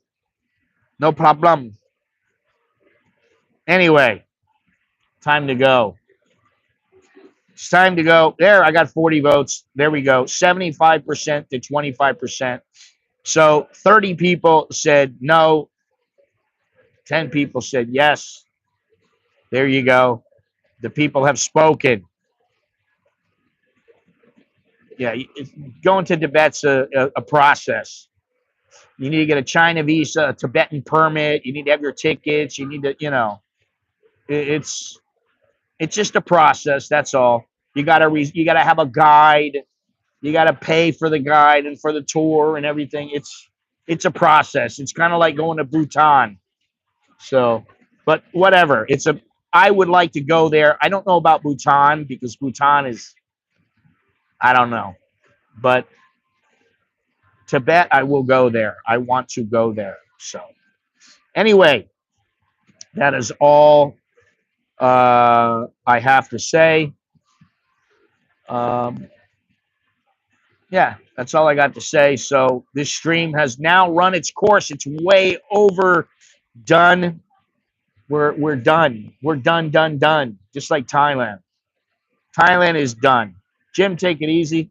No problem. Anyway, time to go. It's time to go. There, I got 40 votes. There we go. 75% to 25%. So 30 people said no. 10 people said yes. There you go. The people have spoken. Yeah, going to Tibet's a process. You need to get a China visa, a Tibetan permit. You need to have your tickets. You need to, it's just a process. That's all. You gotta have a guide. You gotta pay for the guide and for the tour and everything. It's a process. It's kind of like going to Bhutan. So, but whatever. I would like to go there. I don't know about Bhutan because Bhutan is, I don't know, but Tibet, I will go there. I want to go there. So, anyway, that is all I have to say. Um, yeah, that's all I got to say. So this stream has now run its course. It's way overdone. We're done. We're done. Just like Thailand. Thailand is done. Jim, take it easy.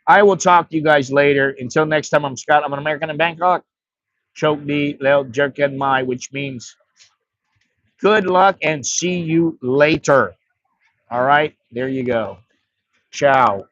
I will talk to you guys later. Until next time, I'm Scott. I'm an American in Bangkok. Choke the Leo Jerken Mai, which means good luck and see you later. All right, there you go. Ciao.